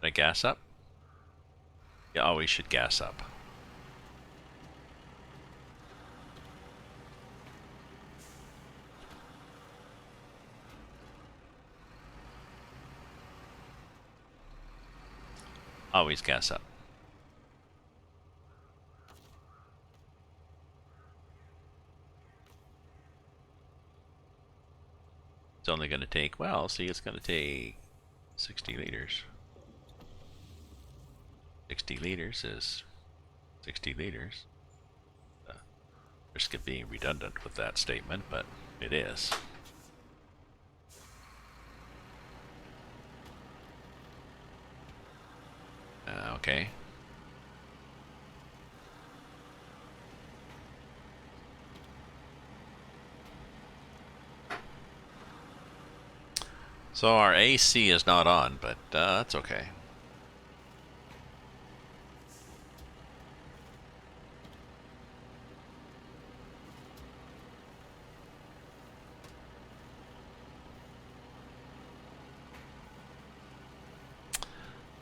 Speaker 1: Did I gas up? Yeah, oh, we should gas up. Always gas up. It's only going to take, well, see, it's going to take 60 liters. 60 liters is 60 liters. Risk of being redundant with that statement, but it is. Okay. So our AC is not on, but that's okay.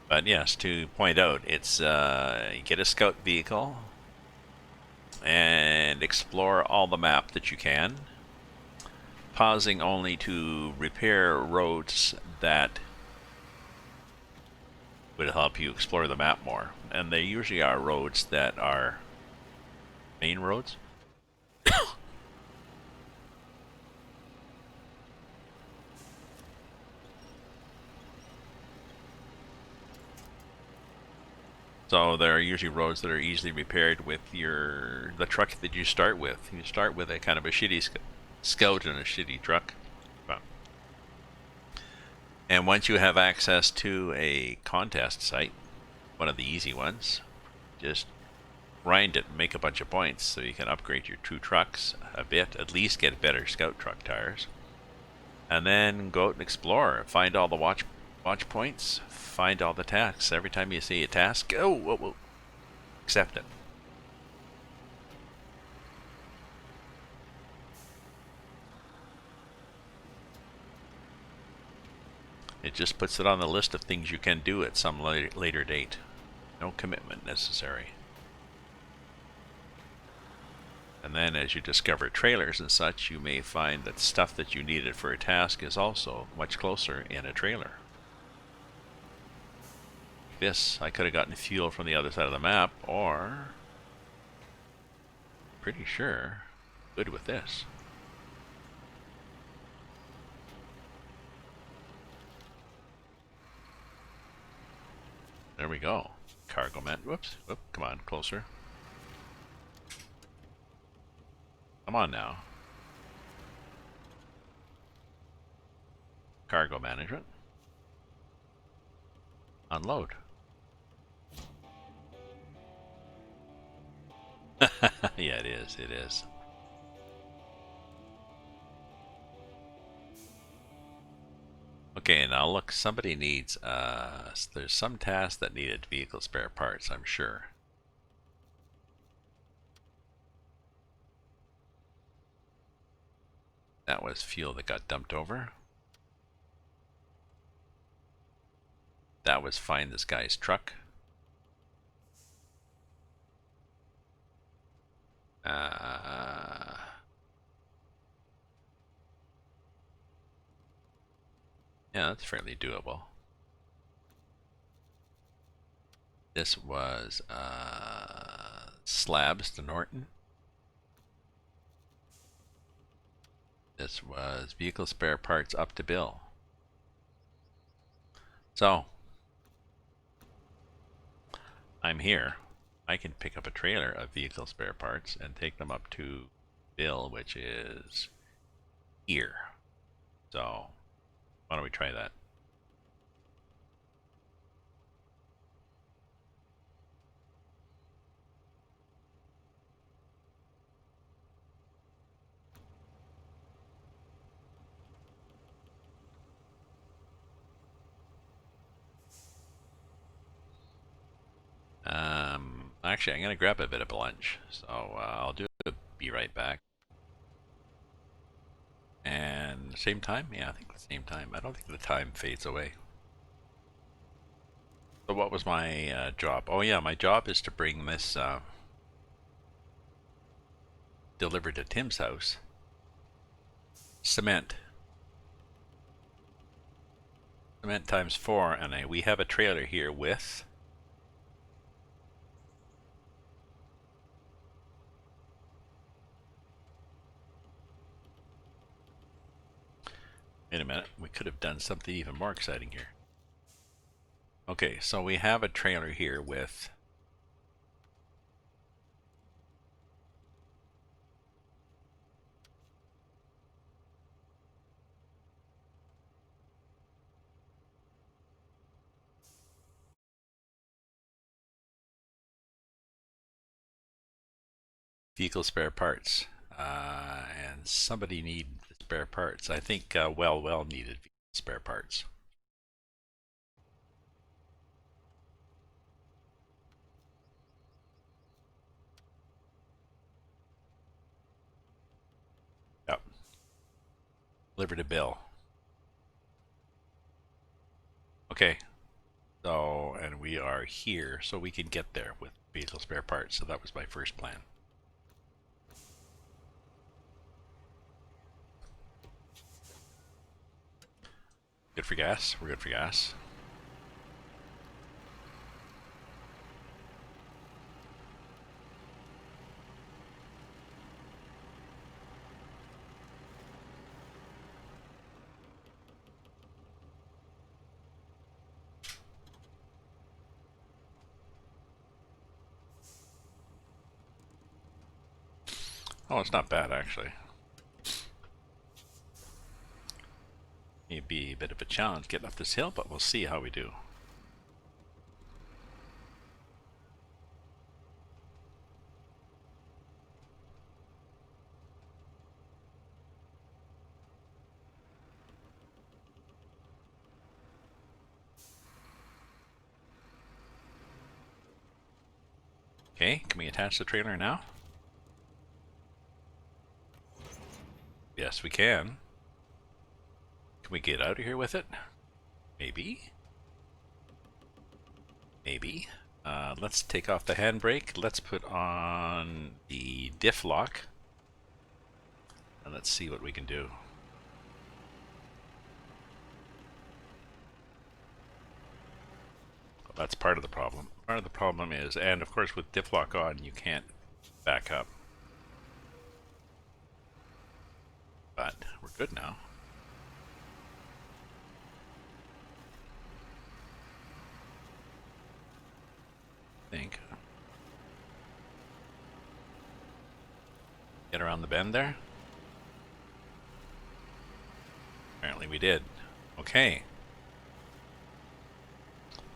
Speaker 1: But yes, to point out, it's get a scout vehicle and explore all the map that you can, pausing only to repair roads that would help you explore the map more. And they usually are roads that are main roads. So there are usually roads that are easily repaired with the truck that you start with. You start with a kind of a shitty scout and a shitty truck. And once you have access to a contest site, one of the easy ones, just grind it and make a bunch of points so you can upgrade your two trucks a bit, at least get better scout truck tires. And then go out and explore, find all the watch points, find all the tasks. Every time you see a task, go, whoa, accept it. It just puts it on the list of things you can do at some later date. No commitment necessary. And then as you discover trailers and such, you may find that stuff that you needed for a task is also much closer in a trailer. This, I could have gotten fuel from the other side of the map, or pretty sure good with this. There we go. Cargo man. Whoops. Whoop. Come on, closer. Come on now. Cargo management. Unload. Yeah, it is. It is. Okay, now look, somebody needs, there's some task that needed vehicle spare parts, I'm sure. That was fuel that got dumped over. that was find this guy's truck. Yeah, that's fairly doable. This was slabs to Norton. This was vehicle spare parts up to Bill. So, I'm here. I can pick up a trailer of vehicle spare parts and take them up to Bill, which is here. So, why don't we try that? Actually, I'm going to grab a bit of lunch, so I'll be right back. And same time? Yeah, I think the same time. I don't think the time fades away. So what was my job? Oh yeah, my job is to bring this delivered to Tim's house. Cement. Cement times 4, and we have a trailer here with... Wait a minute, we could have done something even more exciting here. Okay, so we have a trailer here with... vehicle spare parts. And somebody needed spare parts. I think well needed spare parts. Yep. Delivered a bill. Okay. So, and we are here, so we can get there with vehicle spare parts. So that was my first plan. Good for gas. We're good for gas. Oh, it's not bad actually. It'd be a bit of a challenge getting up this hill, but we'll see how we do. Okay, can we attach the trailer now? Yes, we can. Can we get out of here with it? Maybe. Maybe. Let's take off the handbrake. Let's put on the diff lock. And let's see what we can do. Well, that's part of the problem. Part of the problem is, and of course with diff lock on, you can't back up. But we're good now. I think. Get around the bend there? Apparently we did. Okay.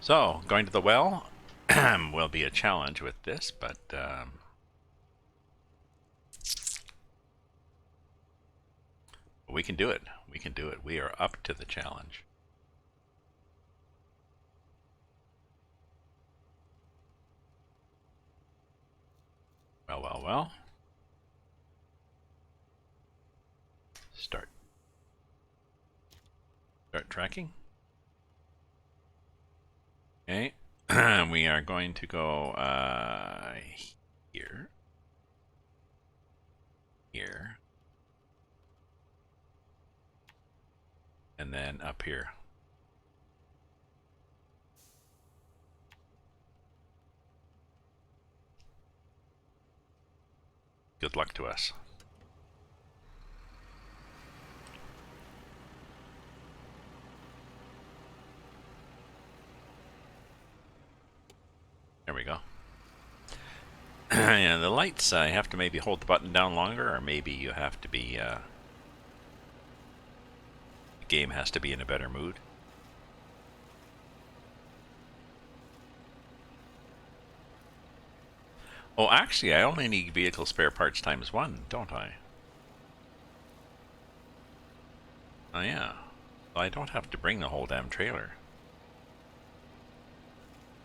Speaker 1: So, going to the well will be a challenge with this, but we can do it. We can do it. We are up to the challenge. Well, well, well. Start. Start tracking. We are going to go here, here, and then up here. Good luck to us. There we go. Yeah, the lights, you have to maybe hold the button down longer, or maybe you have to be, the game has to be in a better mood. Oh, actually, I only need vehicle spare parts ×1, don't I? Oh, yeah. Well, I don't have to bring the whole damn trailer.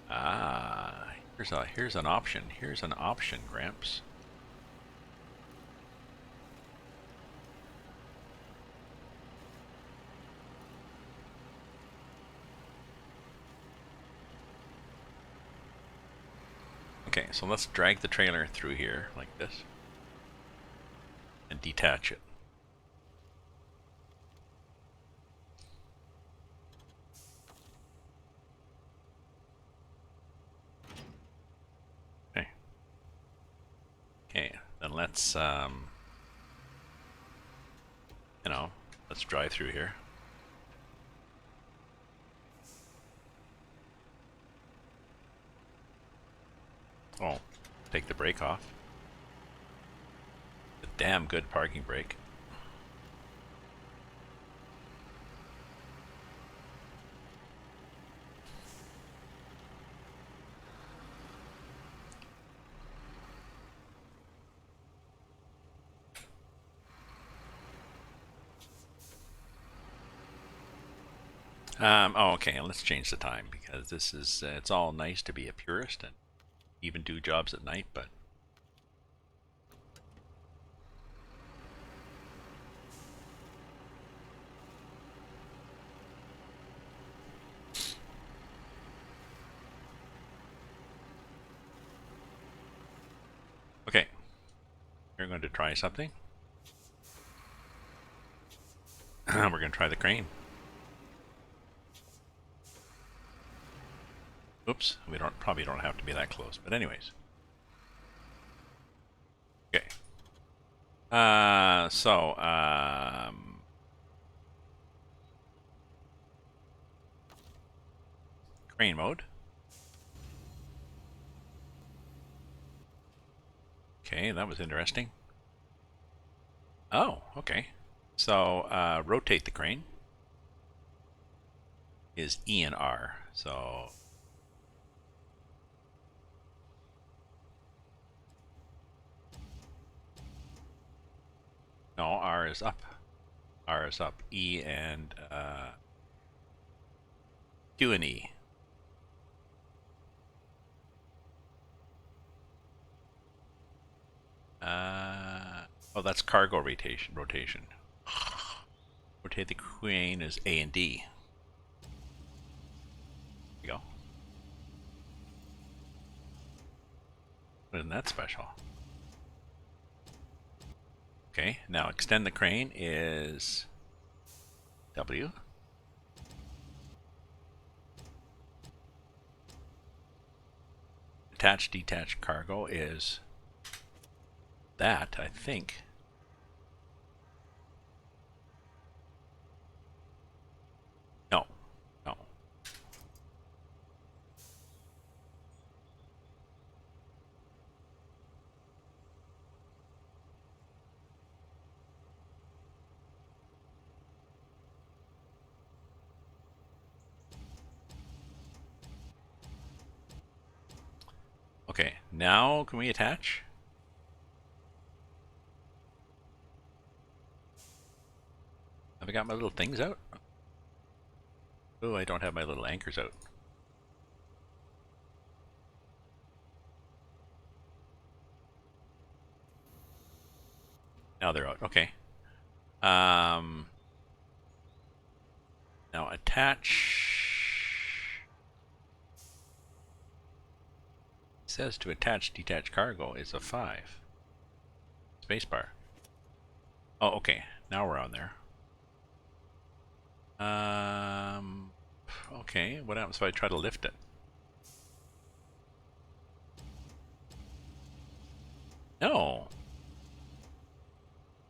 Speaker 1: Ah, here's an option. Here's an option, Gramps. Okay, so let's drag the trailer through here like this and detach it. Okay. Okay, then let's you know, let's drive through here. Oh, take the brake off. A damn good parking brake. Oh, okay, let's change the time because this is, it's all nice to be a purist and even do jobs at night, but okay. We're going to try something. We're going to try the crane. Oops, we probably don't have to be that close, but anyways. Okay. Crane mode. Okay, that was interesting. Oh, okay. So, rotate the crane is E and R. So, no, R is up. R is up. E and Q and E. Oh, that's cargo rotation. Rotate the crane is A and D. There you go. Isn't that special? Okay, now extend the crane is W. Attach, detach cargo is that, I think. No, no. Okay, now can we attach? Have I got my little things out? Oh, I don't have my little anchors out. Now they're out. Okay. Now attach. It says to attach detached cargo is a 5. Spacebar. Oh, okay. Now we're on there. Okay. What happens if I try to lift it? No.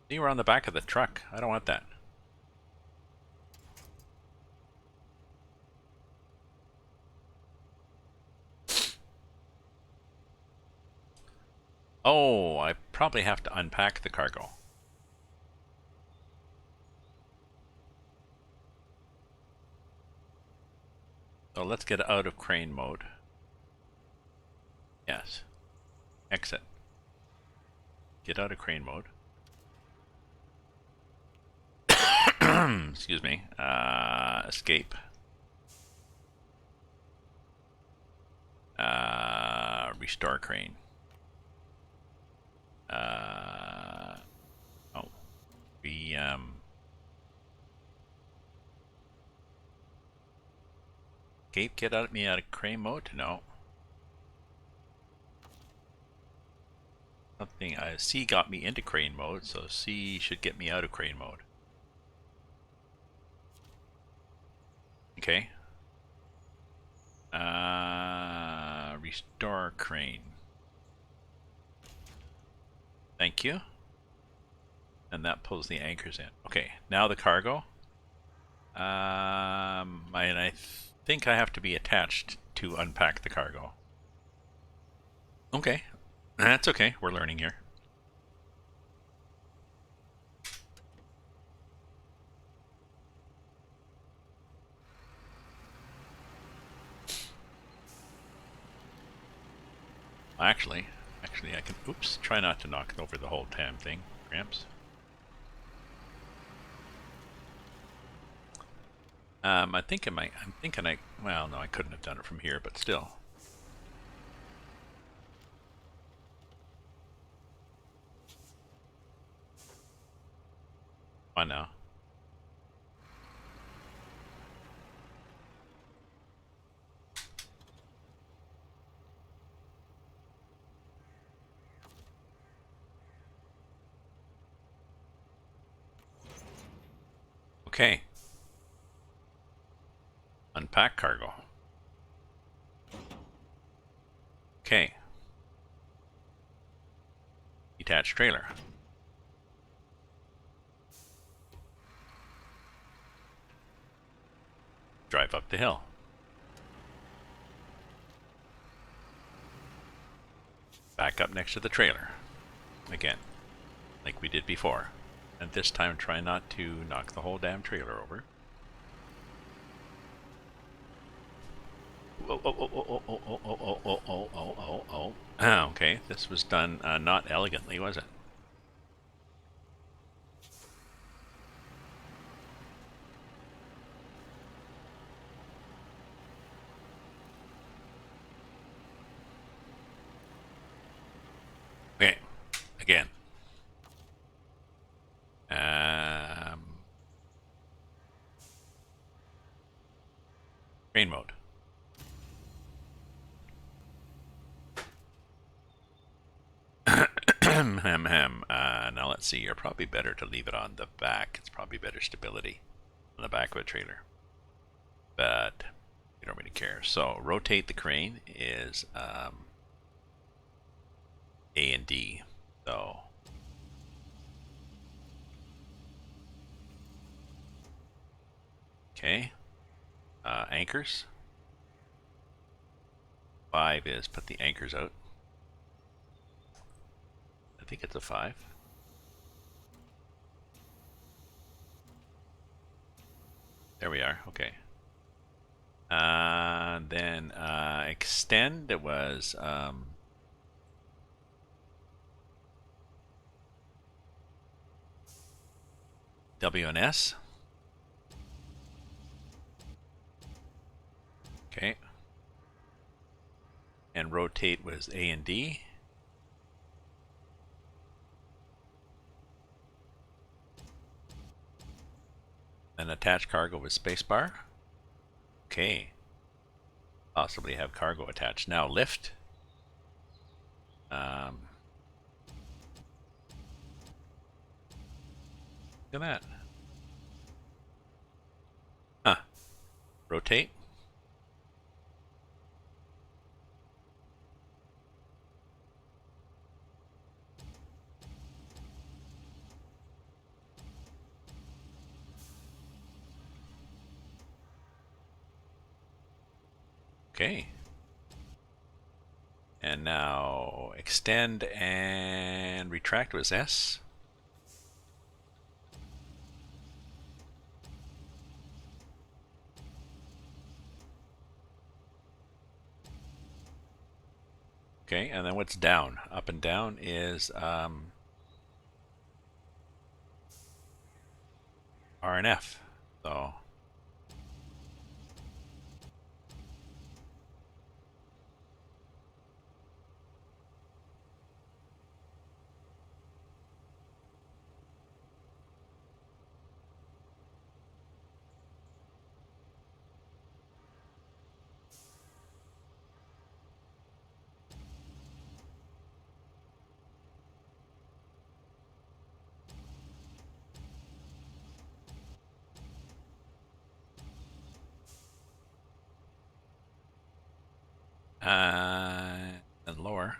Speaker 1: See, we're on the back of the truck. I don't want that. Oh, I probably have to unpack the cargo. So let's get out of crane mode. Yes. Exit. Get out of crane mode. Excuse me. Escape. Restore crane. Oh. Escape, get me out of crane mode? No. Something, C got me into crane mode, so C should get me out of crane mode. Okay. Restore crane. Thank you. And that pulls the anchors in. Okay, now the cargo. And I think I have to be attached to unpack the cargo. Okay, that's okay. We're learning here. Actually, I can. Oops! Try not to knock over the whole damn thing, Gramps. I think I might. I'm thinking I. Well, no, I couldn't have done it from here, but still. On now. Okay. Unpack cargo. Okay. Detached trailer. Drive up the hill. Back up next to the trailer. Again, like we did before. And this time try not to knock the whole damn trailer over. Oh. Okay, this was done not elegantly, was it? Okay, again. Crane mode. Now let's see, you're probably better to leave it on the back. It's probably better stability on the back of a trailer. But you don't really care. So rotate the crane is A and D. So okay. Anchors. 5 is put the anchors out. I think it's a 5. There we are. Okay. Then extend. It was W and S. Okay. And rotate was A and D. Then attach cargo with spacebar. Okay. Possibly have cargo attached. Now lift. Um, Look at that. Huh. Rotate. Okay. And now extend and retract was S. Okay, and then what's down? Up and down is R and F. So and lower.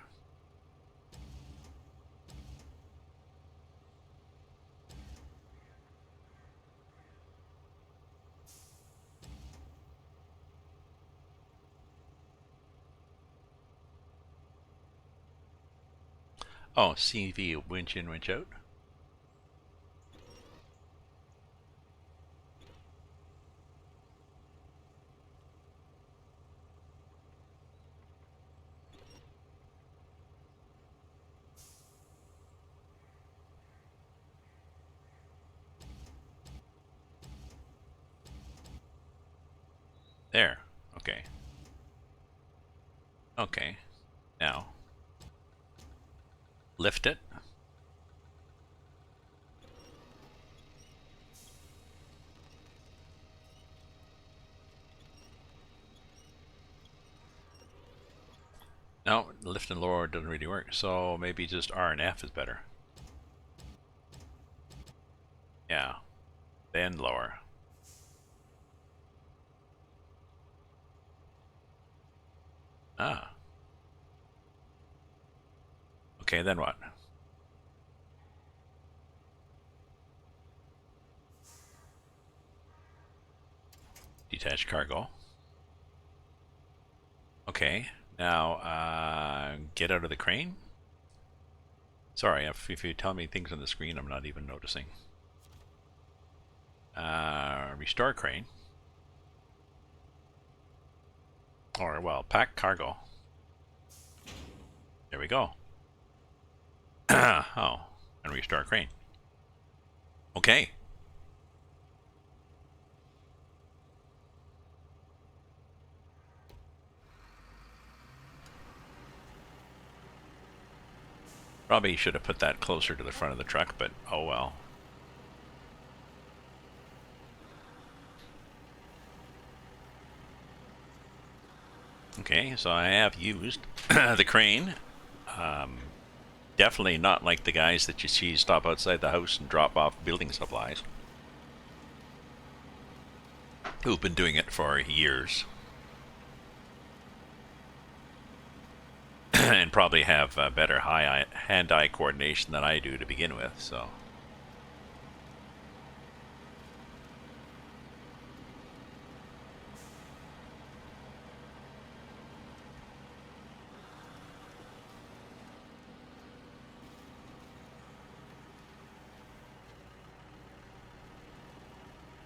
Speaker 1: Oh, CV winch in, winch out. There. Okay. Okay. Now lift it. No, lift and lower doesn't really work. So maybe just R and F is better. Yeah. Then lower. Ah. Okay, then what? Detach cargo. Okay. Now get out of the crane. Sorry, if you tell me things on the screen, I'm not even noticing. Restore crane. Or, well, pack cargo. There we go. Oh, and restore crane. Okay. Probably should have put that closer to the front of the truck, but oh well. Okay, so I have used the crane. Definitely not like the guys that you see stop outside the house and drop off building supplies, who've been doing it for years. And probably have better hand-eye coordination than I do to begin with, so.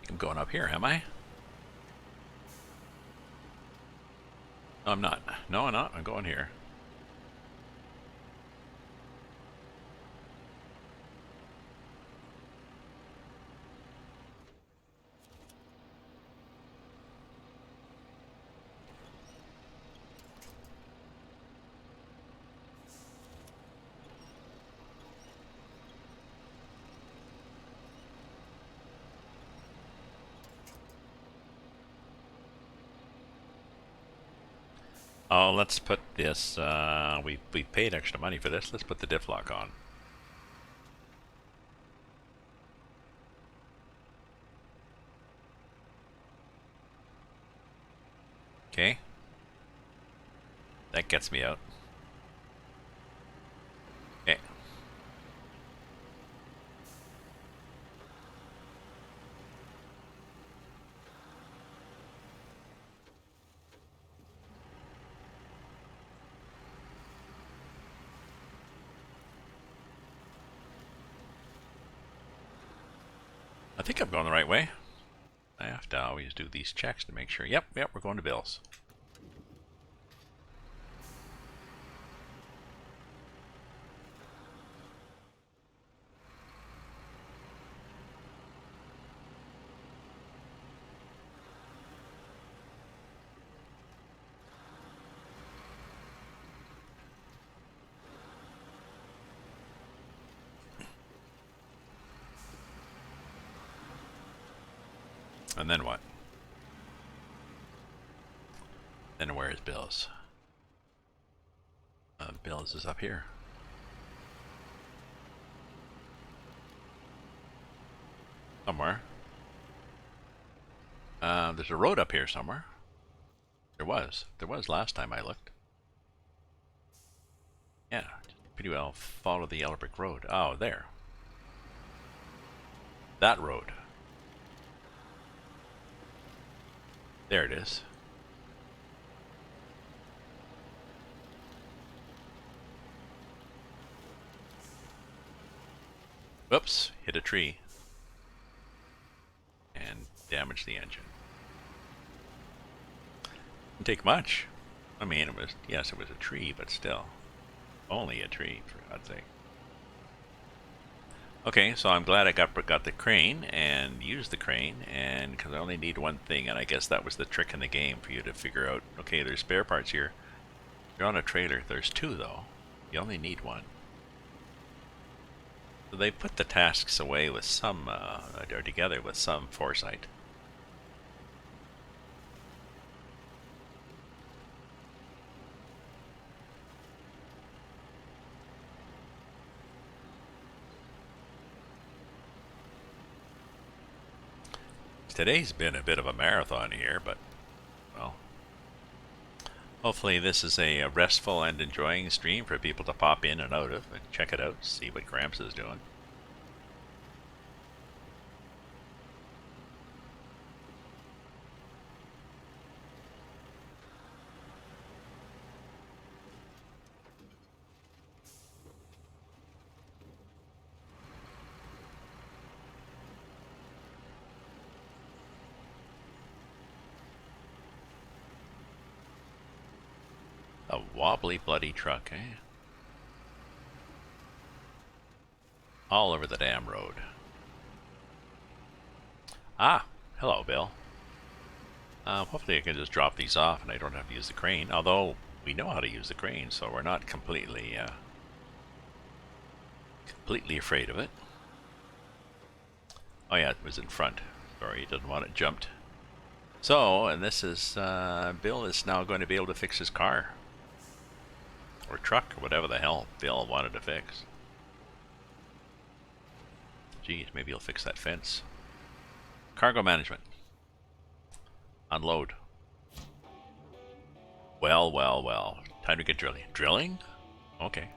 Speaker 1: I'm going up here, am I? No, I'm not. No, I'm not. I'm going here. Oh, let's put this, we paid extra money for this. Let's put the diff lock on. Okay. That gets me out. Okay. I think I'm going the right way. I have to always do these checks to make sure. Yep, we're going to Bill's. And then what? Then where is Bill's? Bill's is up here. Somewhere. There's a road up here somewhere. There was. There was last time I looked. Yeah, pretty well follow the yellow brick road. Oh, there. That road. There it is. Whoops, hit a tree. And damaged the engine. Didn't take much. I mean, it was, yes, it was a tree, but still. Only a tree, for God's sake. Okay, so I'm glad I got the crane and used the crane, and because I only need one thing, and I guess that was the trick in the game for you to figure out, okay, there's spare parts here. You're on a trailer. There's two, though. You only need one. So they put the tasks away with some, or together with some foresight. Today's been a bit of a marathon here, but, well, hopefully this is a restful and enjoying stream for people to pop in and out of and check it out, see what Gramps is doing. A wobbly bloody truck, eh? All over the damn road. Ah, hello, Bill. Hopefully I can just drop these off and I don't have to use the crane, although we know how to use the crane, so we're not completely afraid of it. Oh yeah, it was in front. Sorry, he didn't want it jumped. So, and this is, Bill is now going to be able to fix his car. Or truck, or whatever the hell Bill wanted to fix. Geez, maybe he'll fix that fence. Cargo management. Unload. Well. Time to get drilling. Drilling? Okay.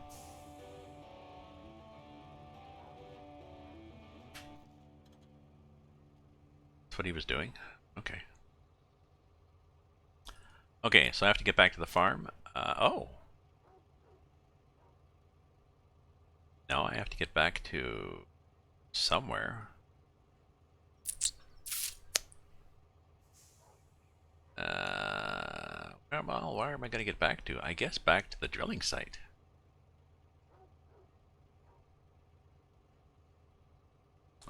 Speaker 1: That's what he was doing? Okay. Okay, so I have to get back to the farm. Oh. Now I have to get back to somewhere. Well, where am I going to get back to? I guess back to the drilling site.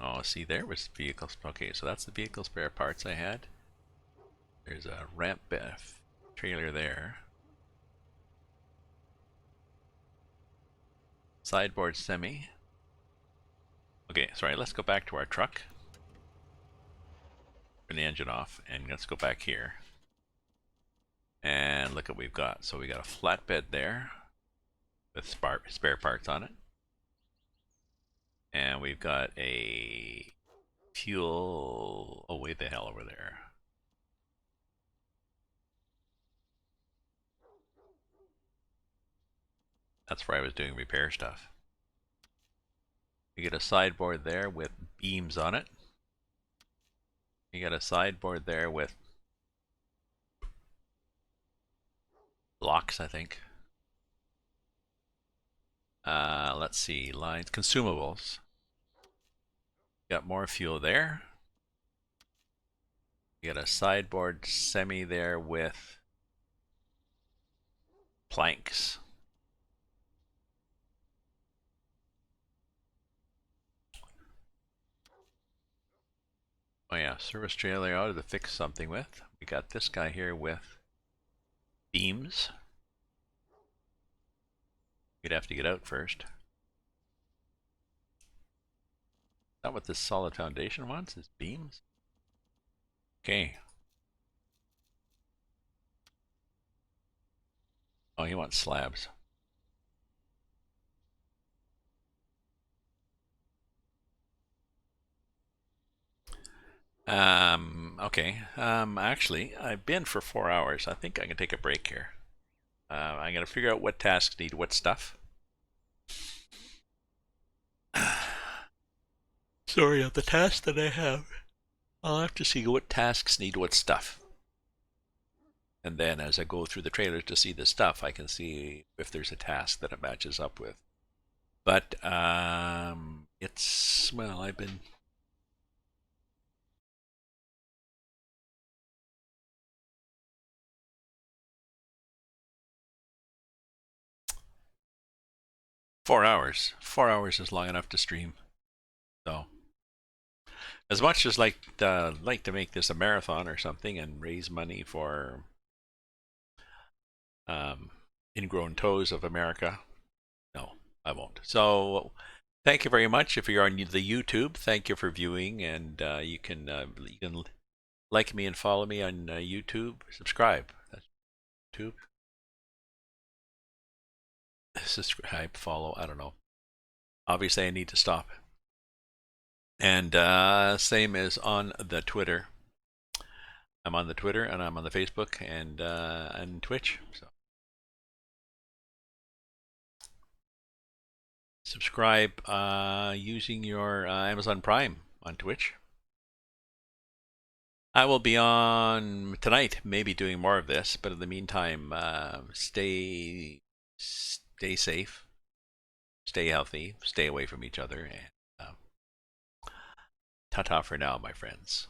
Speaker 1: Oh, see, there was vehicles. Okay, so that's the vehicle spare parts I had. There's a ramp trailer there. Sideboard semi. Okay, sorry, let's go back to our truck. Turn the engine off, and let's go back here. And look what we've got. So we got a flatbed there with spare parts on it. And we've got a fuel, oh, way the hell over there. That's where I was doing repair stuff. You get a sideboard there with beams on it. You got a sideboard there with blocks, I think. Let's see, lines, consumables. Got more fuel there. You got a sideboard semi there with planks. Oh yeah, service trailer out to fix something with. We got this guy here with beams. You'd have to get out first. Is that what this solid foundation wants? Is beams? Okay. Oh, he wants slabs. Okay. Actually, I've been for 4 hours. I think I can take a break here. I'm gonna figure out what tasks need what stuff. Sorry, of the tasks that I have. I'll have to see what tasks need what stuff. And then as I go through the trailers to see the stuff, I can see if there's a task that it matches up with. But it's, well, I've been... Four hours. 4 hours is long enough to stream. So, as much as like to make this a marathon or something and raise money for Ingrown Toes of America, no, I won't. So, thank you very much. If you're on the YouTube, thank you for viewing, and you can like me and follow me on YouTube. Subscribe. That's YouTube. Subscribe, follow. I don't know. Obviously, I need to stop. And same as on the Twitter. I'm on the Twitter and I'm on the Facebook and Twitch. So subscribe using your Amazon Prime on Twitch. I will be on tonight, maybe doing more of this, but in the meantime, stay safe, stay healthy, stay away from each other, and ta-ta for now, my friends.